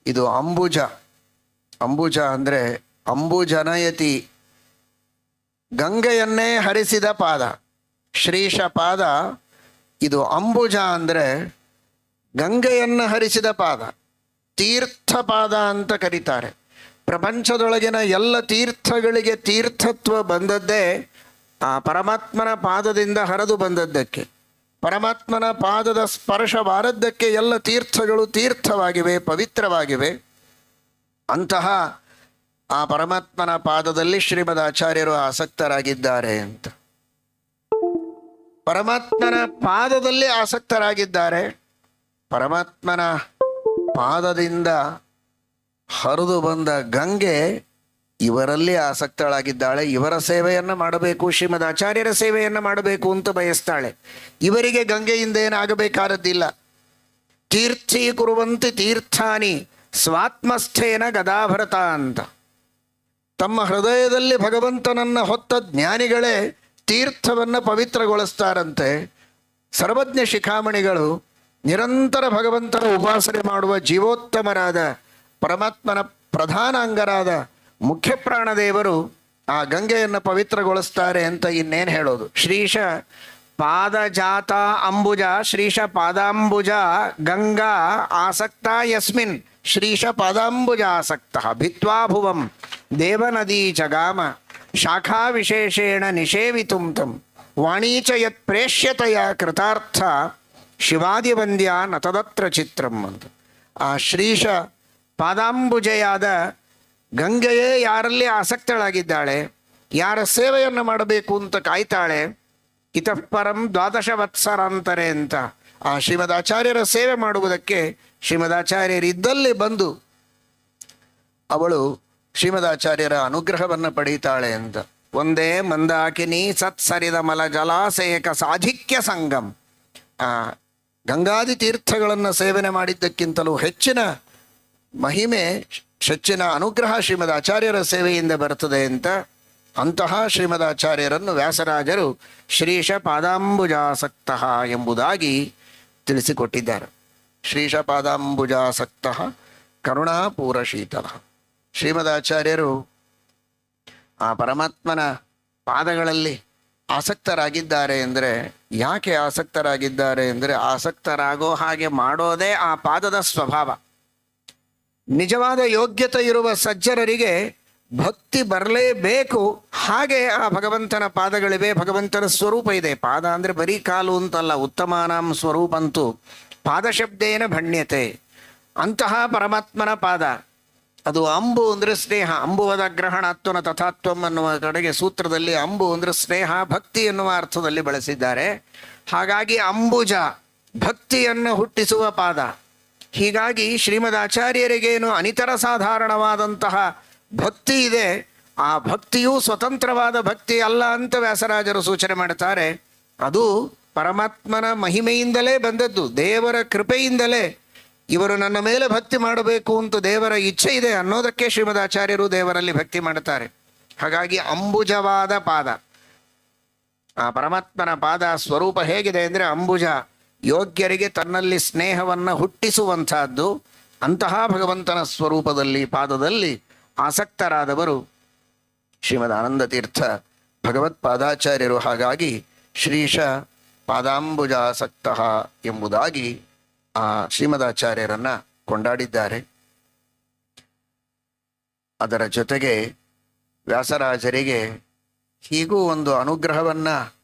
ಇದು ಅಂಬುಜ. ಅಂಬುಜ ಅಂದರೆ ಅಂಬುಜನಯತಿ, ಗಂಗೆಯನ್ನೇ ಹರಿಸಿದ ಪಾದ. ಶ್ರೀಶ ಪಾದ ಇದು ಅಂಬುಜ ಅಂದರೆ ಗಂಗೆಯನ್ನು ಹರಿಸಿದ ಪಾದ, ತೀರ್ಥ ಪಾದ ಅಂತ ಕರೀತಾರೆ. ಪ್ರಪಂಚದೊಳಗಿನ ಎಲ್ಲ ತೀರ್ಥಗಳಿಗೆ ತೀರ್ಥತ್ವ ಬಂದದ್ದೇ ಆ ಪರಮಾತ್ಮನ ಪಾದದಿಂದ ಹರಿದು ಬಂದದ್ದಕ್ಕೆ. ಪರಮಾತ್ಮನ ಪಾದದ ಸ್ಪರ್ಶವಾದದ್ದಕ್ಕೆ ಎಲ್ಲ ತೀರ್ಥಗಳು ತೀರ್ಥವಾಗಿವೆ, ಪವಿತ್ರವಾಗಿವೆ. ಅಂತಹ ಆ ಪರಮಾತ್ಮನ ಪಾದದಲ್ಲಿ ಶ್ರೀಮದ್ ಆಚಾರ್ಯರು ಆಸಕ್ತರಾಗಿದ್ದಾರೆ ಅಂತ. ಪರಮಾತ್ಮನ ಪಾದದಲ್ಲಿ ಆಸಕ್ತರಾಗಿದ್ದಾರೆ. ಪರಮಾತ್ಮನ ಪಾದದಿಂದ ಹರಿದು ಬಂದ ಗಂಗೆ ಇವರಲ್ಲಿ ಆಸಕ್ತಳಾಗಿದ್ದಾಳೆ. ಇವರ ಸೇವೆಯನ್ನು ಮಾಡಬೇಕು, ಶ್ರೀಮದ್ ಆಚಾರ್ಯರ ಸೇವೆಯನ್ನು ಮಾಡಬೇಕು ಅಂತ ಬಯಸ್ತಾಳೆ. ಇವರಿಗೆ ಗಂಗೆಯಿಂದ ಏನಾಗಬೇಕಾದದ್ದಿಲ್ಲ. ತೀರ್ಥೀಕುರುವಂತೆ ತೀರ್ಥಾನಿ ಸ್ವಾತ್ಮಸ್ಥೇನ ಗದಾಭರತ ಅಂತ. ತಮ್ಮ ಹೃದಯದಲ್ಲಿ ಭಗವಂತನನ್ನು ಹೊತ್ತ ಜ್ಞಾನಿಗಳೇ ತೀರ್ಥವನ್ನು ಪವಿತ್ರಗೊಳಿಸ್ತಾರಂತೆ. ಸರ್ವಜ್ಞ ಶಿಖಾಮಣಿಗಳು ನಿರಂತರ ಭಗವಂತನ ಉಪಾಸನೆ ಮಾಡುವ ಜೀವೋತ್ತಮರಾದ ಪರಮಾತ್ಮನ ಪ್ರಧಾನ ಅಂಗರಾದ ಮುಖ್ಯ ಪ್ರಾಣದೇವರು ಆ ಗಂಗೆಯನ್ನು ಪವಿತ್ರಗೊಳಿಸ್ತಾರೆ ಅಂತ ಇನ್ನೇನು ಹೇಳೋದು. ಶ್ರೀಶ ಪಾದಜಾತ ಅಂಬುಜ ಶ್ರೀಶ ಪಾದಾಂಬುಜ ಗಂಗಾ ಆಸಕ್ತ ಯಸ್ಮಿನ್ ಶ್ರೀಶ ಪಾದಾಂಬುಜ ಆಸಕ್ತ ಭಿತ್ವಾ ಭುವಂ ದೇವನದೀ ಜಗಾಮ ಶಾಖಾ ವಿಶೇಷೇಣ ನಿಷೇವಿತುಂ ತಂ ವಾಣೀಚ ಯತ್ ಪ್ರೇಷ್ಯತೆಯ ಕೃತಾರ್ಥ ಶಿವಾದಿವಂದ್ಯ ನತದತ್ರ ಚಿತ್ರಂ ಅಂತ. ಆ ಶ್ರೀಶ ಪಾದಾಂಬುಜೆಯಾದ ಗಂಗೆಯೇ ಯಾರಲ್ಲಿ ಆಸಕ್ತಳಾಗಿದ್ದಾಳೆ, ಯಾರ ಸೇವೆಯನ್ನು ಮಾಡಬೇಕು ಅಂತ ಕಾಯ್ತಾಳೆ. ಇತಃ ಪರಂ 12 ವತ್ಸರಾಂತರೆ ಅಂತ ಆ ಶ್ರೀಮದ್ ಆಚಾರ್ಯರ ಸೇವೆ ಮಾಡುವುದಕ್ಕೆ ಶ್ರೀಮದಾಚಾರ್ಯರಿದ್ದಲ್ಲಿ ಬಂದು ಅವಳು ಶ್ರೀಮದಾಚಾರ್ಯರ ಅನುಗ್ರಹವನ್ನು ಪಡೀತಾಳೆ ಅಂತ. ಒಂದೇ ಮಂದಾಕಿನಿ ಸತ್ಸರಿದ ಮಲ ಜಲಾಶಯಕ ಸಾಧಿಕ್ಯ ಸಂಗಮ್. ಆ ಗಂಗಾದಿ ತೀರ್ಥಗಳನ್ನು ಸೇವನೆ ಮಾಡಿದ್ದಕ್ಕಿಂತಲೂ ಹೆಚ್ಚಿನ ಮಹಿಮೆ, ಹೆಚ್ಚಿನ ಅನುಗ್ರಹ ಶ್ರೀಮದ್ ಆಚಾರ್ಯರ ಸೇವೆಯಿಂದ ಬರ್ತದೆ ಅಂತ. ಅಂತಹ ಶ್ರೀಮದ್ ಆಚಾರ್ಯರನ್ನು ವ್ಯಾಸರಾಜರು ಶ್ರೀಶ ಪಾದಾಂಬುಜಾಸಕ್ತ ಎಂಬುದಾಗಿ ತಿಳಿಸಿಕೊಟ್ಟಿದ್ದಾರೆ. ಶ್ರೀಶ ಪಾದಾಂಬುಜಾಸಕ್ತ ಕರುಣಾಪೂರಶೀತಲ. ಶ್ರೀಮದಾಚಾರ್ಯರು ಆ ಪರಮಾತ್ಮನ ಪಾದಗಳಲ್ಲಿ ಆಸಕ್ತರಾಗಿದ್ದಾರೆ ಅಂದರೆ, ಯಾಕೆ ಆಸಕ್ತರಾಗಿದ್ದಾರೆ ಅಂದರೆ, ಆಸಕ್ತರಾಗೋ ಹಾಗೆ ಮಾಡೋದೇ ಆ ಪಾದದ ಸ್ವಭಾವ. ನಿಜವಾದ ಯೋಗ್ಯತೆ ಇರುವ ಸಜ್ಜನರಿಗೆ ಭಕ್ತಿ ಬರಲೇಬೇಕು. ಹಾಗೆ ಆ ಭಗವಂತನ ಪಾದಗಳಿವೆ, ಭಗವಂತನ ಸ್ವರೂಪ ಇದೆ. ಪಾದ ಅಂದರೆ ಬರೀ ಕಾಲು ಅಂತಲ್ಲ, ಉತ್ತಮಾನಾಂ ಸ್ವರೂಪಂತೂ ಪಾದಶಬ್ದೇನ ಭಣ್ಯತೆ. ಅಂತಹ ಪರಮಾತ್ಮನ ಪಾದ ಅದು ಅಂಬು ಅಂದರೆ ಸ್ನೇಹ. ಅಂಬುವದ ಗ್ರಹಣಾತ್ವನ ತಥಾತ್ವಂ ಅನ್ನುವ ಕಡೆಗೆ ಸೂತ್ರದಲ್ಲಿ ಅಂಬು ಅಂದರೆ ಸ್ನೇಹ, ಭಕ್ತಿ ಎನ್ನುವ ಅರ್ಥದಲ್ಲಿ ಬಳಸಿದ್ದಾರೆ. ಹಾಗಾಗಿ ಅಂಬುಜ ಭಕ್ತಿಯನ್ನು ಹುಟ್ಟಿಸುವ ಪಾದ. ಹೀಗಾಗಿ ಶ್ರೀಮದ್ ಆಚಾರ್ಯರಿಗೇನು ಅನಿತರ ಸಾಧಾರಣವಾದಂತಹ ಭಕ್ತಿ ಇದೆ, ಆ ಭಕ್ತಿಯೂ ಸ್ವತಂತ್ರವಾದ ಭಕ್ತಿ ಅಲ್ಲ ಅಂತ ವ್ಯಾಸರಾಜರು ಸೂಚನೆ ಮಾಡುತ್ತಾರೆ. ಅದು ಪರಮಾತ್ಮನ ಮಹಿಮೆಯಿಂದಲೇ ಬಂದದ್ದು, ದೇವರ ಕೃಪೆಯಿಂದಲೇ ಇವರು ನನ್ನ ಮೇಲೆ ಭಕ್ತಿ ಮಾಡಬೇಕು ಅಂತ ದೇವರ ಇಚ್ಛೆ ಇದೆ ಅನ್ನೋದಕ್ಕೆ ಶ್ರೀಮದ್ ಆಚಾರ್ಯರು ದೇವರಲ್ಲಿ ಭಕ್ತಿ ಮಾಡುತ್ತಾರೆ. ಹಾಗಾಗಿ ಅಂಬುಜವಾದ ಪಾದ, ಆ ಪರಮಾತ್ಮನ ಪಾದ ಸ್ವರೂಪ ಹೇಗಿದೆ ಅಂದರೆ ಅಂಬುಜ, ಯೋಗ್ಯರಿಗೆ ತನ್ನಲ್ಲಿ ಸ್ನೇಹವನ್ನು ಹುಟ್ಟಿಸುವಂತಹದ್ದು. ಅಂತಹ ಭಗವಂತನ ಸ್ವರೂಪದಲ್ಲಿ ಪಾದದಲ್ಲಿ ಆಸಕ್ತರಾದವರು ಶ್ರೀಮದ್ ಆನಂದ ತೀರ್ಥ ಭಗವತ್ಪಾದಾಚಾರ್ಯರು. ಹಾಗಾಗಿ ಶ್ರೀಶ ಪಾದಾಂಬುಜಾಸಕ್ತ ಎಂಬುದಾಗಿ ಆ ಶ್ರೀಮದಾಚಾರ್ಯರನ್ನ ಕೊಂಡಾಡಿದ್ದಾರೆ. ಅದರ ಜೊತೆಗೆ ವ್ಯಾಸರಾಜರಿಗೆ ಹೀಗೂ ಒಂದು ಅನುಗ್ರಹವನ್ನ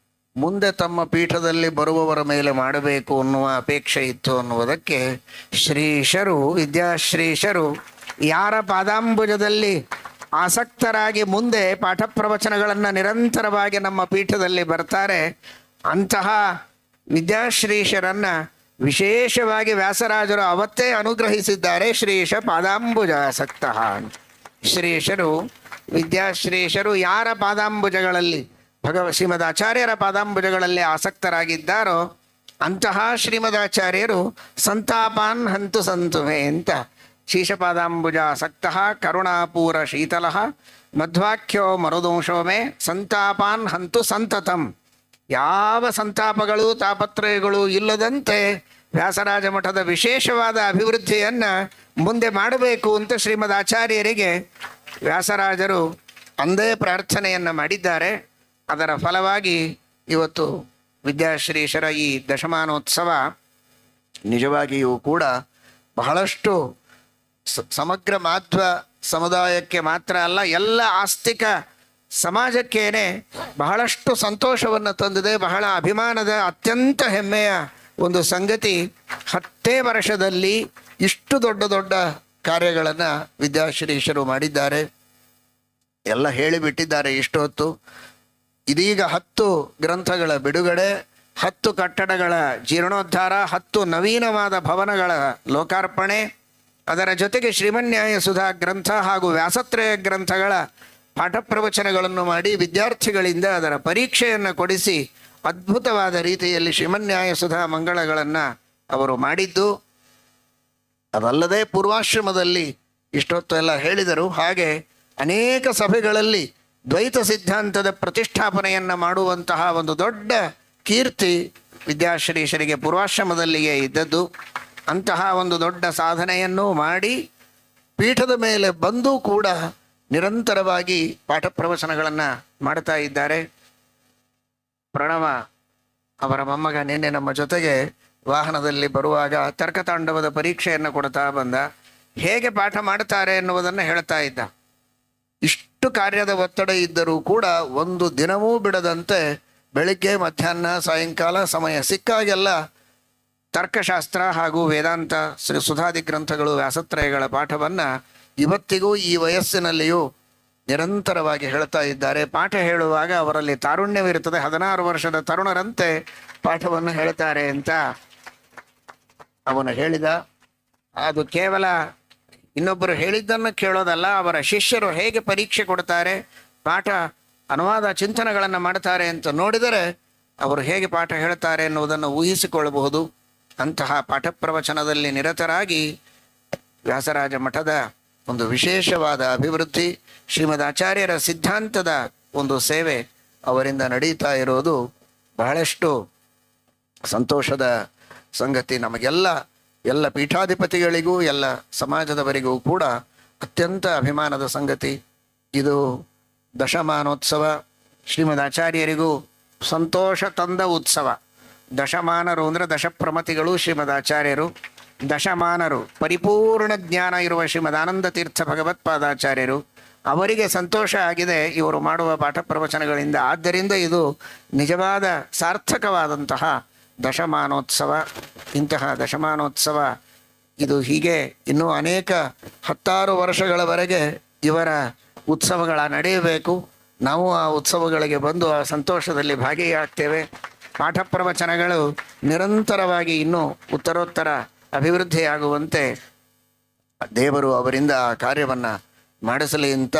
ಮುಂದೆ ತಮ್ಮ ಪೀಠದಲ್ಲಿ ಬರುವವರ ಮೇಲೆ ಮಾಡಬೇಕು ಅನ್ನುವ ಅಪೇಕ್ಷೆ ಇತ್ತು ಅನ್ನುವುದಕ್ಕೆ ಶ್ರೀಶರು, ವಿದ್ಯಾಶ್ರೀಶರು ಯಾರ ಪಾದಾಂಬುಜದಲ್ಲಿ ಆಸಕ್ತರಾಗಿ ಮುಂದೆ ಪಾಠ ಪ್ರವಚನಗಳನ್ನು ನಿರಂತರವಾಗಿ ನಮ್ಮ ಪೀಠದಲ್ಲಿ ಬರ್ತಾರೆ, ಅಂತಹ ವಿದ್ಯಾಶ್ರೀಶರನ್ನ ವಿಶೇಷವಾಗಿ ವ್ಯಾಸರಾಜರು ಅವತ್ತೇ ಅನುಗ್ರಹಿಸಿದ್ದಾರೆ. ಶ್ರೀಶ ಪಾದಾಂಬುಜಾಸಕ್ತ. ಶ್ರೀಶರು, ವಿದ್ಯಾಶ್ರೀಶರು ಯಾರ ಪಾದಾಂಬುಜಗಳಲ್ಲಿ ಶ್ರೀಮದಾಚಾರ್ಯರ ಪಾದಾಂಬುಜಗಳಲ್ಲಿ ಆಸಕ್ತರಾಗಿದ್ದಾರೋ ಅಂತಹ ಶ್ರೀಮದಾಚಾರ್ಯರು ಸಂತಾಪಾನ್ ಹಂತು ಸಂತುಮೆ ಅಂತ ಶೀಶಪಾದಾಂಬುಜಾಸಕ್ತ ಕರುಣಾಪೂರ ಶೀತಲ ಮಧ್ವಾಖ್ಯೋ ಮರುದಂಶೋ ಮೇ ಸಂತಾಪಾನ್ ಹಂತು ಸಂತತಂ. ಯಾವ ಸಂತಾಪಗಳು ತಾಪತ್ರಯಗಳು ಇಲ್ಲದಂತೆ ವ್ಯಾಸರಾಜ ಮಠದ ವಿಶೇಷವಾದ ಅಭಿವೃದ್ಧಿಯನ್ನು ಮುಂದೆ ಮಾಡಬೇಕು ಅಂತ ಶ್ರೀಮದ್ ಆಚಾರ್ಯರಿಗೆ ವ್ಯಾಸರಾಜರು ಅಂದೇ ಪ್ರಾರ್ಥನೆಯನ್ನು ಮಾಡಿದ್ದಾರೆ. ಅದರ ಫಲವಾಗಿ ಇವತ್ತು ವಿದ್ಯಾಶ್ರೀಶರ ಈ ದಶಮಾನೋತ್ಸವ ನಿಜವಾಗಿಯೂ ಕೂಡ ಬಹಳಷ್ಟು ಸಮಗ್ರ ಮಾಧ್ವ ಸಮುದಾಯಕ್ಕೆ ಮಾತ್ರ ಅಲ್ಲ, ಎಲ್ಲ ಆಸ್ತಿಕ ಸಮಾಜಕ್ಕೇನೆ ಬಹಳಷ್ಟು ಸಂತೋಷವನ್ನು ತಂದಿದೆ. ಬಹಳ ಅಭಿಮಾನದ, ಅತ್ಯಂತ ಹೆಮ್ಮೆಯ ಒಂದು ಸಂಗತಿ. 10 ವರ್ಷದಲ್ಲಿ ಇಷ್ಟು ದೊಡ್ಡ ದೊಡ್ಡ ಕಾರ್ಯಗಳನ್ನು ವಿದ್ಯಾಶ್ರೀಶರು ಮಾಡಿದ್ದಾರೆ. ಎಲ್ಲ ಹೇಳಿಬಿಟ್ಟಿದ್ದಾರೆ ಇಷ್ಟು ಹೊತ್ತು. ಇದೀಗ 10 ಗ್ರಂಥಗಳ ಬಿಡುಗಡೆ, 10 ಕಟ್ಟಡಗಳ ಜೀರ್ಣೋದ್ಧಾರ, 10 ನವೀನವಾದ ಭವನಗಳ ಲೋಕಾರ್ಪಣೆ, ಅದರ ಜೊತೆಗೆ ಶ್ರೀಮನ್ಯಾಯ ಸುಧಾ ಗ್ರಂಥ ಹಾಗೂ ವ್ಯಾಸತ್ರಯ ಗ್ರಂಥಗಳ ಪಾಠ ಪ್ರವಚನಗಳನ್ನು ಮಾಡಿ ವಿದ್ಯಾರ್ಥಿಗಳಿಂದ ಅದರ ಪರೀಕ್ಷೆಯನ್ನು ಕೊಡಿಸಿ ಅದ್ಭುತವಾದ ರೀತಿಯಲ್ಲಿ ಶ್ರೀಮನ್ಯಾಯ ಸುಧಾ ಮಂಗಳಗಳನ್ನು ಅವರು ಮಾಡಿದ್ದು. ಅದಲ್ಲದೆ ಪೂರ್ವಾಶ್ರಮದಲ್ಲಿ ಇಷ್ಟೊತ್ತು ಎಲ್ಲ ಹೇಳಿದರು. ಹಾಗೆ ಅನೇಕ ಸಭೆಗಳಲ್ಲಿ ದ್ವೈತ ಸಿದ್ಧಾಂತದ ಪ್ರತಿಷ್ಠಾಪನೆಯನ್ನು ಮಾಡುವಂತಹ ಒಂದು ದೊಡ್ಡ ಕೀರ್ತಿ ವಿದ್ಯಾಶ್ರೀಶರಿಗೆ ಪೂರ್ವಾಶ್ರಮದಲ್ಲಿಯೇ ಇದ್ದದ್ದು. ಅಂತಹ ಒಂದು ದೊಡ್ಡ ಸಾಧನೆಯನ್ನು ಮಾಡಿ ಪೀಠದ ಮೇಲೆ ಬಂದು ಕೂಡ ನಿರಂತರವಾಗಿ ಪಾಠ ಪ್ರವಚನಗಳನ್ನು ಮಾಡ್ತಾ ಇದ್ದಾರೆ. ಪ್ರಣವ ಅವರ ಮೊಮ್ಮಗ ನಿನ್ನೆ ನಮ್ಮ ಜೊತೆಗೆ ವಾಹನದಲ್ಲಿ ಬರುವಾಗ ತರ್ಕತಾಂಡವದ ಪರೀಕ್ಷೆಯನ್ನು ಕೊಡ್ತಾ ಬಂದ. ಹೇಗೆ ಪಾಠ ಮಾಡ್ತಾರೆ ಎನ್ನುವುದನ್ನು ಹೇಳ್ತಾ ಇದ್ದ. ಇಷ್ಟು ಕಾರ್ಯದ ಒತ್ತಡ ಇದ್ದರೂ ಕೂಡ ಒಂದು ದಿನವೂ ಬಿಡದಂತೆ ಬೆಳಿಗ್ಗೆ ಮಧ್ಯಾಹ್ನ ಸಾಯಂಕಾಲ ಸಮಯ ಸಿಕ್ಕಾಗೆಲ್ಲ ತರ್ಕಶಾಸ್ತ್ರ ಹಾಗೂ ವೇದಾಂತ ಶ್ರೀ ಸುಧಾದಿ ಗ್ರಂಥಗಳು ವ್ಯಾಸತ್ರಯಗಳ ಪಾಠವನ್ನು ಇವತ್ತಿಗೂ ಈ ವಯಸ್ಸಿನಲ್ಲಿಯೂ ನಿರಂತರವಾಗಿ ಹೇಳ್ತಾ ಇದ್ದಾರೆ. ಪಾಠ ಹೇಳುವಾಗ ಅವರಲ್ಲಿ ತಾರುಣ್ಯವಿರುತ್ತದೆ. 16 ವರ್ಷದ ತರುಣರಂತೆ ಪಾಠವನ್ನು ಹೇಳ್ತಾರೆ ಅಂತ ಅವನು ಹೇಳಿದ. ಅದು ಕೇವಲ ಇನ್ನೊಬ್ಬರು ಹೇಳಿದ್ದನ್ನು ಕೇಳೋದಲ್ಲ, ಅವರ ಶಿಷ್ಯರು ಹೇಗೆ ಪರೀಕ್ಷೆ ಕೊಡ್ತಾರೆ, ಪಾಠ ಅನುವಾದ ಚಿಂತನೆಗಳನ್ನು ಮಾಡ್ತಾರೆ ಅಂತ ನೋಡಿದರೆ ಅವರು ಹೇಗೆ ಪಾಠ ಹೇಳ್ತಾರೆ ಎನ್ನುವುದನ್ನು ಊಹಿಸಿಕೊಳ್ಳಬಹುದು. ಅಂತಹ ಪಾಠ ಪ್ರವಚನದಲ್ಲಿ ನಿರತರಾಗಿ ವ್ಯಾಸರಾಜ ಮಠದ ಒಂದು ವಿಶೇಷವಾದ ಅಭಿವೃದ್ಧಿ, ಶ್ರೀಮದ್ ಆಚಾರ್ಯರ ಸಿದ್ಧಾಂತದ ಒಂದು ಸೇವೆ ಅವರಿಂದ ನಡೀತಾ ಇರೋದು ಬಹಳಷ್ಟು ಸಂತೋಷದ ಸಂಗತಿ. ನಮಗೆಲ್ಲ ಎಲ್ಲ ಪೀಠಾಧಿಪತಿಗಳಿಗೂ ಎಲ್ಲ ಸಮಾಜದವರಿಗೂ ಕೂಡ ಅತ್ಯಂತ ಅಭಿಮಾನದ ಸಂಗತಿ. ಇದು ದಶಮಾನೋತ್ಸವ. ಶ್ರೀಮದ್ ಆಚಾರ್ಯರಿಗೂ ಸಂತೋಷ ತಂದ ಉತ್ಸವ. ದಶಮಾನರು ಅಂದರೆ ದಶಪ್ರಮತಿಗಳು ಶ್ರೀಮದ್ ಆಚಾರ್ಯರು. ದಶಮಾನರು ಪರಿಪೂರ್ಣ ಜ್ಞಾನ ಇರುವ ಶ್ರೀಮದ್ ಆನಂದ ತೀರ್ಥ ಭಗವತ್ಪಾದಾಚಾರ್ಯರು. ಅವರಿಗೆ ಸಂತೋಷ ಆಗಿದೆ ಇವರು ಮಾಡುವ ಪಾಠ ಪ್ರವಚನಗಳಿಂದ. ಆದ್ದರಿಂದ ಇದು ನಿಜವಾದ ಸಾರ್ಥಕವಾದಂತಹ ದಶಮಾನೋತ್ಸವ. ಇಂತಹ ದಶಮಾನೋತ್ಸವ ಇದು ಹೀಗೆ ಇನ್ನೂ ಅನೇಕ 10 ವರ್ಷಗಳವರೆಗೆ ಇವರ ಉತ್ಸವಗಳ ನಡೆಯಬೇಕು. ನಾವು ಆ ಉತ್ಸವಗಳಿಗೆ ಬಂದು ಆ ಸಂತೋಷದಲ್ಲಿ ಭಾಗಿಯಾಗ್ತೇವೆ. ಪಾಠ ಪ್ರವಚನಗಳು ನಿರಂತರವಾಗಿ ಇನ್ನೂ ಉತ್ತರೋತ್ತರ ಅಭಿವೃದ್ಧಿಯಾಗುವಂತೆ ದೇವರು ಅವರಿಂದ ಆ ಕಾರ್ಯವನ್ನು ಮಾಡಿಸಲಿ ಅಂತ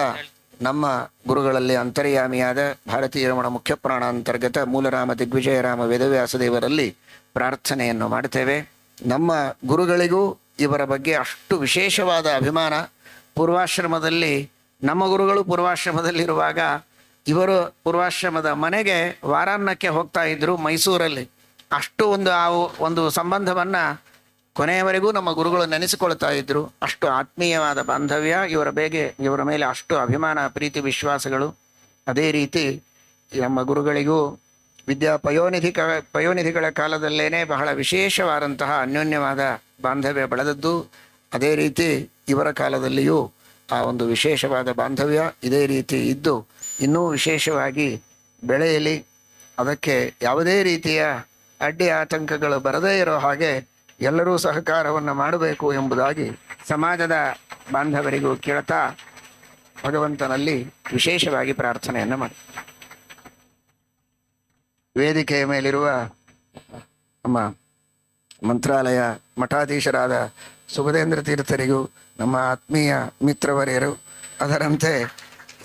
ನಮ್ಮ ಗುರುಗಳಲ್ಲಿ ಅಂತರ್ಯಾಮಿಯಾದ ಭಾರತೀಯ ರಮಣ ಮುಖ್ಯಪ್ರಾಣ ಅಂತರ್ಗತ ಮೂಲರಾಮ ದಿಗ್ವಿಜಯರಾಮ ವೇದವ್ಯಾಸ ದೇವರಲ್ಲಿ ಪ್ರಾರ್ಥನೆಯನ್ನು ಮಾಡ್ತೇವೆ. ನಮ್ಮ ಗುರುಗಳಿಗೂ ಇವರ ಬಗ್ಗೆ ಅಷ್ಟು ವಿಶೇಷವಾದ ಅಭಿಮಾನ. ಪೂರ್ವಾಶ್ರಮದಲ್ಲಿ ನಮ್ಮ ಗುರುಗಳು ಪೂರ್ವಾಶ್ರಮದಲ್ಲಿರುವಾಗ ಇವರು ಪೂರ್ವಾಶ್ರಮದ ಮನೆಗೆ ವಾರಾನ್ನಕ್ಕೆ ಹೋಗ್ತಾ ಇದ್ದರು ಮೈಸೂರಲ್ಲಿ. ಅಷ್ಟು ಒಂದು ಸಂಬಂಧವನ್ನು ಕೊನೆಯವರೆಗೂ ನಮ್ಮ ಗುರುಗಳು ನೆನೆಸಿಕೊಳ್ತಾ ಇದ್ರು. ಅಷ್ಟು ಆತ್ಮೀಯವಾದ ಬಾಂಧವ್ಯ ಇವರ ಮೇಲೆ ಅಷ್ಟು ಅಭಿಮಾನ, ಪ್ರೀತಿ, ವಿಶ್ವಾಸಗಳು. ಅದೇ ರೀತಿ ನಮ್ಮ ಗುರುಗಳಿಗೂ ಪಯೋನಿಧಿಗಳ ಕಾಲದಲ್ಲೇನೆ ಬಹಳ ವಿಶೇಷವಾದಂತಹ ಅನ್ಯೋನ್ಯವಾದ ಬಾಂಧವ್ಯ ಬೆಳೆದದ್ದು. ಅದೇ ರೀತಿ ಇವರ ಕಾಲದಲ್ಲಿಯೂ ಆ ಒಂದು ವಿಶೇಷವಾದ ಬಾಂಧವ್ಯ ಇದೇ ರೀತಿ ಇದ್ದು ಇನ್ನೂ ವಿಶೇಷವಾಗಿ ಬೆಳೆಯಲಿ. ಅದಕ್ಕೆ ಯಾವುದೇ ರೀತಿಯ ಅಡ್ಡಿ ಆತಂಕಗಳು ಬರದೇ ಇರೋ ಹಾಗೆ ಎಲ್ಲರೂ ಸಹಕಾರವನ್ನು ಮಾಡಬೇಕು ಎಂಬುದಾಗಿ ಸಮಾಜದ ಬಾಂಧವರಿಗೂ ಕೇಳ್ತಾ ಭಗವಂತನಲ್ಲಿ ವಿಶೇಷವಾಗಿ ಪ್ರಾರ್ಥನೆಯನ್ನು ಮಾಡಿ. ವೇದಿಕೆಯ ಮೇಲಿರುವ ನಮ್ಮ ಮಂತ್ರಾಲಯ ಮಠಾಧೀಶರಾದ ಸುಬುಧೇಂದ್ರ ತೀರ್ಥರಿಗೂ, ನಮ್ಮ ಆತ್ಮೀಯ ಮಿತ್ರವರ್ಯರು, ಅದರಂತೆ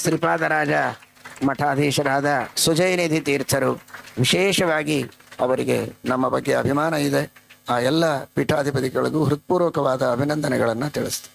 ಶ್ರೀಪಾದರಾಜ ಮಠಾಧೀಶರಾದ ಸುಜಯನಿಧಿ ತೀರ್ಥರು, ವಿಶೇಷವಾಗಿ ಅವರಿಗೆ ನಮ್ಮ ಬಗ್ಗೆ ಅಭಿಮಾನ ಇದೆ. ಆ ಎಲ್ಲ ಪೀಠಾಧಿಪತಿಗಳಿಗೂ ಹೃತ್ಪೂರ್ವಕವಾದ ಅಭಿನಂದನೆಗಳನ್ನು ತಿಳಿಸ್ತೀನಿ.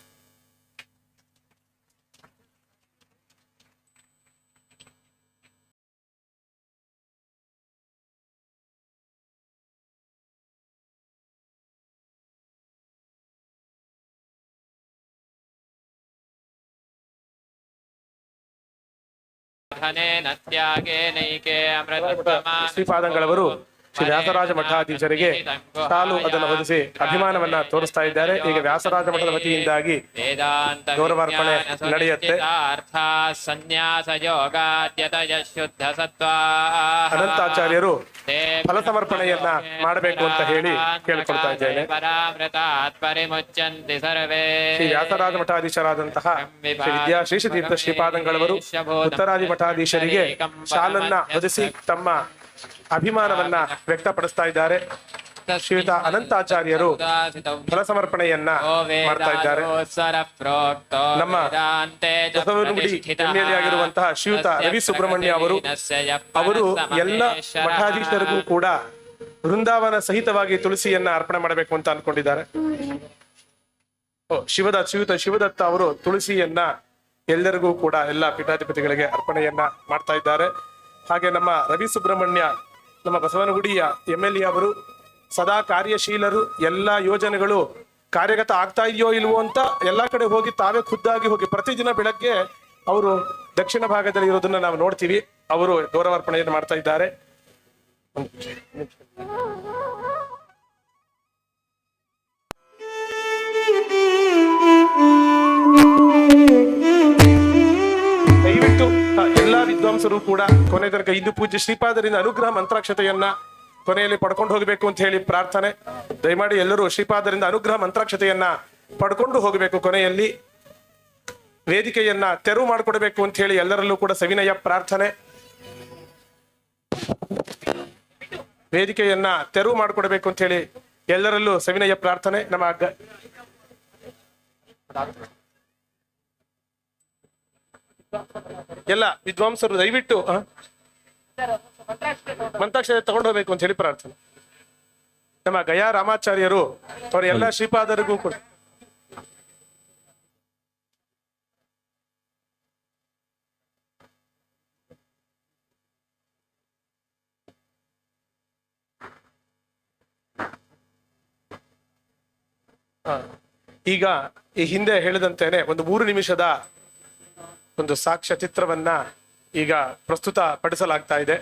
ಶ್ರೀಪಾದಂಗಳವರು ಶ್ರೀ ವ್ಯಾಸರಾಜ ಮಠಾಧೀಶರಿಗೆ ಶಾಲು ಅದನ್ನು ಹೊದಿಸಿ ಅಭಿಮಾನವನ್ನ ತೋರಿಸ್ತಾ ಇದ್ದಾರೆ. ಈಗ ವ್ಯಾಸರಾಜ ಮಠದ ವತಿಯಿಂದಾಗಿ ಗೌರವಾರ್ಪಣೆ ನಡೆಯುತ್ತೆ. ಅನಂತಾಚಾರ್ಯರು ಫಲ ಸಮರ್ಪಣೆಯನ್ನ ಮಾಡಬೇಕು ಅಂತ ಹೇಳಿ ಕೇಳಿಕೊಳ್ತಾ ಇದ್ದೇನೆ. ಶ್ರೀ ವ್ಯಾಸರಾಜ ಮಠಾಧೀಶರಾದಂತಹ ಶ್ರೀ ವಿದ್ಯಾಶ್ರೀಷತೀರ್ಥ ಶ್ರೀಪಾದಂಗಳವರು ಉತ್ತರಾದಿ ಮಠಾಧೀಶರಿಗೆ ಶಾಲನ್ನ ಹೊದಿಸಿ ತಮ್ಮ ಅಭಿಮಾನವನ್ನ ವ್ಯಕ್ತಪಡಿಸ್ತಾ ಇದ್ದಾರೆ. ಶ್ರೀಯುತ ಅನಂತಾಚಾರ್ಯರು ಫಲ ಸಮರ್ಪಣೆಯನ್ನ ಮಾಡ್ತಾ ಇದ್ದಾರೆ. ನಮ್ಮ ಬಸವನಗುಡಿ ಎಮ್ಮೆಲ್ಲೆ ಆಗಿರುವಂತಹ ಶ್ರೀಯುತ ರವಿ ಸುಬ್ರಹ್ಮಣ್ಯ ಅವರು ಎಲ್ಲ ಮಠಾಧೀಶರಿಗೂ ಕೂಡ ವೃಂದಾವನ ಸಹಿತವಾಗಿ ತುಳಸಿಯನ್ನ ಅರ್ಪಣೆ ಮಾಡಬೇಕು ಅಂತ ಅನ್ಕೊಂಡಿದ್ದಾರೆ. ಶ್ರೀಯುತ ಶಿವದತ್ತ ಅವರು ತುಳಸಿಯನ್ನ ಎಲ್ಲರಿಗೂ ಕೂಡ ಎಲ್ಲ ಪೀಠಾಧಿಪತಿಗಳಿಗೆ ಅರ್ಪಣೆಯನ್ನ ಮಾಡ್ತಾ ಇದ್ದಾರೆ. ಹಾಗೆ ನಮ್ಮ ರವಿ ಸುಬ್ರಹ್ಮಣ್ಯ, ನಮ್ಮ ಬಸವನಗುಡಿಯ ಎಮ್ಮೆಲ್ಲೆ ಅವರು ಸದಾ ಕಾರ್ಯಶೀಲರು. ಎಲ್ಲ ಯೋಜನೆಗಳು ಕಾರ್ಯಗತ ಆಗ್ತಾ ಇದೆಯೋ ಇಲ್ವೋ ಅಂತ ಎಲ್ಲಾ ಕಡೆ ಹೋಗಿ ತಾವೇ ಖುದ್ದಾಗಿ ಹೋಗಿ ಪ್ರತಿದಿನ ಬೆಳಗ್ಗೆ ಅವರು ದಕ್ಷಿಣ ಭಾಗದಲ್ಲಿ ಇರೋದನ್ನ ನಾವು ನೋಡ್ತೀವಿ. ಅವರು ಗೌರವಾರ್ಪಣೆಯನ್ನು ಮಾಡ್ತಾ ಇದ್ದಾರೆ. ದಯವಿಟ್ಟು ಎಲ್ಲಾ ವಿದ್ವಾಂಸರು ಕೂಡ ಕೊನೆ ತನಕ ಇಂದು ಪೂಜ್ಯ ಶ್ರೀಪಾದರಿಂದ ಅನುಗ್ರಹ ಮಂತ್ರಾಕ್ಷತೆಯನ್ನ ಕೊನೆಯಲ್ಲಿ ಪಡ್ಕೊಂಡು ಹೋಗಬೇಕು ಅಂತ ಹೇಳಿ ಪ್ರಾರ್ಥನೆ. ದಯಮಾಡಿ ಎಲ್ಲರೂ ಶ್ರೀಪಾದರಿಂದ ಅನುಗ್ರಹ ಮಂತ್ರಾಕ್ಷತೆಯನ್ನ ಪಡ್ಕೊಂಡು ಹೋಗಬೇಕು. ಕೊನೆಯಲ್ಲಿ ವೇದಿಕೆಯನ್ನ ತೆರವು ಮಾಡಿಕೊಡ್ಬೇಕು ಅಂತ ಹೇಳಿ ಎಲ್ಲರಲ್ಲೂ ಕೂಡ ಸವಿನಯ ಪ್ರಾರ್ಥನೆ. ವೇದಿಕೆಯನ್ನ ತೆರವು ಮಾಡಿಕೊಡ್ಬೇಕು ಅಂತ ಹೇಳಿ ಎಲ್ಲರಲ್ಲೂ ಸವಿನಯ ಪ್ರಾರ್ಥನೆ. ನಮ್ಮ ಎಲ್ಲ ವಿದ್ವಾಂಸರು ದಯವಿಟ್ಟು ಮಂತ್ರಾಕ್ಷತೆ ತಗೊಂಡು ಹೋಗ್ಬೇಕು ಅಂತ ಹೇಳಿ ಪ್ರಾರ್ಥನೆ. ನಮ್ಮ ಗಯಾ ರಾಮಾಚಾರ್ಯರು ಅವರ ಎಲ್ಲ ಶ್ರೀಪಾದರಿಗೂ ಕೂಡ ಈಗ ಈ ಹಿಂದೆ ಹೇಳಿದಂತೇನೆ ಒಂದು 3 ನಿಮಿಷದ ಒಂದು ಸಾಕ್ಷ್ಯ ಚಿತ್ರವನ್ನ ಈಗ ಪ್ರಸ್ತುತ ಪಡಿಸಲಾಗ್ತಾ ಇದೆ.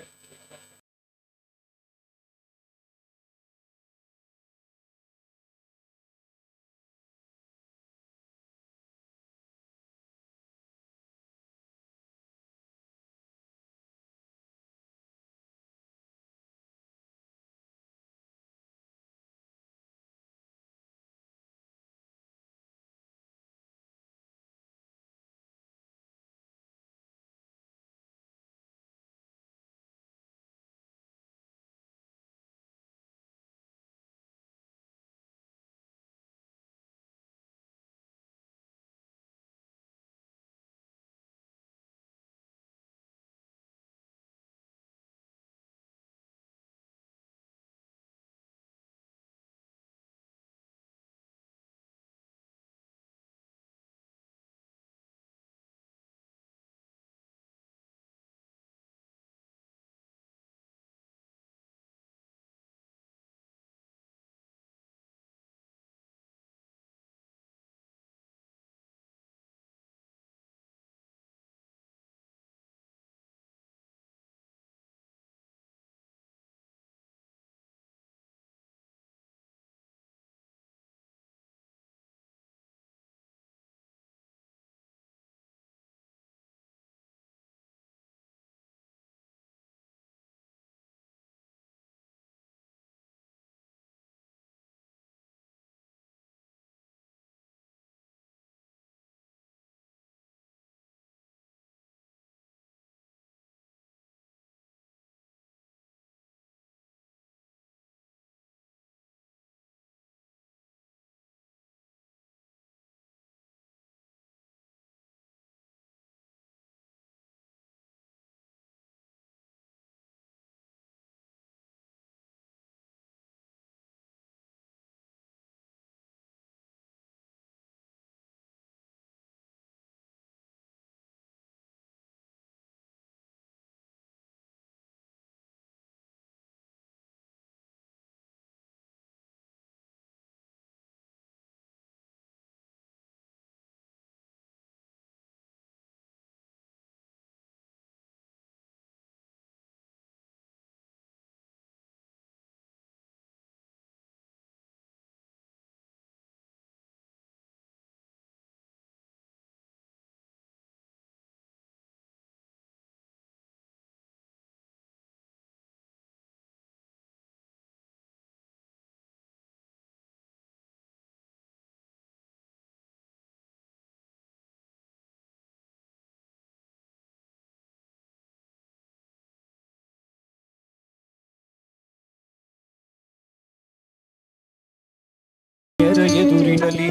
ಎದುರಿನಲ್ಲಿ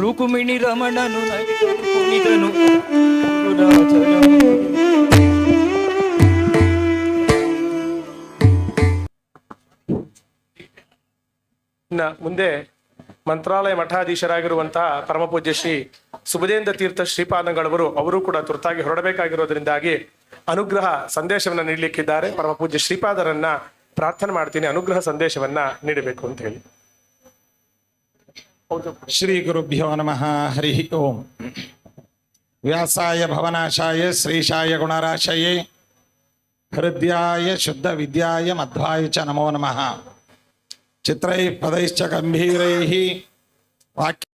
ರುಕುಮಿಣಿ ರಮಣನು ನಲಿದನು ಕುಣಿದನು. ಮುಂದೆ ಮಂತ್ರಾಲಯ ಮಠಾಧೀಶರಾಗಿರುವಂತಹ ಪರಮಪೂಜ್ಯ ಶ್ರೀ ಸುಬುಧೇಂದ್ರ ತೀರ್ಥ ಶ್ರೀಪಾದಂಗಳವರು ಅವರು ಕೂಡ ತುರ್ತಾಗಿ ಹೊರಡಬೇಕಾಗಿರೋದ್ರಿಂದಾಗಿ ಅನುಗ್ರಹ ಸಂದೇಶವನ್ನ ನೀಡಲಿಕ್ಕಿದ್ದಾರೆ. ಪರಮಪೂಜ್ಯ ಶ್ರೀಪಾದರನ್ನ ಪ್ರಾರ್ಥನೆ ಮಾಡ್ತೀನಿ, ಅನುಗ್ರಹ ಸಂದೇಶವನ್ನ ನೀಡಬೇಕು ಅಂತ ಹೇಳಿ. ಶ್ರೀ ಗುರುಭ್ಯೋ ನಮಃ. ಹರಿ ಓಂ. ವ್ಯಾಸಾಯ ಭವನಾಶಾಯ ಶ್ರೀಶಾಯ ಗುಣರಾಶಯೇ ಹೃದಯಾಯ ಶುದ್ಧ ವಿದ್ಯಾಯ ಮಧ್ವಾಯ ಚ ನಮೋ ನಮಃ. ಚಿತ್ರೈ ಪದೈಶ್ಚ ಗಂಭೀರೈಃ ವಾಕ್ಯ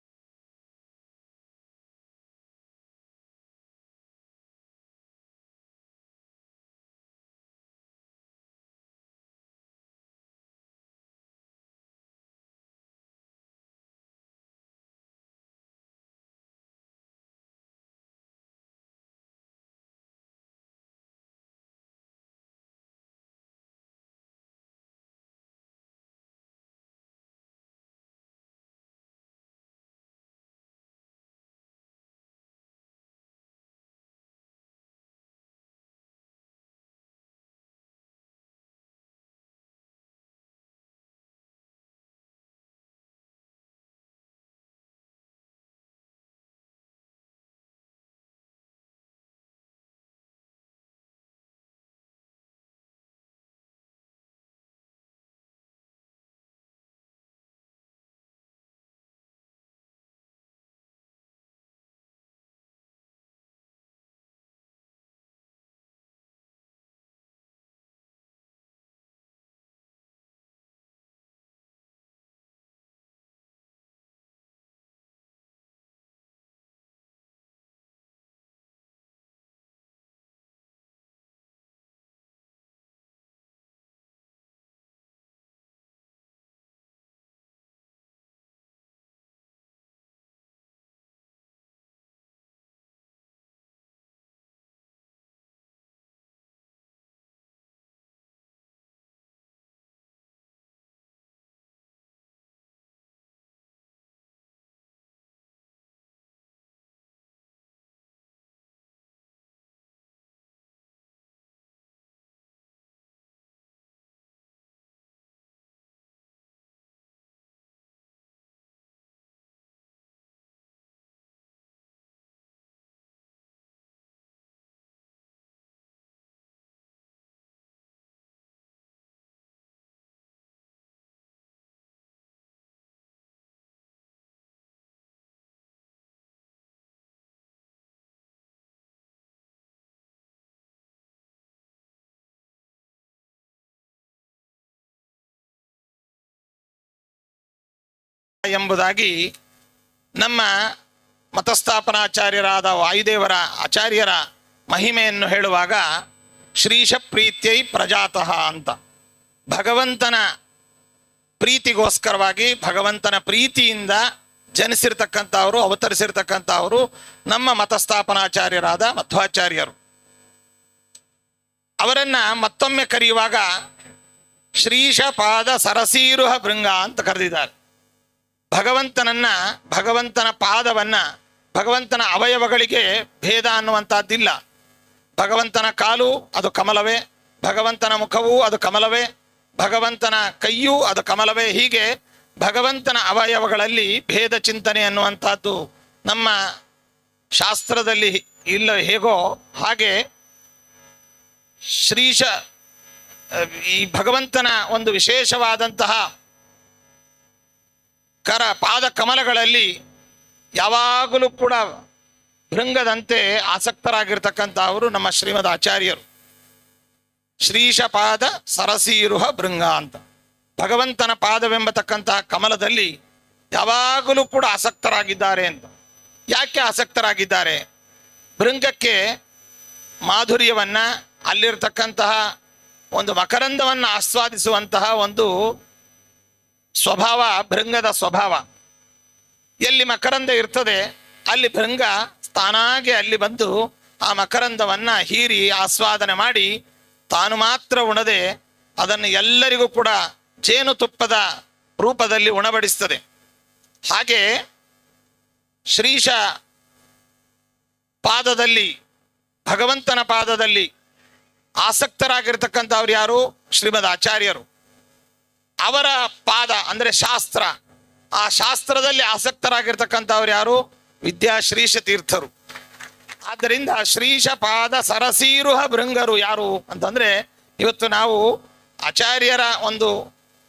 ಎಂಬುದಾಗಿ ನಮ್ಮ ಮತಸ್ಥಾಪನಾಚಾರ್ಯರಾದ ವಾಯುದೇವರ ಆಚಾರ್ಯರ ಮಹಿಮೆಯನ್ನು ಹೇಳುವಾಗ ಶ್ರೀಶ ಪ್ರೀತ್ಯೈ ಪ್ರಜಾತಃ ಅಂತ, ಭಗವಂತನ ಪ್ರೀತಿಗೋಸ್ಕರವಾಗಿ ಭಗವಂತನ ಪ್ರೀತಿಯಿಂದ ಜನಿಸಿರ್ತಕ್ಕಂಥವರು, ಅವತರಿಸಿರ್ತಕ್ಕಂಥವರು ನಮ್ಮ ಮತಸ್ಥಾಪನಾಚಾರ್ಯರಾದ ಮಧ್ವಾಚಾರ್ಯರು. ಅವರನ್ನ ಮತ್ತೊಮ್ಮೆ ಕರೆಯುವಾಗ ಶ್ರೀಶ ಪಾದ ಸರಸೀರುಹ ಭೃಂಗ ಅಂತ ಕರೆದಿದ್ದಾರೆ. ಭಗವಂತನ ಪಾದವನ್ನ, ಭಗವಂತನ ಅವಯವಗಳಿಗೆ ಭೇದ ಅನ್ನುವಂಥದ್ದಿಲ್ಲ. ಭಗವಂತನ ಕಾಲು ಅದು ಕಮಲವೇ, ಭಗವಂತನ ಮುಖವೂ ಅದು ಕಮಲವೇ, ಭಗವಂತನ ಕೈಯೂ ಅದು ಕಮಲವೇ. ಹೀಗೆ ಭಗವಂತನ ಅವಯವಗಳಲ್ಲಿ ಭೇದ ಚಿಂತನೆ ಅನ್ನುವಂಥದ್ದು ನಮ್ಮ ಶಾಸ್ತ್ರದಲ್ಲಿ ಇಲ್ಲ ಹೇಗೋ ಹಾಗೆ ಈ ಭಗವಂತನ ಒಂದು ವಿಶೇಷವಾದಂತಹ ಪಾದ ಕಮಲಗಳಲ್ಲಿ ಯಾವಾಗಲೂ ಕೂಡ ಭೃಂಗದಂತೆ ಆಸಕ್ತರಾಗಿರ್ತಕ್ಕಂಥವರು ನಮ್ಮ ಶ್ರೀಮದ್ ಆಚಾರ್ಯರು. ಶ್ರೀಶ ಪಾದ ಸರಸೀರುಹ ಭೃಂಗ ಅಂತ, ಭಗವಂತನ ಪಾದವೆಂಬತಕ್ಕಂತಹ ಕಮಲದಲ್ಲಿ ಯಾವಾಗಲೂ ಕೂಡ ಆಸಕ್ತರಾಗಿದ್ದಾರೆ ಅಂತ. ಯಾಕೆ ಆಸಕ್ತರಾಗಿದ್ದಾರೆ? ಭೃಂಗಕ್ಕೆ ಮಾಧುರ್ಯವನ್ನ, ಅಲ್ಲಿರ್ತಕ್ಕಂತಹ ಒಂದು ಮಕರಂದವನ್ನು ಆಸ್ವಾದಿಸುವಂತಹ ಒಂದು ಸ್ವಭಾವ ಭೃಂಗದ ಸ್ವಭಾವ. ಎಲ್ಲಿ ಮಕರಂದ ಇರ್ತದೆ ಅಲ್ಲಿ ಭೃಂಗ ತಾನಾಗೆ ಅಲ್ಲಿ ಬಂದು ಆ ಮಕರಂದವನ್ನ ಹೀರಿ ಆಸ್ವಾದನೆ ಮಾಡಿ ತಾನು ಮಾತ್ರ ಉಣದೆ ಅದನ್ನು ಎಲ್ಲರಿಗೂ ಕೂಡ ಜೇನುತುಪ್ಪದ ರೂಪದಲ್ಲಿ ಉಣಬಡಿಸ್ತದೆ. ಹಾಗೆ ಶ್ರೀಶ ಪಾದದಲ್ಲಿ, ಭಗವಂತನ ಪಾದದಲ್ಲಿ ಆಸಕ್ತರಾಗಿರ್ತಕ್ಕಂಥವ್ರು ಯಾರು? ಶ್ರೀಮದ್ ಆಚಾರ್ಯರು. ಅವರ ಪಾದ ಅಂದರೆ ಶಾಸ್ತ್ರ, ಆ ಶಾಸ್ತ್ರದಲ್ಲಿ ಆಸಕ್ತರಾಗಿರ್ತಕ್ಕಂಥವ್ರು ಯಾರು? ವಿದ್ಯಾಶ್ರೀಶ ತೀರ್ಥರು. ಆದ್ದರಿಂದ ಶ್ರೀಶ ಪಾದ ಸರಸೀರುಹ ಭೃಂಗರು ಯಾರು ಅಂತಂದ್ರೆ, ಇವತ್ತು ನಾವು ಆಚಾರ್ಯರ ಒಂದು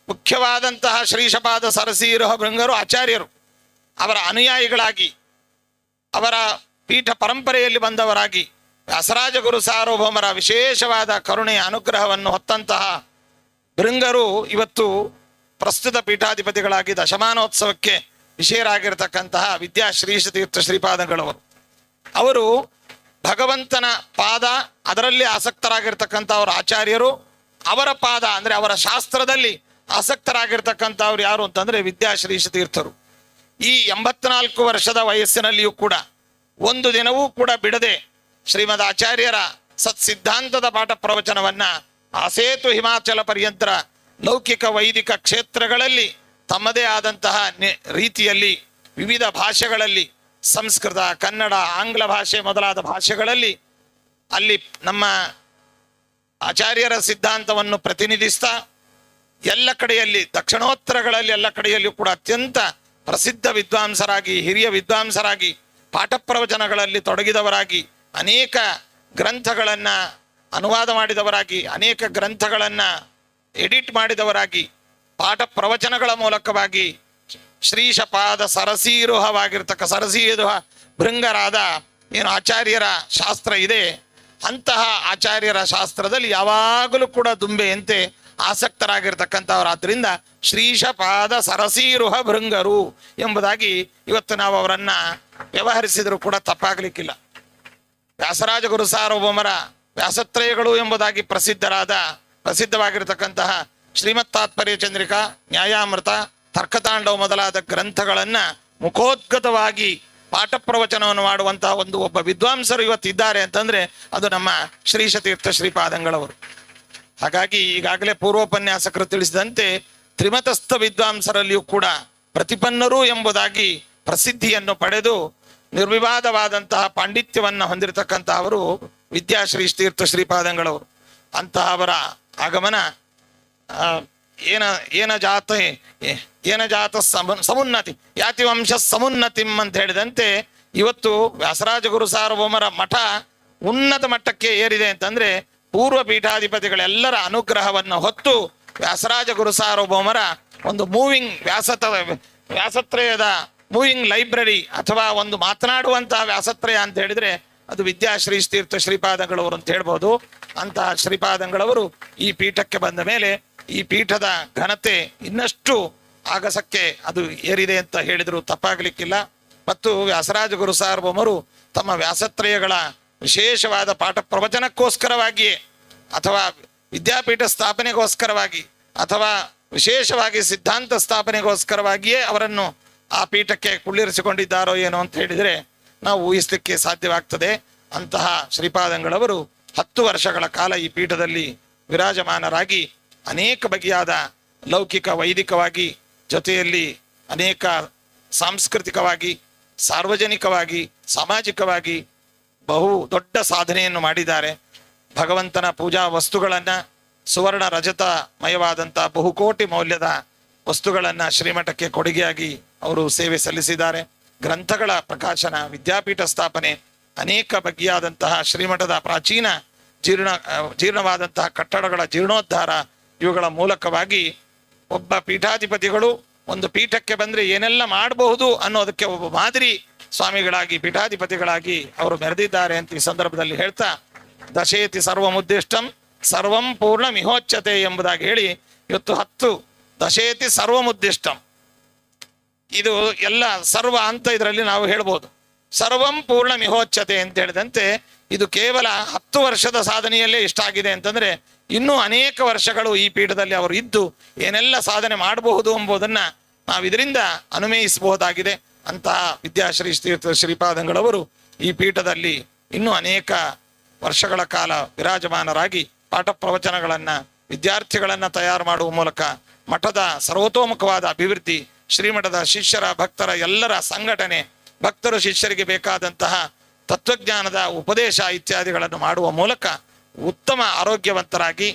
ಮುಖ್ಯವಾದಂತಹ ಶ್ರೀಶಪಾದ ಸರಸೀರುಹ ಭೃಂಗರು ಆಚಾರ್ಯರು, ಅವರ ಅನುಯಾಯಿಗಳಾಗಿ, ಅವರ ಪೀಠ ಪರಂಪರೆಯಲ್ಲಿ ಬಂದವರಾಗಿ, ವ್ಯಾಸರಾಜ ಗುರು ಸಾರ್ವಭೌಮರ ವಿಶೇಷವಾದ ಕರುಣೆಯ ಅನುಗ್ರಹವನ್ನು ಹೊತ್ತಂತಹ ಭೃಂಗರು ಇವತ್ತು ಪ್ರಸ್ತುತ ಪೀಠಾಧಿಪತಿಗಳಾಗಿ ದಶಮಾನೋತ್ಸವಕ್ಕೆ ವಿಷಯರಾಗಿರ್ತಕ್ಕಂತಹ ವಿದ್ಯಾಶ್ರೀಶ ತೀರ್ಥ ಶ್ರೀಪಾದಗಳವರು. ಅವರು ಭಗವಂತನ ಪಾದ, ಅದರಲ್ಲಿ ಆಸಕ್ತರಾಗಿರ್ತಕ್ಕಂಥವ್ರ ಆಚಾರ್ಯರು. ಅವರ ಪಾದ ಅಂದರೆ ಅವರ ಶಾಸ್ತ್ರದಲ್ಲಿ ಆಸಕ್ತರಾಗಿರ್ತಕ್ಕಂಥವ್ರು ಯಾರು ಅಂತಂದ್ರೆ ವಿದ್ಯಾಶ್ರೀಶ ತೀರ್ಥರು. ಈ 84 ವರ್ಷದ ವಯಸ್ಸಿನಲ್ಲಿಯೂ ಕೂಡ ಒಂದು ದಿನವೂ ಕೂಡ ಬಿಡದೆ ಶ್ರೀಮದ್ ಆಚಾರ್ಯರ ಸತ್ಸಿದ್ಧಾಂತದ ಪಾಠ ಪ್ರವಚನವನ್ನ ಆಸೇತು ಹಿಮಾಚಲ ಪರ್ಯಂತರ ಲೌಕಿಕ ವೈದಿಕ ಕ್ಷೇತ್ರಗಳಲ್ಲಿ ತಮ್ಮದೇ ಆದಂತಹ ರೀತಿಯಲ್ಲಿ ವಿವಿಧ ಭಾಷೆಗಳಲ್ಲಿ, ಸಂಸ್ಕೃತ, ಕನ್ನಡ, ಆಂಗ್ಲ ಭಾಷೆ ಮೊದಲಾದ ಭಾಷೆಗಳಲ್ಲಿ ಅಲ್ಲಿ ನಮ್ಮ ಆಚಾರ್ಯರ ಸಿದ್ಧಾಂತವನ್ನು ಪ್ರತಿನಿಧಿಸ್ತಾ ಎಲ್ಲ ಕಡೆಯಲ್ಲಿ, ದಕ್ಷಿಣೋತ್ತರಗಳಲ್ಲಿ ಎಲ್ಲ ಕಡೆಯಲ್ಲಿಯೂ ಕೂಡ ಅತ್ಯಂತ ಪ್ರಸಿದ್ಧ ವಿದ್ವಾಂಸರಾಗಿ, ಹಿರಿಯ ವಿದ್ವಾಂಸರಾಗಿ, ಪಾಠ ಪ್ರವಚನಗಳಲ್ಲಿ ತೊಡಗಿದವರಾಗಿ, ಅನೇಕ ಗ್ರಂಥಗಳನ್ನು ಅನುವಾದ ಮಾಡಿದವರಾಗಿ, ಅನೇಕ ಗ್ರಂಥಗಳನ್ನು ಎಡಿಟ್ ಮಾಡಿದವರಾಗಿ, ಪಾಠ ಪ್ರವಚನಗಳ ಮೂಲಕವಾಗಿ ಶ್ರೀಶಪಾದ ಸರಸೀರುಹ ಭೃಂಗರಾದ ಏನು ಆಚಾರ್ಯರ ಶಾಸ್ತ್ರ ಇದೆ, ಅಂತಹ ಆಚಾರ್ಯರ ಶಾಸ್ತ್ರದಲ್ಲಿ ಯಾವಾಗಲೂ ಕೂಡ ದುಂಬೆಯಂತೆ ಆಸಕ್ತರಾಗಿರ್ತಕ್ಕಂಥವರಾದ್ರಿಂದ ಶ್ರೀಶಪಾದ ಸರಸೀರುಹ ಭೃಂಗರು ಎಂಬುದಾಗಿ ಇವತ್ತು ನಾವು ಅವರನ್ನ ವ್ಯವಹರಿಸಿದರೂ ಕೂಡ ತಪ್ಪಾಗಲಿಕ್ಕಿಲ್ಲ. ವ್ಯಾಸರಾಜ ಗುರು ಸಾರ್ವಭೌಮರ ವ್ಯಾಸತ್ರಯಗಳು ಎಂಬುದಾಗಿ ಪ್ರಸಿದ್ಧವಾಗಿರತಕ್ಕಂತಹ ಶ್ರೀಮತ್ ತಾತ್ಪರ್ಯ ಚಂದ್ರಿಕಾ, ನ್ಯಾಯಾಮೃತ, ತರ್ಕತಾಂಡವ ಮೊದಲಾದ ಗ್ರಂಥಗಳನ್ನ ಮುಖೋದ್ಗತವಾಗಿ ಪಾಠ ಪ್ರವಚನವನ್ನು ಮಾಡುವಂತಹ ಒಬ್ಬ ವಿದ್ವಾಂಸರು ಇವತ್ತಿದ್ದಾರೆ ಅಂತಂದ್ರೆ ಅದು ನಮ್ಮ ಶ್ರೀಶತೀರ್ಥ ಶ್ರೀಪಾದಂಗಳವರು. ಹಾಗಾಗಿ ಈಗಾಗಲೇ ಪೂರ್ವೋಪನ್ಯಾಸಕರು ತಿಳಿಸಿದಂತೆ ತ್ರಿಮತಸ್ಥ ವಿದ್ವಾಂಸರಲ್ಲಿಯೂ ಕೂಡ ಪ್ರತಿಪನ್ನರು ಎಂಬುದಾಗಿ ಪ್ರಸಿದ್ಧಿಯನ್ನು ಪಡೆದು ನಿರ್ವಿವಾದವಾದಂತಹ ಪಾಂಡಿತ್ಯವನ್ನು ಹೊಂದಿರತಕ್ಕಂತಹವರು ವಿದ್ಯಾಶ್ರೀ ತೀರ್ಥ ಶ್ರೀಪಾದಂಗಳವರು. ಅಂತಹ ಅವರ ಆಗಮನ ಏನ ಜಾತ ಸಮುನ್ನತಿ ಯಾತಿ ವಂಶ ಸಮುನ್ನತಿಂ ಅಂತ ಹೇಳಿದಂತೆ ಇವತ್ತು ವ್ಯಾಸರಾಜ ಗುರು ಸಾರ್ವಭೌಮರ ಮಠ ಉನ್ನತ ಮಟ್ಟಕ್ಕೆ ಏರಿದೆ ಅಂತಂದ್ರೆ ಪೂರ್ವ ಪೀಠಾಧಿಪತಿಗಳೆಲ್ಲರ ಅನುಗ್ರಹವನ್ನು ಹೊತ್ತು ವ್ಯಾಸರಾಜ ಗುರು ಸಾರ್ವಭೌಮರ ಒಂದು ಮೂವಿಂಗ್ ವ್ಯಾಸತ್ರಯದ ಮೂವಿಂಗ್ ಲೈಬ್ರರಿ ಅಥವಾ ಒಂದು ಮಾತನಾಡುವಂತಹ ವ್ಯಾಸತ್ರಯ ಅಂತ ಹೇಳಿದ್ರೆ ಅದು ವಿದ್ಯಾಶ್ರೀ ತೀರ್ಥ ಶ್ರೀಪಾದಂಗಳವರು ಅಂತ ಹೇಳ್ಬೋದು. ಅಂತಹ ಶ್ರೀಪಾದಂಗಳವರು ಈ ಪೀಠಕ್ಕೆ ಬಂದ ಮೇಲೆ ಈ ಪೀಠದ ಘನತೆ ಇನ್ನಷ್ಟು ಆಗಸಕ್ಕೆ ಅದು ಏರಿದೆ ಅಂತ ಹೇಳಿದ್ರು ತಪ್ಪಾಗಲಿಕ್ಕಿಲ್ಲ. ಮತ್ತು ವ್ಯಾಸರಾಜ ಗುರು ಸಾರ್ವಭೌಮರು ತಮ್ಮ ವ್ಯಾಸತ್ರಯಗಳ ವಿಶೇಷವಾದ ಪಾಠ ಪ್ರವಚನಕ್ಕೋಸ್ಕರವಾಗಿಯೇ ಅಥವಾ ವಿದ್ಯಾಪೀಠ ಸ್ಥಾಪನೆಗೋಸ್ಕರವಾಗಿ ಅಥವಾ ವಿಶೇಷವಾಗಿ ಸಿದ್ಧಾಂತ ಸ್ಥಾಪನೆಗೋಸ್ಕರವಾಗಿಯೇ ಅವರನ್ನು ಆ ಪೀಠಕ್ಕೆ ಕುಳ್ಳಿರಿಸಿಕೊಂಡಿದ್ದಾರೋ ಏನೋ ಅಂತ ಹೇಳಿದರೆ ನಾವು ಊಹಿಸಲಿಕ್ಕೆ ಸಾಧ್ಯವಾಗ್ತದೆ. ಅಂತಹ ಶ್ರೀಪಾದಂಗಳವರು 10 ವರ್ಷಗಳ ಕಾಲ ಈ ಪೀಠದಲ್ಲಿ ವಿರಾಜಮಾನರಾಗಿ ಅನೇಕ ಬಗೆಯಾದ ಲೌಕಿಕ ವೈದಿಕವಾಗಿ ಜೊತೆಯಲ್ಲಿ ಅನೇಕ ಸಾಂಸ್ಕೃತಿಕವಾಗಿ ಸಾರ್ವಜನಿಕವಾಗಿ ಸಾಮಾಜಿಕವಾಗಿ ಬಹು ದೊಡ್ಡ ಸಾಧನೆಯನ್ನು ಮಾಡಿದ್ದಾರೆ. ಭಗವಂತನ ಪೂಜಾ ವಸ್ತುಗಳನ್ನು ಸುವರ್ಣ ರಜತಮಯವಾದಂಥ ಬಹುಕೋಟಿ ಮೌಲ್ಯದ ವಸ್ತುಗಳನ್ನು ಶ್ರೀಮಠಕ್ಕೆ ಕೊಡುಗೆಯಾಗಿ ಅವರು ಸೇವೆ ಸಲ್ಲಿಸಿದ್ದಾರೆ. ಗ್ರಂಥಗಳ ಪ್ರಕಾಶನ, ವಿದ್ಯಾಪೀಠ ಸ್ಥಾಪನೆ, ಅನೇಕ ಬಗೆಯಾದಂತಹ ಶ್ರೀಮಠದ ಪ್ರಾಚೀನ ಜೀರ್ಣವಾದಂತಹ ಕಟ್ಟಡಗಳ ಜೀರ್ಣೋದ್ಧಾರ, ಇವುಗಳ ಮೂಲಕವಾಗಿ ಒಬ್ಬ ಪೀಠಾಧಿಪತಿಗಳು ಒಂದು ಪೀಠಕ್ಕೆ ಬಂದರೆ ಏನೆಲ್ಲ ಮಾಡಬಹುದು ಅನ್ನೋದಕ್ಕೆ ಒಬ್ಬ ಮಾದರಿ ಸ್ವಾಮಿಗಳಾಗಿ ಪೀಠಾಧಿಪತಿಗಳಾಗಿ ಅವರು ಮೆರೆದಿದ್ದಾರೆ ಅಂತ ಈ ಸಂದರ್ಭದಲ್ಲಿ ಹೇಳ್ತಾ, ದಶೇತಿ ಸರ್ವಮುದ್ದಿಷ್ಟಂ ಸರ್ವಂ ಪೂರ್ಣ ಮಿಹೋಚ್ಯತೆ ಎಂಬುದಾಗಿ ಹೇಳಿ ಇವತ್ತು 10 ದಶೇತಿ ಸರ್ವಮುದ್ದಿಷ್ಟಂ, ಇದು ಎಲ್ಲ ಸರ್ವ ಅಂತ ಇದರಲ್ಲಿ ನಾವು ಹೇಳ್ಬೋದು. ಸರ್ವಂ ಪೂರ್ಣ ಮಿಹೋಚ್ಯತೆ ಅಂತ ಹೇಳಿದಂತೆ ಇದು ಕೇವಲ 10 ವರ್ಷದ ಸಾಧನೆಯಲ್ಲೇ ಇಷ್ಟಾಗಿದೆ ಅಂತಂದ್ರೆ ಇನ್ನೂ ಅನೇಕ ವರ್ಷಗಳು ಈ ಪೀಠದಲ್ಲಿ ಅವರು ಇದ್ದು ಏನೆಲ್ಲ ಸಾಧನೆ ಮಾಡಬಹುದು ಎಂಬುದನ್ನ ನಾವು ಇದರಿಂದ ಅನುಮೇಯಿಸಬಹುದಾಗಿದೆ. ಅಂತಹ ವಿದ್ಯಾಶ್ರೀ ತೀರ್ಥ ಶ್ರೀಪಾದಂಗಳವರು ಈ ಪೀಠದಲ್ಲಿ ಇನ್ನೂ ಅನೇಕ ವರ್ಷಗಳ ಕಾಲ ವಿರಾಜಮಾನರಾಗಿ ಪಾಠ ಪ್ರವಚನಗಳನ್ನ ವಿದ್ಯಾರ್ಥಿಗಳನ್ನ ತಯಾರು ಮಾಡುವ ಮೂಲಕ ಮಠದ ಸರ್ವತೋಮುಖವಾದ ಅಭಿವೃದ್ಧಿ ಶ್ರೀಮಠದ ಶಿಷ್ಯರ ಭಕ್ತರ ಎಲ್ಲರ ಸಂಘಟನೆ, ಭಕ್ತರು ಶಿಷ್ಯರಿಗೆ ಬೇಕಾದಂತಹ ತತ್ವಜ್ಞಾನದ ಉಪದೇಶ ಇತ್ಯಾದಿಗಳನ್ನು ಮಾಡುವ ಮೂಲಕ ಉತ್ತಮ ಆರೋಗ್ಯವಂತರಾಗಿ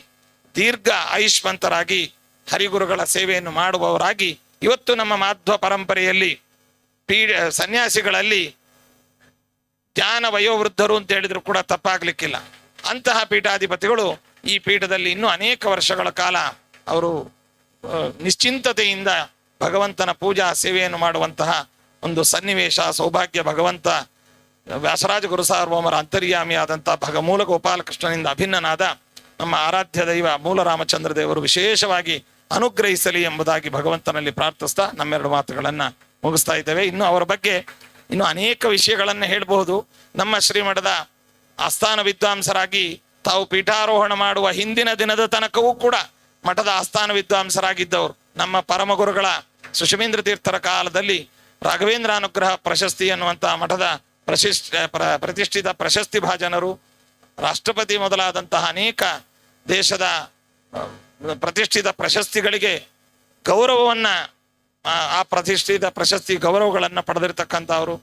ದೀರ್ಘ ಆಯುಷ್ಮಂತರಾಗಿ ಹರಿಗುರುಗಳ ಸೇವೆಯನ್ನು ಮಾಡುವವರಾಗಿ ಇವತ್ತು ನಮ್ಮ ಮಾಧ್ವ ಪರಂಪರೆಯಲ್ಲಿ ಸನ್ಯಾಸಿಗಳಲ್ಲಿ ಜ್ಞಾನ ವಯೋವೃದ್ಧರು ಅಂತ ಹೇಳಿದ್ರು ಕೂಡ ತಪ್ಪಾಗ್ಲಿಕ್ಕಿಲ್ಲ. ಅಂತಹ ಪೀಠಾಧಿಪತಿಗಳು ಈ ಪೀಠದಲ್ಲಿ ಇನ್ನೂ ಅನೇಕ ವರ್ಷಗಳ ಕಾಲ ಅವರು ನಿಶ್ಚಿಂತತೆಯಿಂದ ಭಗವಂತನ ಪೂಜಾ ಸೇವೆಯನ್ನು ಮಾಡುವಂತಹ ಒಂದು ಸನ್ನಿವೇಶ, ಸೌಭಾಗ್ಯ ಭಗವಂತ ವ್ಯಾಸರಾಜ ಗುರು ಸಾರ್ವಭೌಮರ ಅಂತರ್ಯಾಮಿಯಾದಂತಹ ಮೂಲ ಗೋಪಾಲಕೃಷ್ಣನಿಂದ ಅಭಿನ್ನನಾದ ನಮ್ಮ ಆರಾಧ್ಯ ದೈವ ಮೂಲ ರಾಮಚಂದ್ರ ದೇವರು ವಿಶೇಷವಾಗಿ ಅನುಗ್ರಹಿಸಲಿ ಎಂಬುದಾಗಿ ಭಗವಂತನಲ್ಲಿ ಪ್ರಾರ್ಥಿಸ್ತಾ ನಮ್ಮೆರಡು ಮಾತುಗಳನ್ನು ಮುಗಿಸ್ತಾ ಇದ್ದೇವೆ. ಇನ್ನು ಅವರ ಬಗ್ಗೆ ಇನ್ನು ಅನೇಕ ವಿಷಯಗಳನ್ನು ಹೇಳಬಹುದು. ನಮ್ಮ ಶ್ರೀಮಠದ ಆಸ್ಥಾನ ವಿದ್ವಾಂಸರಾಗಿ ತಾವು ಪೀಠಾರೋಹಣ ಮಾಡುವ ಹಿಂದಿನ ದಿನದ ತನಕವೂ ಕೂಡ ಮಠದ ಆಸ್ಥಾನ ವಿದ್ವಾಂಸರಾಗಿದ್ದವರು. ನಮ್ಮ ಪರಮಗುರುಗಳ ಸುಷಮೀಂದ್ರ ತೀರ್ಥರ ಕಾಲದಲ್ಲಿ ರಾಘವೇಂದ್ರ ಅನುಗ್ರಹ ಪ್ರಶಸ್ತಿ ಎನ್ನುವಂಥ ಮಠದ ಪ್ರತಿಷ್ಠಿತ ಪ್ರಶಸ್ತಿ ಭಾಜನರು, ರಾಷ್ಟ್ರಪತಿ ಮೊದಲಾದಂತಹ ಅನೇಕ ದೇಶದ ಪ್ರತಿಷ್ಠಿತ ಪ್ರಶಸ್ತಿಗಳಿಗೆ ಗೌರವವನ್ನ ಆ ಪ್ರತಿಷ್ಠಿತ ಪ್ರಶಸ್ತಿ ಗೌರವಗಳನ್ನು ಪಡೆದಿರ್ತಕ್ಕಂಥವರು.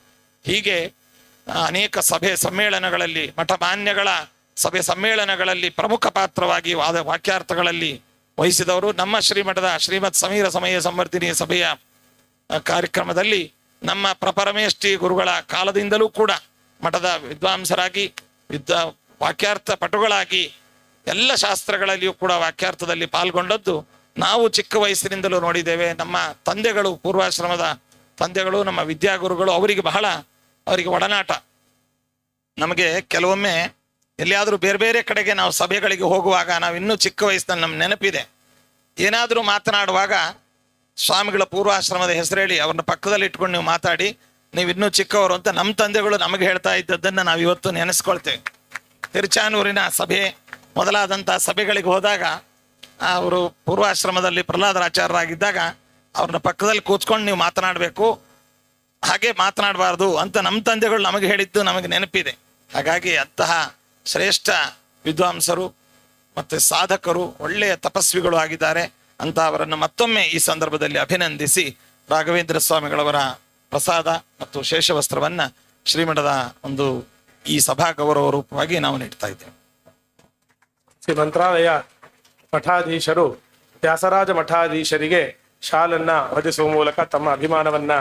ಹೀಗೆ ಅನೇಕ ಸಭೆ ಸಮ್ಮೇಳನಗಳಲ್ಲಿ, ಮಠ ಮಾನ್ಯಗಳ ಸಭೆ ಸಮ್ಮೇಳನಗಳಲ್ಲಿ ಪ್ರಮುಖ ಪಾತ್ರವಾಗಿ ವಾಕ್ಯಾರ್ಥಗಳಲ್ಲಿ ವಹಿಸಿದವರು. ನಮ್ಮ ಶ್ರೀಮಠದ ಶ್ರೀಮತ್ ಸಮೀರ ಸಮಯ ಸಂವರ್ಧಿನಿ ಸಭೆಯ ಕಾರ್ಯಕ್ರಮದಲ್ಲಿ ನಮ್ಮ ಪ್ರಪರಮೇಷ್ಠಿ ಗುರುಗಳ ಕಾಲದಿಂದಲೂ ಕೂಡ ಮಠದ ವಿದ್ವಾಂಸರಾಗಿ ವಾಕ್ಯಾರ್ಥ ಪಟುಗಳಾಗಿ ಎಲ್ಲ ಶಾಸ್ತ್ರಗಳಲ್ಲಿಯೂ ಕೂಡ ವಾಕ್ಯಾರ್ಥದಲ್ಲಿ ಪಾಲ್ಗೊಂಡದ್ದು ನಾವು ಚಿಕ್ಕ ವಯಸ್ಸಿನಿಂದಲೂ ನೋಡಿದ್ದೇವೆ. ನಮ್ಮ ತಂದೆಗಳು, ಪೂರ್ವಾಶ್ರಮದ ತಂದೆಗಳು, ನಮ್ಮ ವಿದ್ಯಾಗುರುಗಳು, ಅವರಿಗೆ ಒಡನಾಟ. ನಮಗೆ ಕೆಲವೊಮ್ಮೆ ಎಲ್ಲಿಯಾದರೂ ಬೇರೆ ಬೇರೆ ಕಡೆಗೆ ನಾವು ಸಭೆಗಳಿಗೆ ಹೋಗುವಾಗ, ನಾವು ಇನ್ನೂ ಚಿಕ್ಕ ವಯಸ್ಸಿನಲ್ಲಿ ನಮ್ಮ ನೆನಪಿದೆ, ಏನಾದರೂ ಮಾತನಾಡುವಾಗ ಸ್ವಾಮಿಗಳ ಪೂರ್ವಾಶ್ರಮದ ಹೆಸರೇಳಿ ಅವ್ರನ್ನ ಪಕ್ಕದಲ್ಲಿ ಇಟ್ಕೊಂಡು ನೀವು ಮಾತಾಡಿ, ನೀವು ಇನ್ನೂ ಚಿಕ್ಕವರು ಅಂತ ನಮ್ಮ ತಂದೆಗಳು ನಮಗೆ ಹೇಳ್ತಾ ಇದ್ದದ್ದನ್ನು ನಾವು ಇವತ್ತು ನೆನೆಸ್ಕೊಳ್ತೇವೆ. ತಿರುಚಾನೂರಿನ ಸಭೆ ಮೊದಲಾದಂಥ ಸಭೆಗಳಿಗೆ ಹೋದಾಗ ಅವರು ಪೂರ್ವಾಶ್ರಮದಲ್ಲಿ ಪ್ರಹ್ಲಾದರಾಚಾರ್ಯರಾಗಿದ್ದಾಗ ಅವ್ರನ್ನ ಪಕ್ಕದಲ್ಲಿ ಕೂತ್ಕೊಂಡು ನೀವು ಮಾತನಾಡಬೇಕು, ಹಾಗೆ ಮಾತನಾಡಬಾರ್ದು ಅಂತ ನಮ್ಮ ತಂದೆಗಳು ನಮಗೆ ಹೇಳಿದ್ದು ನಮಗೆ ನೆನಪಿದೆ. ಹಾಗಾಗಿ ಅಂತಹ ಶ್ರೇಷ್ಠ ವಿದ್ವಾಂಸರು ಮತ್ತು ಸಾಧಕರು, ಒಳ್ಳೆಯ ತಪಸ್ವಿಗಳು ಆಗಿದ್ದಾರೆ ಅಂತ ಅವರನ್ನು ಮತ್ತೊಮ್ಮೆ ಈ ಸಂದರ್ಭದಲ್ಲಿ ಅಭಿನಂದಿಸಿ ರಾಘವೇಂದ್ರ ಸ್ವಾಮಿಗಳವರ ಪ್ರಸಾದ ಮತ್ತು ಶೇಷವಸ್ತ್ರವನ್ನ ಶ್ರೀಮಠದ ಒಂದು ಈ ಸಭಾ ಗೌರವ ರೂಪವಾಗಿ ನಾವು ನೀಡ್ತಾ ಇದ್ದೇವೆ. ಶ್ರೀ ಮಂತ್ರಾಲಯ ಮಠಾಧೀಶರು ವ್ಯಾಸರಾಜ ಮಠಾಧೀಶರಿಗೆ ಶಾಲನ್ನ ಹೊದಿಸುವ ಮೂಲಕ ತಮ್ಮ ಅಭಿಮಾನವನ್ನ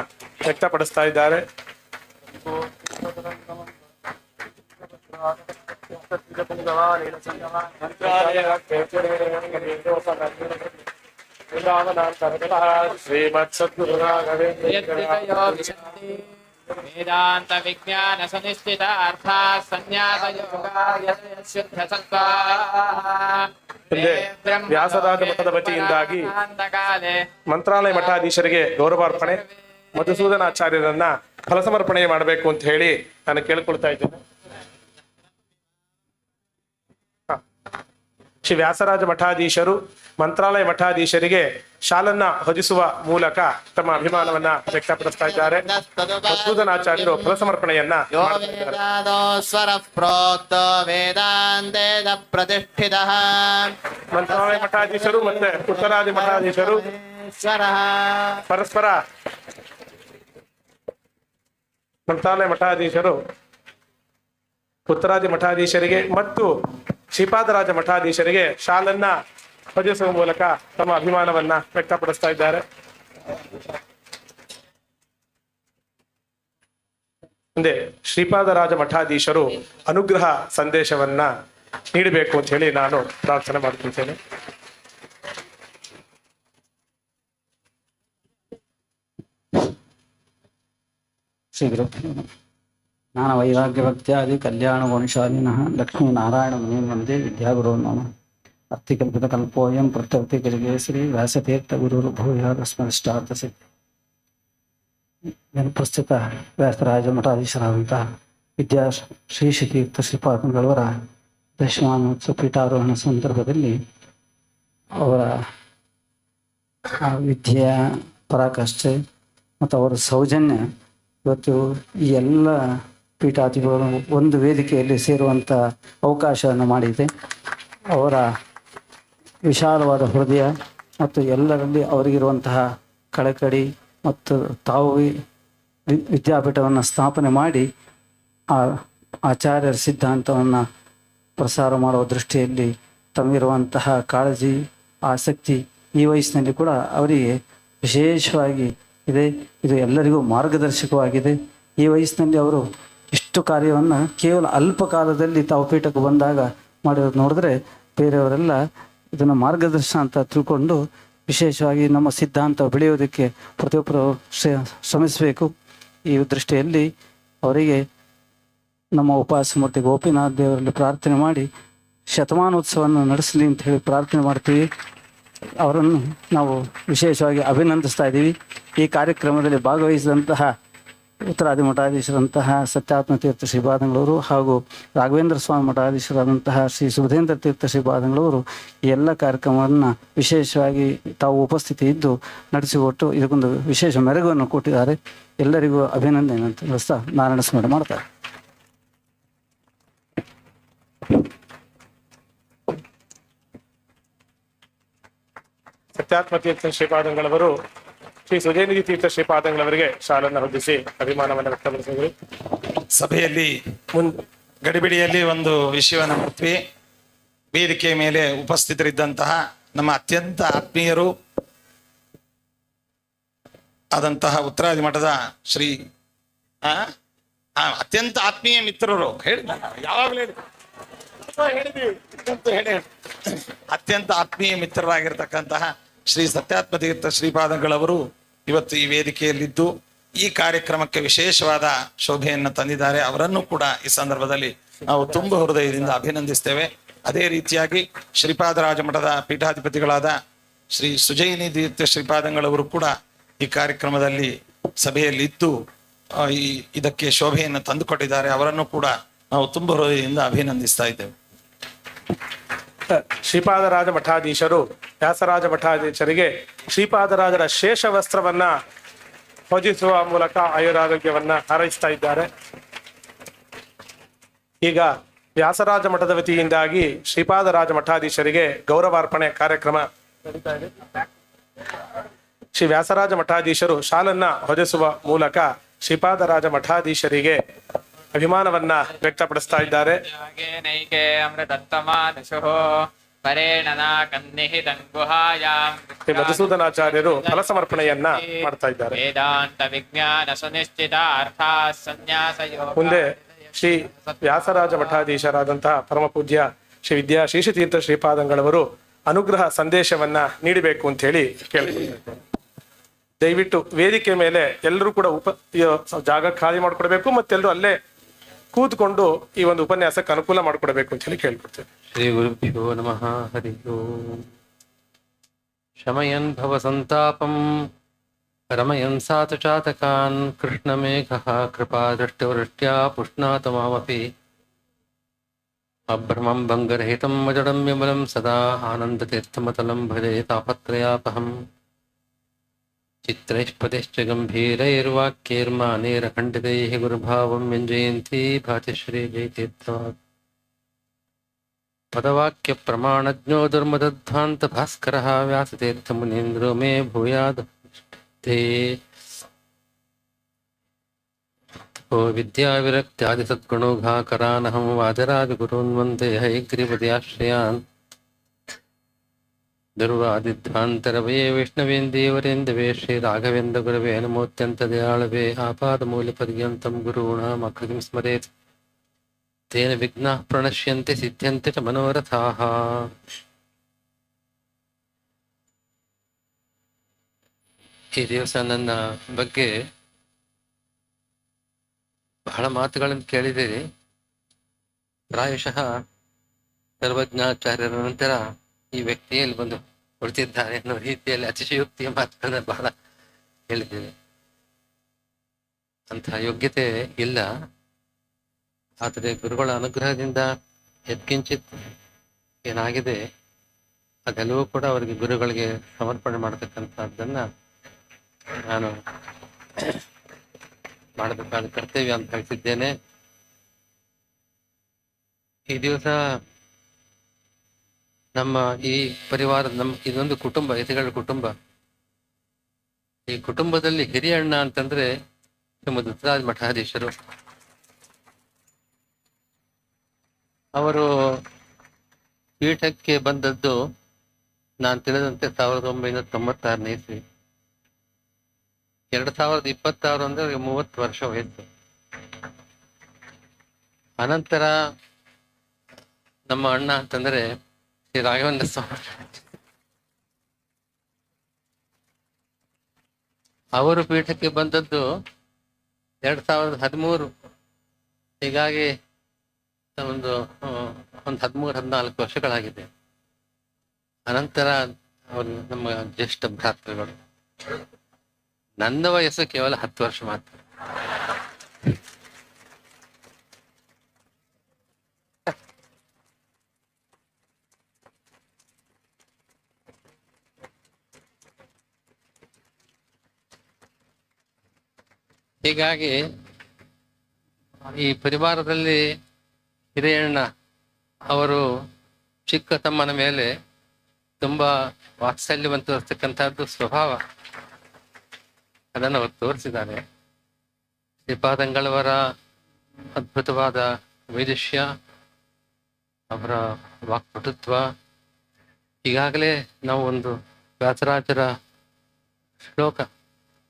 ವ್ಯಕ್ತಪಡಿಸ್ತಾ ಇದ್ದಾರೆ. ಶ್ರೀಮತ್ ಸದ್ಗುರು ವೇದಾಂತ ವಿಜ್ಞಾನ ಸುನಿಶ್ಚಿತ ಅರ್ಥ ಸನ್ಯಾಸ ಶುದ್ಧ ವ್ಯಾಸರಾಜ ಮಠದ ವತಿಯಿಂದಾಗಿ ಮಂತ್ರಾಲಯ ಮಠಾಧೀಶರಿಗೆ ಗೌರವಾರ್ಪಣೆ, ಮಧುಸೂದನಾಚಾರ್ಯರನ್ನ ಫಲಸಮರ್ಪಣೆ ಮಾಡಬೇಕು ಅಂತ ಹೇಳಿ ನಾನು ಕೇಳ್ಕೊಳ್ತಾ ಇದ್ದೇನೆ. ಶ್ರೀ ವ್ಯಾಸರಾಜ ಮಠಾಧೀಶರು ಮಂತ್ರಾಲಯ ಮಠಾಧೀಶರಿಗೆ ಶಾಲನ್ನ ಹೊದಿಸುವ ಮೂಲಕ ತಮ್ಮ ಅಭಿಮಾನವನ್ನ ವ್ಯಕ್ತಪಡಿಸ್ತಾ ಇದ್ದಾರೆ. ಮಧುಸೂದನಾಚಾರ್ಯರು ಫಲಸಮರ್ಪಣೆಯನ್ನ ಪ್ರತಿಷ್ಠಿತ ಮಂತ್ರಾಲಯ ಮಠಾಧೀಶರು ಮತ್ತೆ ಉತ್ತರಾದಿ ಮಠಾಧೀಶರು ಪರಸ್ಪರ ಮಂತ್ರಾಲಯ ಮಠಾಧೀಶರು ಉತ್ತರಾದಿ ಮಠಾಧೀಶರಿಗೆ ಮತ್ತು ಶ್ರೀಪಾದರಾಜ ಮಠಾಧೀಶರಿಗೆ ಶಾಲನ್ನ ಹೊದಿಸುವ ಮೂಲಕ ತಮ್ಮ ಅಭಿಮಾನವನ್ನ ವ್ಯಕ್ತಪಡಿಸ್ತಾ ಇದ್ದಾರೆ. ಮುಂದೆ ಶ್ರೀಪಾದರಾಜ ಮಠಾಧೀಶರು ಅನುಗ್ರಹ ಸಂದೇಶವನ್ನ ನೀಡಬೇಕು ಅಂತ ಹೇಳಿ ನಾನು ಪ್ರಾರ್ಥನೆ ಮಾಡ್ಕೊಳ್ತೇನೆ. ಶ್ರೀಗುರು ಜ್ಞಾನ ವೈರಾಗ್ಯ ಭಕ್ತ್ಯಾದಿ ಕಲ್ಯಾಣ ಗುಣಶಾಲಿನಃ ಲಕ್ಷ್ಮೀನಾರಾಯಣ ಮುನಿ ವಂದೇ ವಿದ್ಯಾಗುರು ನಮ ಅರ್ಥಿಕಲ್ಪಿತ ಕಲ್ಪೋಯಂ ಪ್ರತ್ಯರ್ಥಿ ಕಲಿಗೆ ಶ್ರೀ ವ್ಯಾಸತೀರ್ಥ ಗುರು ಭೂಯಾದ ಸ್ಮರಿಷ್ಟಾರ್ಥ ಸಿದ್ಧಿ. ಪ್ರಸ್ತುತ ವ್ಯಾಸರಾಜ ಮಠಾಧೀಶರಾದಂತಹ ಶ್ರೀ ತೀರ್ಥ ಶ್ರೀಪಾದಂಗಳವರ ದಶಮಾನೋತ್ಸವ ಪೀಠಾರೋಹಣ ಸಂದರ್ಭದಲ್ಲಿ ಅವರ ವಿದ್ಯೆಯ ಪರಾಕಾಷ್ಠೆ ಮತ್ತು ಅವರ ಸೌಜನ್ಯ ಇವತ್ತು ಈ ಎಲ್ಲ ಪೀಠಾಧಿಗಳು ಒಂದು ವೇದಿಕೆಯಲ್ಲಿ ಸೇರುವಂಥ ಅವಕಾಶವನ್ನು ಮಾಡಿದೆ. ಅವರ ವಿಶಾಲವಾದ ಹೃದಯ ಮತ್ತು ಎಲ್ಲರಲ್ಲಿ ಅವರಿಗಿರುವಂತಹ ಕಳಕಳಿ ಮತ್ತು ತಾವು ವಿದ್ಯಾಪೀಠವನ್ನು ಸ್ಥಾಪನೆ ಮಾಡಿ ಆ ಆಚಾರ್ಯರ ಸಿದ್ಧಾಂತವನ್ನು ಪ್ರಸಾರ ಮಾಡುವ ದೃಷ್ಟಿಯಲ್ಲಿ ತಮಗಿರುವಂತಹ ಕಾಳಜಿ, ಆಸಕ್ತಿ ಈ ವಯಸ್ಸಿನಲ್ಲಿ ಕೂಡ ಅವರಿಗೆ ವಿಶೇಷವಾಗಿ ಇದೆ. ಇದು ಎಲ್ಲರಿಗೂ ಮಾರ್ಗದರ್ಶಕವಾಗಿದೆ. ಈ ವಯಸ್ಸಿನಲ್ಲಿ ಅವರು ಇಷ್ಟು ಕಾರ್ಯವನ್ನು ಕೇವಲ ಅಲ್ಪ ಕಾಲದಲ್ಲಿ ತಾವು ಪೀಠಕ್ಕೆ ಬಂದಾಗ ಮಾಡಿರೋದು ನೋಡಿದ್ರೆ ಬೇರೆಯವರೆಲ್ಲ ಇದನ್ನು ಮಾರ್ಗದರ್ಶನ ಅಂತ ತಿಳ್ಕೊಂಡು ವಿಶೇಷವಾಗಿ ನಮ್ಮ ಸಿದ್ಧಾಂತ ಬೆಳೆಯೋದಕ್ಕೆ ಪ್ರತಿಯೊಬ್ಬರು ಶ್ರಮಿಸಬೇಕು. ಈ ದೃಷ್ಟಿಯಲ್ಲಿ ಅವರಿಗೆ ನಮ್ಮ ಉಪಾಸಮೂರ್ತಿ ಗೋಪಿನಾಥ್ ದೇವರಲ್ಲಿ ಪ್ರಾರ್ಥನೆ ಮಾಡಿ ಶತಮಾನೋತ್ಸವವನ್ನು ನಡೆಸಲಿ ಅಂತ ಹೇಳಿ ಪ್ರಾರ್ಥನೆ ಮಾಡ್ತೀವಿ. ಅವರನ್ನು ನಾವು ವಿಶೇಷವಾಗಿ ಅಭಿನಂದಿಸ್ತಾ ಇದ್ದೀವಿ. ಈ ಕಾರ್ಯಕ್ರಮದಲ್ಲಿ ಭಾಗವಹಿಸಿದಂತಹ ಉತ್ತರಾದಿ ಮಠಾಧೀಶರಂತಹ ಸತ್ಯಾತ್ಮ ತೀರ್ಥ ಶ್ರೀಪಾದಂಗಳವರು ಹಾಗೂ ರಾಘವೇಂದ್ರ ಸ್ವಾಮಿ ಮಠಾಧೀಶರಾದಂತಹ ಶ್ರೀ ಸುಬುಧೇಂದ್ರ ತೀರ್ಥ ಶ್ರೀಪಾದಂಗಳವರು ಈ ಎಲ್ಲ ಕಾರ್ಯಕ್ರಮವನ್ನು ವಿಶೇಷವಾಗಿ ತಾವು ಉಪಸ್ಥಿತಿ ಇದ್ದು ನಡೆಸಿಕೊಟ್ಟು ಇದಕ್ಕೊಂದು ವಿಶೇಷ ಮೆರುಗನ್ನು ಕೊಟ್ಟಿದ್ದಾರೆ. ಎಲ್ಲರಿಗೂ ಅಭಿನಂದನೆ ಅಂತ ತಿಳಿಸ್ತಾ ನಾರಾಯಣ ಸ್ಮರಣೆ ಮಾಡ್ತಾರೆ. ಸತ್ಯಾತ್ಮ ತೀರ್ಥ ಶ್ರೀಪಾದಂಗಳವರು ಶ್ರೀ ಸುಜಯನಿಧಿ ತೀರ್ಥ ಶ್ರೀಪಾದಂಗಳವರಿಗೆ ಶಾಲನ್ನು ಹೊಂದಿಸಿ ಅಭಿಮಾನವನ್ನು ವ್ಯಕ್ತಪಡಿಸಿದರು. ಸಭೆಯಲ್ಲಿ ಗಡಿಬಿಡಿಯಲ್ಲಿ ಒಂದು ವಿಷಯವನ್ನು ಮಾಡ್ತೀವಿ. ವೇದಿಕೆ ಮೇಲೆ ಉಪಸ್ಥಿತರಿದ್ದಂತಹ ನಮ್ಮ ಅತ್ಯಂತ ಆತ್ಮೀಯರು ಆದಂತಹ ಉತ್ತರಾದಿ ಮಠದ ಶ್ರೀ ಅತ್ಯಂತ ಆತ್ಮೀಯ ಮಿತ್ರರು ಯಾವಾಗಲೂ ಅತ್ಯಂತ ಆತ್ಮೀಯ ಮಿತ್ರರಾಗಿರ್ತಕ್ಕಂತಹ ಶ್ರೀ ಸತ್ಯಾತ್ಮ ತೀರ್ಥ ಶ್ರೀಪಾದಂಗಳವರು ಇವತ್ತು ಈ ವೇದಿಕೆಯಲ್ಲಿದ್ದು ಈ ಕಾರ್ಯಕ್ರಮಕ್ಕೆ ವಿಶೇಷವಾದ ಶೋಭೆಯನ್ನು ತಂದಿದ್ದಾರೆ. ಅವರನ್ನು ಕೂಡ ಈ ಸಂದರ್ಭದಲ್ಲಿ ನಾವು ತುಂಬ ಹೃದಯದಿಂದ ಅಭಿನಂದಿಸ್ತೇವೆ. ಅದೇ ರೀತಿಯಾಗಿ ಶ್ರೀಪಾದರಾಜ ಮಠದ ಪೀಠಾಧಿಪತಿಗಳಾದ ಶ್ರೀ ಸುಜಯಿನಿ ತೀರ್ಥ ಶ್ರೀಪಾದಂಗಳವರು ಕೂಡ ಈ ಕಾರ್ಯಕ್ರಮದಲ್ಲಿ ಸಭೆಯಲ್ಲಿದ್ದು ಇದಕ್ಕೆ ಶೋಭೆಯನ್ನು ತಂದುಕೊಟ್ಟಿದ್ದಾರೆ. ಅವರನ್ನು ಕೂಡ ನಾವು ತುಂಬ ಹೃದಯದಿಂದ ಅಭಿನಂದಿಸ್ತಾ ಇದ್ದೇವೆ. ಶ್ರೀಪಾದರಾಜ ಮಠಾಧೀಶರು ವ್ಯಾಸರಾಜ ಮಠಾಧೀಶರಿಗೆ ಶ್ರೀಪಾದರಾಜರ ಶೇಷ ವಸ್ತ್ರವನ್ನ ಹೊದಿಸುವ ಮೂಲಕ ಆಯುರಾರೋಗ್ಯವನ್ನ ಹಾರೈಸ್ತಾ ಇದ್ದಾರೆ. ಈಗ ವ್ಯಾಸರಾಜ ಮಠದ ವತಿಯಿಂದಾಗಿ ಶ್ರೀಪಾದರಾಜ ಮಠಾಧೀಶರಿಗೆ ಗೌರವಾರ್ಪಣೆ ಕಾರ್ಯಕ್ರಮ ನಡೀತಾ ಇದೆ. ಶ್ರೀ ವ್ಯಾಸರಾಜ ಮಠಾಧೀಶರು ಶಾಲನ್ನ ಹೊದಿಸುವ ಮೂಲಕ ಶ್ರೀಪಾದರಾಜ ಮಠಾಧೀಶರಿಗೆ ಅಭಿಮಾನವನ್ನ ವ್ಯಕ್ತಪಡಿಸ್ತಾ ಇದ್ದಾರೆ. ಮಧುಸೂದನಾಚಾರ್ಯರು ಫಲ ಸಮರ್ಪಣೆಯನ್ನ ಮಾಡ್ತಾ ಇದ್ದಾರೆ. ವೇದಾಂತ ವಿಜ್ಞಾನ ಸುನಿಶ್ಚಿತ ಅರ್ಥ ಸನ್ಯಾಸ ಮುಂದೆ ಶ್ರೀ ವ್ಯಾಸರಾಜ ಮಠಾಧೀಶರಾದಂತಹ ಪರಮ ಪೂಜ್ಯ ಶ್ರೀ ವಿದ್ಯಾ ಶೇಷತೀರ್ಥ ಶ್ರೀಪಾದಂಗಳವರು ಅನುಗ್ರಹ ಸಂದೇಶವನ್ನ ನೀಡಬೇಕು ಅಂತ ಹೇಳಿ ಕೇಳ್ಕೊಳ್ತಾರೆ. ದಯವಿಟ್ಟು ವೇದಿಕೆ ಮೇಲೆ ಎಲ್ಲರೂ ಕೂಡ ಜಾಗ ಖಾಲಿ ಮಾಡ್ಕೊಡ್ಬೇಕು, ಮತ್ತೆಲ್ಲರೂ ಅಲ್ಲೇ ಕೂತ್ಕೊಂಡು ಈ ಒಂದು ಉಪನ್ಯಾಸಕ್ಕೆ ಅನುಕೂಲ ಮಾಡಿಕೊಡ್ಬೇಕು ಅಂತ ಹೇಳಿ ಕೇಳ್ಕೊಡ್ತೇವೆ. ಶ್ರೀ ಗುರುಭ್ಯೋ ನಮಃ. ಹರಿ ಓಂ. ಶಮಯನ್ ಭವ ಸಂತಾಪಂ ರಮಯನ್ ಸಾತು ಚಾತಕಾನ್ ಕೃಷ್ಣಮೇಘಃ ಕೃಪಾ ದೃಷ್ಟಿವೃಷ್ಟ್ಯಾ ಪುಷ್ಣಾತು ಮಾಮಪಿ ಅಭ್ರಮಂ ಭಂಗರಹಿತಂ ಅಜಡಂ ವಿಮಲಂ ಸದಾ ಆನಂದತೀರ್ಥಮತಲಂ ಭಜೆ ತಾಪತ್ರಯಾಪಹಂ ಚಿತ್ರೈಷ್ಪದೈಶ್ಚ ಗಂಭೀರೈರ್ವಾಕ್ಯೈರ್ಮಾನೇರಖಂಡಿತೈಃ ಗುರುಭಾವಂ ವ್ಯಂಜಯಂತಿ ಭಾತಿ ಶ್ರೀ ಜಯತೀರ್ಥವಾಗ್ ಪದವಾಕ್ಯ ಪ್ರಮಾಣಜ್ಞೋ ದುರ್ಮದಧ್ವಾಂತ ಭಾಸ್ಕರಃ ವ್ಯಾಸತೀರ್ಥಮುನೀಂದ್ರೋ ಮೇ ಭೂಯಾದ್ ತೇ ಓ ವಿದ್ಯಾವಿರಕ್ತ್ಯಾದಿ ಸದ್ಗುಣೋಘಾಕರಾನಹಂ ವಾದರಾಜ ಗುರುನ್ ವಂದೇ ಹಯಗ್ರೀಪದ್ಯಾಶ್ರಯಾನ್ ದುರ್ವಾದಿಧ್ವಾಂತರವೇ ವಿಷ್ಣವೇಂದೇವರೇಂದವೇ ಶ್ರೀ ರಾಘವೇಂದ್ರ ಗುರವೇ ನಮೋತ್ಯಂತ ದಯಾಳವೇ ಆಪಾದಮೂಲ್ಯಪರ್ಯಂತಂ ಗುರುಣಾಮಕೃತಿಂ ಸ್ಮರೇತ್ ತೇನ ವಿಘ್ನಾಃ ಪ್ರಣಶ್ಯಂತೆ ಸಿದ್ಧ್ಯಂತೆ ಚ ಮನೋರಥಾಃ. ಈ ದಿವಸ ನನ್ನ ಬಗ್ಗೆ ಬಹಳ ಮಾತುಗಳನ್ನು ಕೇಳಿದ್ದೀರಿ. ಪ್ರಾಯಶಃ ಸರ್ವಜ್ಞಾಚಾರ್ಯರ ನಂತರ ಈ ವ್ಯಕ್ತಿಯಲ್ಲಿ ಬಂದು ಕುಳಿತಿದ್ದಾರೆ ಅನ್ನೋ ರೀತಿಯಲ್ಲಿ ಅತಿಶಯೋಕ್ತಿಯ ಮಾತುಗಳನ್ನ ಬಹಳ ಹೇಳಿದ್ದೇವೆ. ಅಂತಹ ಯೋಗ್ಯತೆ ಇಲ್ಲ. ಆದರೆ ಗುರುಗಳ ಅನುಗ್ರಹದಿಂದ ಯತ್ಕಿಂಚಿತ್ ಏನಾಗಿದೆ ಅದೆಲ್ಲವೂ ಕೂಡ ಅವರಿಗೆ ಗುರುಗಳಿಗೆ ಸಮರ್ಪಣೆ ಮಾಡತಕ್ಕಂಥದ್ದನ್ನ ನಾನು ಮಾಡಬೇಕಾದ ಕರ್ತವ್ಯ ಅಂತ ಹೇಳ್ತಿದ್ದೇನೆ. ಈ ದಿವಸ ನಮ್ಮ ಈ ಪರಿವಾರದ ಇದೊಂದು ಕುಟುಂಬ, ಯತಿಗಳ ಕುಟುಂಬ. ಈ ಕುಟುಂಬದಲ್ಲಿ ಹಿರಿಯ ಅಣ್ಣ ಅಂತಂದ್ರೆ ನಮ್ಮ ಧೃತರಾಜ ಮಠಾಧೀಶರು. ಅವರು ಪೀಠಕ್ಕೆ ಬಂದದ್ದು ನಾನು ತಿಳಿದಂತೆ 1996ನೇ ಇಸ್ವಿ. 2026 ಅಂದ್ರೆ ಅವ್ರಿಗೆ 30 ವರ್ಷ ವಯಸ್ಸು. ಅನಂತರ ನಮ್ಮ ಅಣ್ಣ ಅಂತಂದ್ರೆ ಶ್ರೀ ರಾಘವೇಂದ್ರ ಸ್ವಾಮಿ, ಅವರು ಪೀಠಕ್ಕೆ ಬಂದದ್ದು 2013. ಹೀಗಾಗಿ ಒಂದು 13-14 ವರ್ಷಗಳಾಗಿದೆ. ಅನಂತರ ಅವರು ನಮ್ಮ ಜ್ಯೇಷ್ಠ ಭ್ರಾತೃಗಳು. ನನ್ನ ವಯಸ್ಸು ಕೇವಲ 10 ವರ್ಷ ಮಾತ್ರ. ಹೀಗಾಗಿ ಈ ಪರಿವಾರದಲ್ಲಿ ಹಿರಿಯಣ್ಣ ಅವರು ಚಿಕ್ಕ ತಮ್ಮನ ಮೇಲೆ ತುಂಬಾ ವಾತ್ಸಲ್ಯವಂತ ಇರ್ತಕ್ಕಂಥದ್ದು ಸ್ವಭಾವ, ಅದನ್ನು ಅವರು ತೋರಿಸಿದ್ದಾರೆ. ಶ್ರೀಪಾದಂಗಳವರ ಅದ್ಭುತವಾದ ವೈದುಷ್ಯ, ಅವರ ವಾಕ್ಪಟುತ್ವ. ಈಗಾಗಲೇ ನಾವು ಒಂದು ವ್ಯಾಸರಾಜರ ಶ್ಲೋಕ,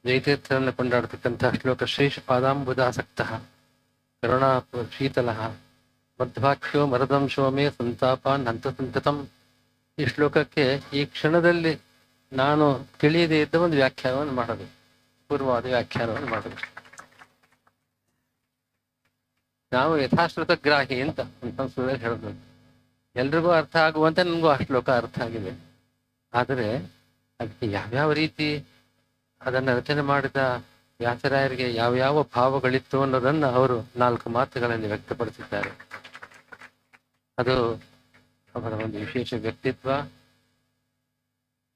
ಜಯತೀರ್ಥರನ್ನು ಕೊಂಡಾಡ್ತಕ್ಕಂಥ ಶ್ಲೋಕ, ಶ್ರೀಶ ಪಾದಾಂಬುದಾಸಕ್ತ ಕರುಣಾ ಶೀತಲ ಮಧ್ವಾಕ್ಯೋ ಮರದಂಶೋ ಮೇ ಸಂತಾಪಾನ್ ಹಂತ ಸಂತತಂ. ಈ ಶ್ಲೋಕಕ್ಕೆ ಈ ಕ್ಷಣದಲ್ಲಿ ನಾನು ತಿಳಿಯದೇ ಇದ್ದ ಒಂದು ವ್ಯಾಖ್ಯಾನವನ್ನು ಮಾಡೋದು, ಪೂರ್ವವಾದ ವ್ಯಾಖ್ಯಾನವನ್ನು ಮಾಡೋದು. ನಾವು ಯಥಾಶ್ರುತಗ್ರಾಹಿ ಅಂತ ಸಂಸ್ಕೃತದಲ್ಲಿ ಹೇಳೋದು. ಎಲ್ರಿಗೂ ಅರ್ಥ ಆಗುವಂತೆ ನನಗೂ ಆ ಶ್ಲೋಕ ಅರ್ಥ ಆಗಿದೆ. ಆದರೆ ಅದಕ್ಕೆ ಯಾವ್ಯಾವ ರೀತಿ ಅದನ್ನು ರಚನೆ ಮಾಡಿದ ವ್ಯಾಸರಾಯರಿಗೆ ಯಾವ್ಯಾವ ಭಾವಗಳಿತ್ತು ಅನ್ನೋದನ್ನು ಅವರು 4 ಮಾತುಗಳಲ್ಲಿ ವ್ಯಕ್ತಪಡಿಸಿದ್ದಾರೆ. ಅದು ಅವರ ಒಂದು ವಿಶೇಷ ವ್ಯಕ್ತಿತ್ವ.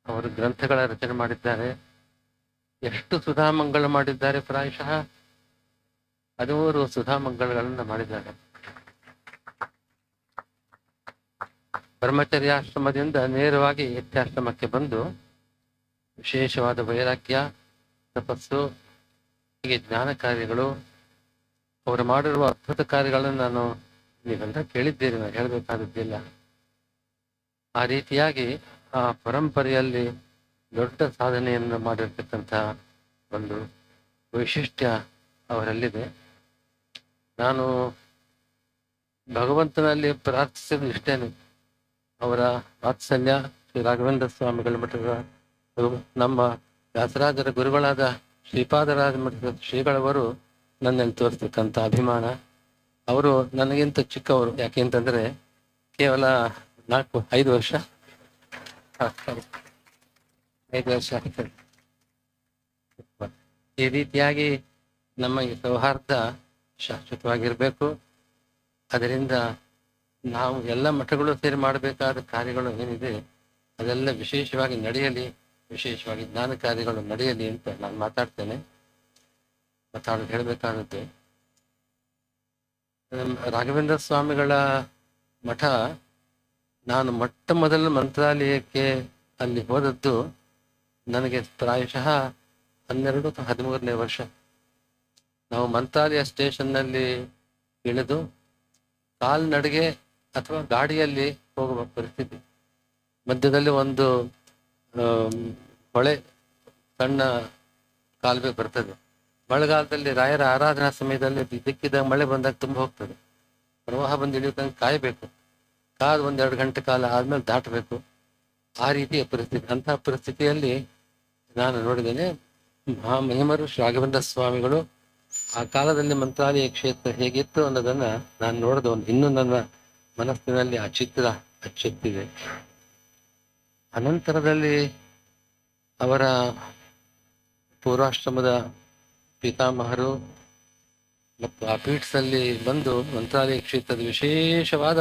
ಅವರು ಗ್ರಂಥಗಳ ರಚನೆ ಮಾಡಿದ್ದಾರೆ. ಎಷ್ಟು ಸುಧಾಮಂಗಳ ಮಾಡಿದ್ದಾರೆ, ಪ್ರಾಯಶಃ 13 ಸುಧಾಮಂಗಳಗಳನ್ನು ಮಾಡಿದ್ದಾರೆ. ಬ್ರಹ್ಮಚರ್ಯಾಶ್ರಮದಿಂದ ನೇರವಾಗಿ ಯತ್ಯಾಶ್ರಮಕ್ಕೆ ಬಂದು ವಿಶೇಷವಾದ ವೈರಾಗ್ಯ, ತಪಸ್ಸು, ಹೀಗೆ ಜ್ಞಾನ ಕಾರ್ಯಗಳು, ಅವರು ಮಾಡಿರುವ ಅದ್ಭುತ ಕಾರ್ಯಗಳನ್ನು ನೀವೆಲ್ಲ ಕೇಳಿದ್ದೀರಿ, ನಾನು ಹೇಳಬೇಕಾದದ್ದಿಲ್ಲ. ಆ ರೀತಿಯಾಗಿ ಆ ಪರಂಪರೆಯಲ್ಲಿ ದೊಡ್ಡ ಸಾಧನೆಯನ್ನು ಮಾಡಿರ್ತಕ್ಕಂಥ ಒಂದು ವೈಶಿಷ್ಟ್ಯ ಅವರಲ್ಲಿದೆ. ನಾನು ಭಗವಂತನಲ್ಲಿ ಪ್ರಾರ್ಥಿಸಿದ ಇಷ್ಟೇನೆ, ಅವರ ವಾತ್ಸಲ್ಯ. ಶ್ರೀ ರಾಘವೇಂದ್ರ ಸ್ವಾಮಿಗಳ ಮಠದ ನಮ್ಮ ವ್ಯಾಸರಾಜರ ಗುರುಗಳಾದ ಶ್ರೀಪಾದರಾಜ ಮಠದ ಶ್ರೀಗಳವರು ನನ್ನಲ್ಲಿ ತೋರಿಸ್ತಕ್ಕಂಥ ಅಭಿಮಾನ. ಅವರು ನನಗಿಂತ ಚಿಕ್ಕವರು, ಯಾಕೆಂತಂದ್ರೆ ಕೇವಲ 5 ವರ್ಷ ಆಗ್ತದೆ. ಈ ರೀತಿಯಾಗಿ ನಮ್ಮ ಈ ಸೌಹಾರ್ದ ಶಾಶ್ವತವಾಗಿರಬೇಕು. ಅದರಿಂದ ನಾವು ಎಲ್ಲ ಮಠಗಳು ಸೇರಿ ಮಾಡಬೇಕಾದ ಕಾರ್ಯಗಳು ಏನಿದೆ ಅದೆಲ್ಲ ವಿಶೇಷವಾಗಿ ನಡೆಯಲಿ, ವಿಶೇಷವಾಗಿ ಜ್ಞಾನ ಕಾರ್ಯಗಳು ನಡೆಯಲಿ ಅಂತ ನಾನು ಮಾತಾಡ್ತೇನೆ. ಹೇಳಬೇಕಾದದ್ದು, ರಾಘವೇಂದ್ರ ಸ್ವಾಮಿಗಳ ಮಠ, ನಾನು ಮೊದಲ ಮಂತ್ರಾಲಯಕ್ಕೆ ಅಲ್ಲಿ ಹೋದದ್ದು ನನಗೆ ಪ್ರಾಯಶಃ 12-13ನೇ ವರ್ಷ. ನಾವು ಮಂತ್ರಾಲಯ ಸ್ಟೇಷನ್ನಲ್ಲಿ ಇಳಿದು ಕಾಲ್ನಡಿಗೆ ಅಥವಾ ಗಾಡಿಯಲ್ಲಿ ಹೋಗುವ ಪರಿಸ್ಥಿತಿ. ಮಧ್ಯದಲ್ಲಿ ಒಂದು ಹೊಳೆ, ಸಣ್ಣ ಕಾಲುವೆ ಬರ್ತದೆ. ಮಳೆಗಾಲದಲ್ಲಿ ರಾಯರ ಆರಾಧನಾ ಸಮಯದಲ್ಲಿ ದಿಕ್ಕಿದಾಗ ಮಳೆ ಬಂದಾಗ ತುಂಬ ಹೋಗ್ತದೆ. ಪ್ರವಾಹ ಬಂದು ಇಳಿಯೋತಂಗೆ ಕಾಯಬೇಕು. ಕಾದು 1-2 ಗಂಟೆ ಕಾಲ ಆದ್ಮೇಲೆ ದಾಟಬೇಕು. ಆ ರೀತಿಯ ಪರಿಸ್ಥಿತಿ. ಅಂತಹ ಪರಿಸ್ಥಿತಿಯಲ್ಲಿ ನಾನು ನೋಡಿದ್ದೇನೆ ಮಹಾಮಹಿಮರು ರಾಘವೇಂದ್ರ ಸ್ವಾಮಿಗಳು ಆ ಕಾಲದಲ್ಲಿ ಮಂತ್ರಾಲಯ ಕ್ಷೇತ್ರ ಹೇಗಿತ್ತು ಅನ್ನೋದನ್ನ ನಾನು ನೋಡಿದ ಇನ್ನೂ ನನ್ನ ಮನಸ್ಸಿನಲ್ಲಿ ಆ ಚಿತ್ರ ಅಚ್ಚೊತ್ತಿದೆ. ಅನಂತರದಲ್ಲಿ ಅವರ ಪೂರ್ವಾಶ್ರಮದ ಪಿತಾಮಹರು ಮತ್ತು ಆ ಪೀಠದಲ್ಲಿ ಬಂದು ಮಂತ್ರಾಲಯ ಕ್ಷೇತ್ರದ ವಿಶೇಷವಾದ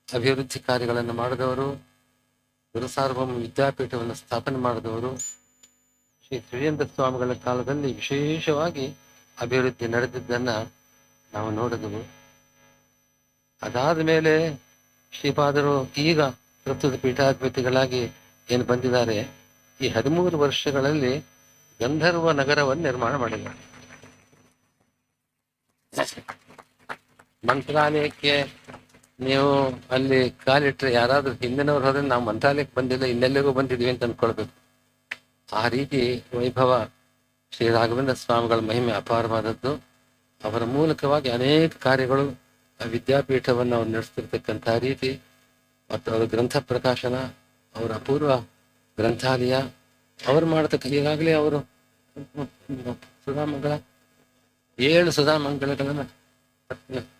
ಅಭಿವೃದ್ಧಿ ಕಾರ್ಯಗಳನ್ನು ಮಾಡಿದವರು, ಗುರುಸಾರ್ವಭೌಮ ವಿದ್ಯಾಪೀಠವನ್ನು ಸ್ಥಾಪನೆ ಮಾಡಿದವರು. ಶ್ರೀ ತ್ರಿವೇಂದ್ರ ಸ್ವಾಮಿಗಳ ಕಾಲದಲ್ಲಿ ವಿಶೇಷವಾಗಿ ಅಭಿವೃದ್ಧಿ ನಡೆದಿದ್ದನ್ನು ನಾವು ನೋಡಿದೆವು. ಅದಾದ ಮೇಲೆ ಶ್ರೀಪಾದರು ಈಗ ಪ್ರಸ್ತುತ ಪೀಠಾಧಿಪತಿಗಳಾಗಿ ಏನು ಬಂದಿದ್ದಾರೆ, ಈ 13 ವರ್ಷಗಳಲ್ಲಿ ಗಂಧರ್ವ ನಗರವನ್ನು ನಿರ್ಮಾಣ ಮಾಡಿದ್ದಾರೆ. ಮಂತ್ರಾಲಯಕ್ಕೆ ನೀವು ಅಲ್ಲಿ ಕಾಲಿಟ್ರೆ ಯಾರಾದ್ರೂ ಹಿಂದಿನವ್ರು ಹೋದ್ರೆ ನಾವು ಮಂತ್ರಾಲಯಕ್ಕೆ ಬಂದಿಲ್ಲ ಇನ್ನೆಲ್ಲಿಗೂ ಬಂದಿದ್ವಿ ಅಂತ ಅಂದ್ಕೊಳ್ಬೇಕು. ಆ ರೀತಿ ವೈಭವ ಶ್ರೀ ರಾಘವೇಂದ್ರ ಸ್ವಾಮಿಗಳ ಮಹಿಮೆ ಅಪಾರವಾದದ್ದು. ಅವರ ಮೂಲಕವಾಗಿ ಅನೇಕ ಕಾರ್ಯಗಳು ಆ ವಿದ್ಯಾಪೀಠವನ್ನು ಅವ್ರು ನಡೆಸ್ತಿರ್ತಕ್ಕಂಥ ರೀತಿ ಮತ್ತು ಅವರ ಗ್ರಂಥ ಪ್ರಕಾಶನ, ಅವರ ಅಪೂರ್ವ ಗ್ರಂಥಾಲಯ, ಅವರು ಮಾಡತಕ್ಕ ಈಗಾಗಲೇ ಅವರು ಸುಧಾಮಂಗಳ 7 ಸುಧಾಮಂಗಳಗಳನ್ನು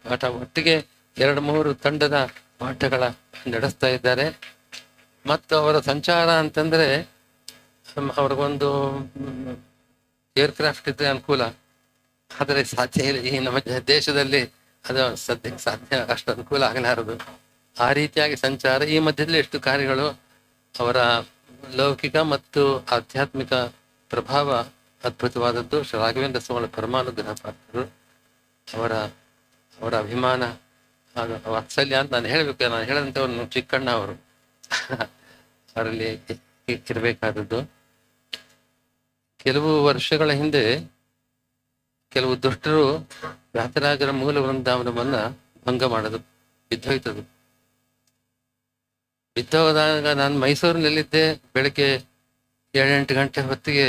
ಪಾಠ ಒಟ್ಟಿಗೆ 2-3 ತಂಡದ ಪಾಠಗಳ ನಡೆಸ್ತಾ ಇದ್ದಾರೆ. ಮತ್ತು ಅವರ ಸಂಚಾರ ಅಂತಂದ್ರೆ ಅವ್ರಿಗೊಂದು ಏರ್ಕ್ರಾಫ್ಟ್ ಇದ್ರೆ ಅನುಕೂಲ, ಆದರೆ ಸಾಧ್ಯ ಇಲ್ಲ. ಈ ನಮ್ಮ ದೇಶದಲ್ಲಿ ಅದು ಸದ್ಯಕ್ಕೆ ಸಾಧ್ಯ ಅಷ್ಟು ಅನುಕೂಲ ಆಗಲಾರದು. ಆ ರೀತಿಯಾಗಿ ಸಂಚಾರ, ಈ ಮಧ್ಯದಲ್ಲಿ ಎಷ್ಟು ಕಾರ್ಯಗಳು, ಅವರ ಲೌಕಿಕ ಮತ್ತು ಆಧ್ಯಾತ್ಮಿಕ ಪ್ರಭಾವ ಅದ್ಭುತವಾದದ್ದು. ಶ್ರೀ ರಾಘವೇಂದ್ರ ಸ್ವಾಮಿ ಪರಮಾನುಗ್ರಹ ಪಾತ್ರರು. ಅವರ ಅಭಿಮಾನ, ವಾತ್ಸಲ್ಯ ಅಂತ ನಾನು ಹೇಳಬೇಕು. ನಾನು ಹೇಳದಂತೆ ಅವರು ಚಿಕ್ಕಣ್ಣ ಅವರು ಅವರಲ್ಲಿ ಇರಬೇಕಾದದ್ದು. ಕೆಲವು ವರ್ಷಗಳ ಹಿಂದೆ ಕೆಲವು ದುಷ್ಟರು ವ್ಯಾಸರಾಜರ ಮೂಲ ವೃಂದಾವನವನ್ನ ಭಂಗ ಮಾಡೋದು, ಬಿದ್ದೋಯ್ತದು. ಬಿದ್ದೋದಾಗ ನಾನು ಮೈಸೂರಿನಲ್ಲಿದ್ದೆ. ಬೆಳಗ್ಗೆ 7-8 ಗಂಟೆ ಹೊತ್ತಿಗೆ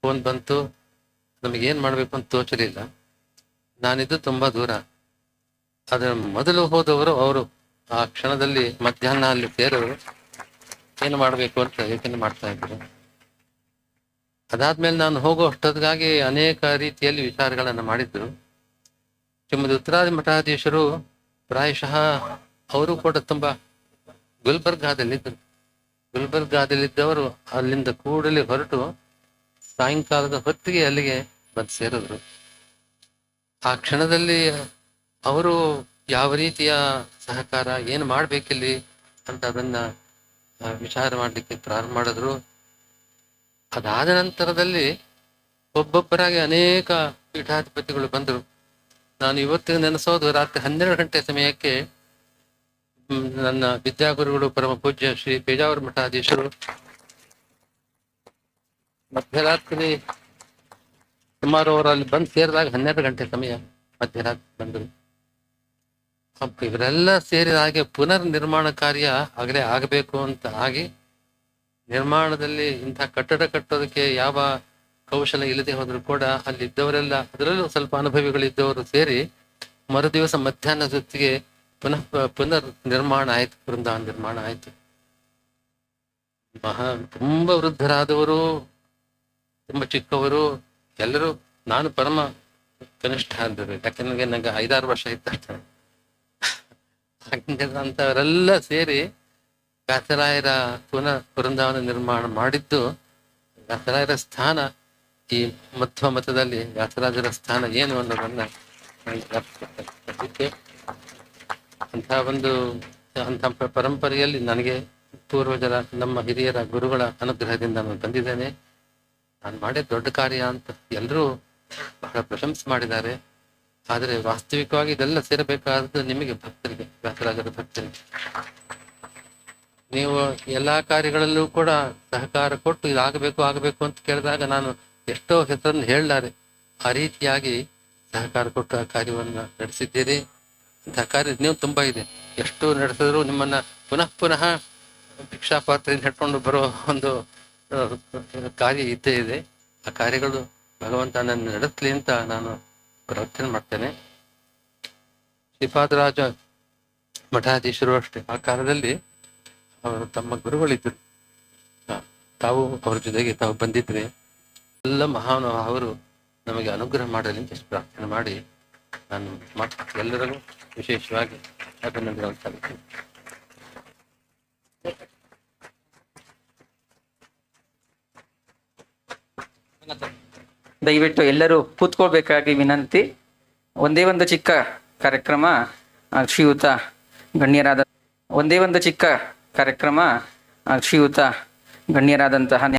ಫೋನ್ ಬಂತು. ನಮಗೇನು ಮಾಡಬೇಕು ಅಂತ ತೋಚಲಿಲ್ಲ. ನಾನಿದ್ದು ತುಂಬಾ ದೂರ. ಅದರ ಮೊದಲು ಹೋದವರು ಅವರು ಆ ಕ್ಷಣದಲ್ಲಿ ಮಧ್ಯಾಹ್ನ ಅಲ್ಲಿ ಸೇರೋರು ಏನು ಮಾಡಬೇಕು ಅಂತ ಯೋಚನೆ ಮಾಡ್ತಾ ಇದ್ರು. ಅದಾದ್ಮೇಲೆ ನಾನು ಹೋಗೋ ಅಷ್ಟೊತ್ತಿಗಾಗಿ ಅನೇಕ ರೀತಿಯಲ್ಲಿ ವಿಚಾರಗಳನ್ನು ಮಾಡಿದ್ರು. ಶ್ರೀಮದ್ ಉತ್ತರಾದಿ ಮಠಾಧೀಶರು ಪ್ರಾಯಶಃ ಅವರು ಕೂಡ ತುಂಬಾ ಗುಲ್ಬರ್ಗಾದಲ್ಲಿದ್ದವರು ಅಲ್ಲಿಂದ ಕೂಡಲೇ ಹೊರಟು ಸಾಯಂಕಾಲದ ಹೊತ್ತಿಗೆ ಅಲ್ಲಿಗೆ ಬಂದು ಸೇರಿದ್ರು. ಆ ಕ್ಷಣದಲ್ಲಿ ಅವರು ಯಾವ ರೀತಿಯ ಸಹಕಾರ ಏನು ಮಾಡ್ಬೇಕಿಲ್ಲಿ ಅಂತ ಅದನ್ನ ವಿಚಾರ ಮಾಡಲಿಕ್ಕೆ ಪ್ರಾರಂಭ ಮಾಡಿದ್ರು. ಅದಾದ ನಂತರದಲ್ಲಿ ಒಬ್ಬೊಬ್ಬರಾಗಿ ಅನೇಕ ಪೀಠಾಧಿಪತಿಗಳು ಬಂದರು. ನಾನು ಇವತ್ತು ನೆನೆಸೋದು ರಾತ್ರಿ 12 ಗಂಟೆ ಸಮಯಕ್ಕೆ ನನ್ನ ವಿದ್ಯಾಗುರುಗಳು ಪರಮ ಪೂಜ್ಯ ಶ್ರೀ ಪೇಜಾವರ ಮಠಾಧೀಶರು ಮಧ್ಯರಾತ್ರಿ ಸುಮಾರು ಅವರು ಅಲ್ಲಿ ಬಂದು ಸೇರಿದಾಗ 12 ಗಂಟೆ ಸಮಯ ಮಧ್ಯರಾತ್ರಿ ಬಂದರು. ಇವರೆಲ್ಲ ಸೇರಿದ ಹಾಗೆ ಪುನರ್ ನಿರ್ಮಾಣ ಕಾರ್ಯ ಆಗಲೇ ಆಗಬೇಕು ಅಂತ ಆಗಿ, ನಿರ್ಮಾಣದಲ್ಲಿ ಇಂಥ ಕಟ್ಟಡ ಕಟ್ಟೋದಕ್ಕೆ ಯಾವ ಕೌಶಲ ಇಲ್ಲದೆ ಹೋದ್ರು ಕೂಡ ಅಲ್ಲಿದ್ದವರೆಲ್ಲ, ಅದರಲ್ಲೂ ಸ್ವಲ್ಪ ಅನುಭವಿಗಳಿದ್ದವರು ಸೇರಿ ಮರುದಿವಸ ಮಧ್ಯಾಹ್ನ ಹೊತ್ತಿಗೆ ಪುನರ್ ನಿರ್ಮಾಣ ಆಯ್ತು. ವೃಂದಾವನ ನಿರ್ಮಾಣ ಆಯ್ತು. ತುಂಬಾ ವೃದ್ಧರಾದವರು, ತುಂಬಾ ಚಿಕ್ಕವರು, ಎಲ್ಲರೂ. ನಾನು ಪರಮ ಕನಿಷ್ಠ ಅಂದರು, ಯಾಕಂದ್ರೆ ನಂಗೆ 5-6 ವರ್ಷ ಇತ್ತಷ್ಟೇ. ಅಂತವರೆಲ್ಲ ಸೇರಿ ವ್ಯಾಸರಾಯರ ಪುನಃ ವೃಂದಾವನ ನಿರ್ಮಾಣ ಮಾಡಿದ್ದು. ವ್ಯಾಸರಾಯರ ಸ್ಥಾನ ಈ ಮಧ್ವ ಮತದಲ್ಲಿ ವ್ಯಾಸರಾಜರ ಸ್ಥಾನ ಏನು ಅನ್ನೋದನ್ನ ಅಂಥ ಪರಂಪರೆಯಲ್ಲಿ ನನಗೆ ಪೂರ್ವಜರ, ನಮ್ಮ ಹಿರಿಯರ ಗುರುಗಳ ಅನುಗ್ರಹದಿಂದ ನಾನು ಬಂದಿದ್ದೇನೆ. ನಾನು ಮಾಡಿದ ದೊಡ್ಡ ಕಾರ್ಯ ಅಂತ ಎಲ್ಲರೂ ಬಹಳ ಪ್ರಶಂಸೆ ಮಾಡಿದ್ದಾರೆ. ಆದರೆ ವಾಸ್ತವಿಕವಾಗಿ ಇದೆಲ್ಲ ಸೇರಬೇಕಾದದ್ದು ನಿಮಗೆ, ಭಕ್ತರಿಗೆ, ವ್ಯಾಸರಾಜರ ಭಕ್ತರಿಗೆ. ನೀವು ಎಲ್ಲಾ ಕಾರ್ಯಗಳಲ್ಲೂ ಕೂಡ ಸಹಕಾರ ಕೊಟ್ಟು ಇದಾಗಬೇಕು ಆಗಬೇಕು ಅಂತ ಕೇಳಿದಾಗ ನಾನು ಎಷ್ಟೋ ಹೆಸರನ್ನು ಹೇಳಲಾರೆ. ಆ ರೀತಿಯಾಗಿ ಸಹಕಾರ ಕೊಟ್ಟು ಆ ಕಾರ್ಯವನ್ನು ನಡೆಸಿದ್ದೀರಿ. ಇಂತಹ ಕಾರ್ಯ ನೀವು ತುಂಬಾ ಇದೆ. ಎಷ್ಟು ನಡೆಸಿದ್ರು ನಿಮ್ಮನ್ನ ಪುನಃ ಭಿಕ್ಷಾ ಪಾತ್ರೆಯನ್ನು ಹಿಡ್ಕೊಂಡು ಬರೋ ಒಂದು ಕಾರ್ಯ ಇದ್ದೇ ಇದೆ. ಆ ಕಾರ್ಯಗಳು ಭಗವಂತ ನನ್ನ ನಡೆಸಲಿ ಅಂತ ನಾನು ಪ್ರಾರ್ಥನೆ ಮಾಡ್ತೇನೆ. ಶ್ರೀಪಾದರಾಜ ಮಠಾಧೀಶರು ಅಷ್ಟೇ ಆ ಕಾಲದಲ್ಲಿ ಅವರು ತಮ್ಮ ಗುರುಗಳಿದ್ದರು. ತಾವು ಅವ್ರ ಜೊತೆಗೆ ತಾವು ಬಂದಿದ್ರೆ ಎಲ್ಲ ಮಹಾನುಭಾವರು ನಮಗೆ ಅನುಗ್ರಹ ಮಾಡಲಿ ಅಂತ ಪ್ರಾರ್ಥನೆ ಮಾಡಿ ನಾನು ಎಲ್ಲರಿಗೂ ವಿಶೇಷವಾಗಿ ಅಭಿನಂದನೆ ಸಲ್ಲಿಸ್ತೇನೆ. ದಯವಿಟ್ಟು ಎಲ್ಲರೂ ಕೂತ್ಕೊಳ್ಬೇಕಾಗಿ ವಿನಂತಿ. ಒಂದೇ ಒಂದು ಚಿಕ್ಕ ಕಾರ್ಯಕ್ರಮ, ಶ್ರೀಯುತ ಗಣ್ಯರಾದಂತಹ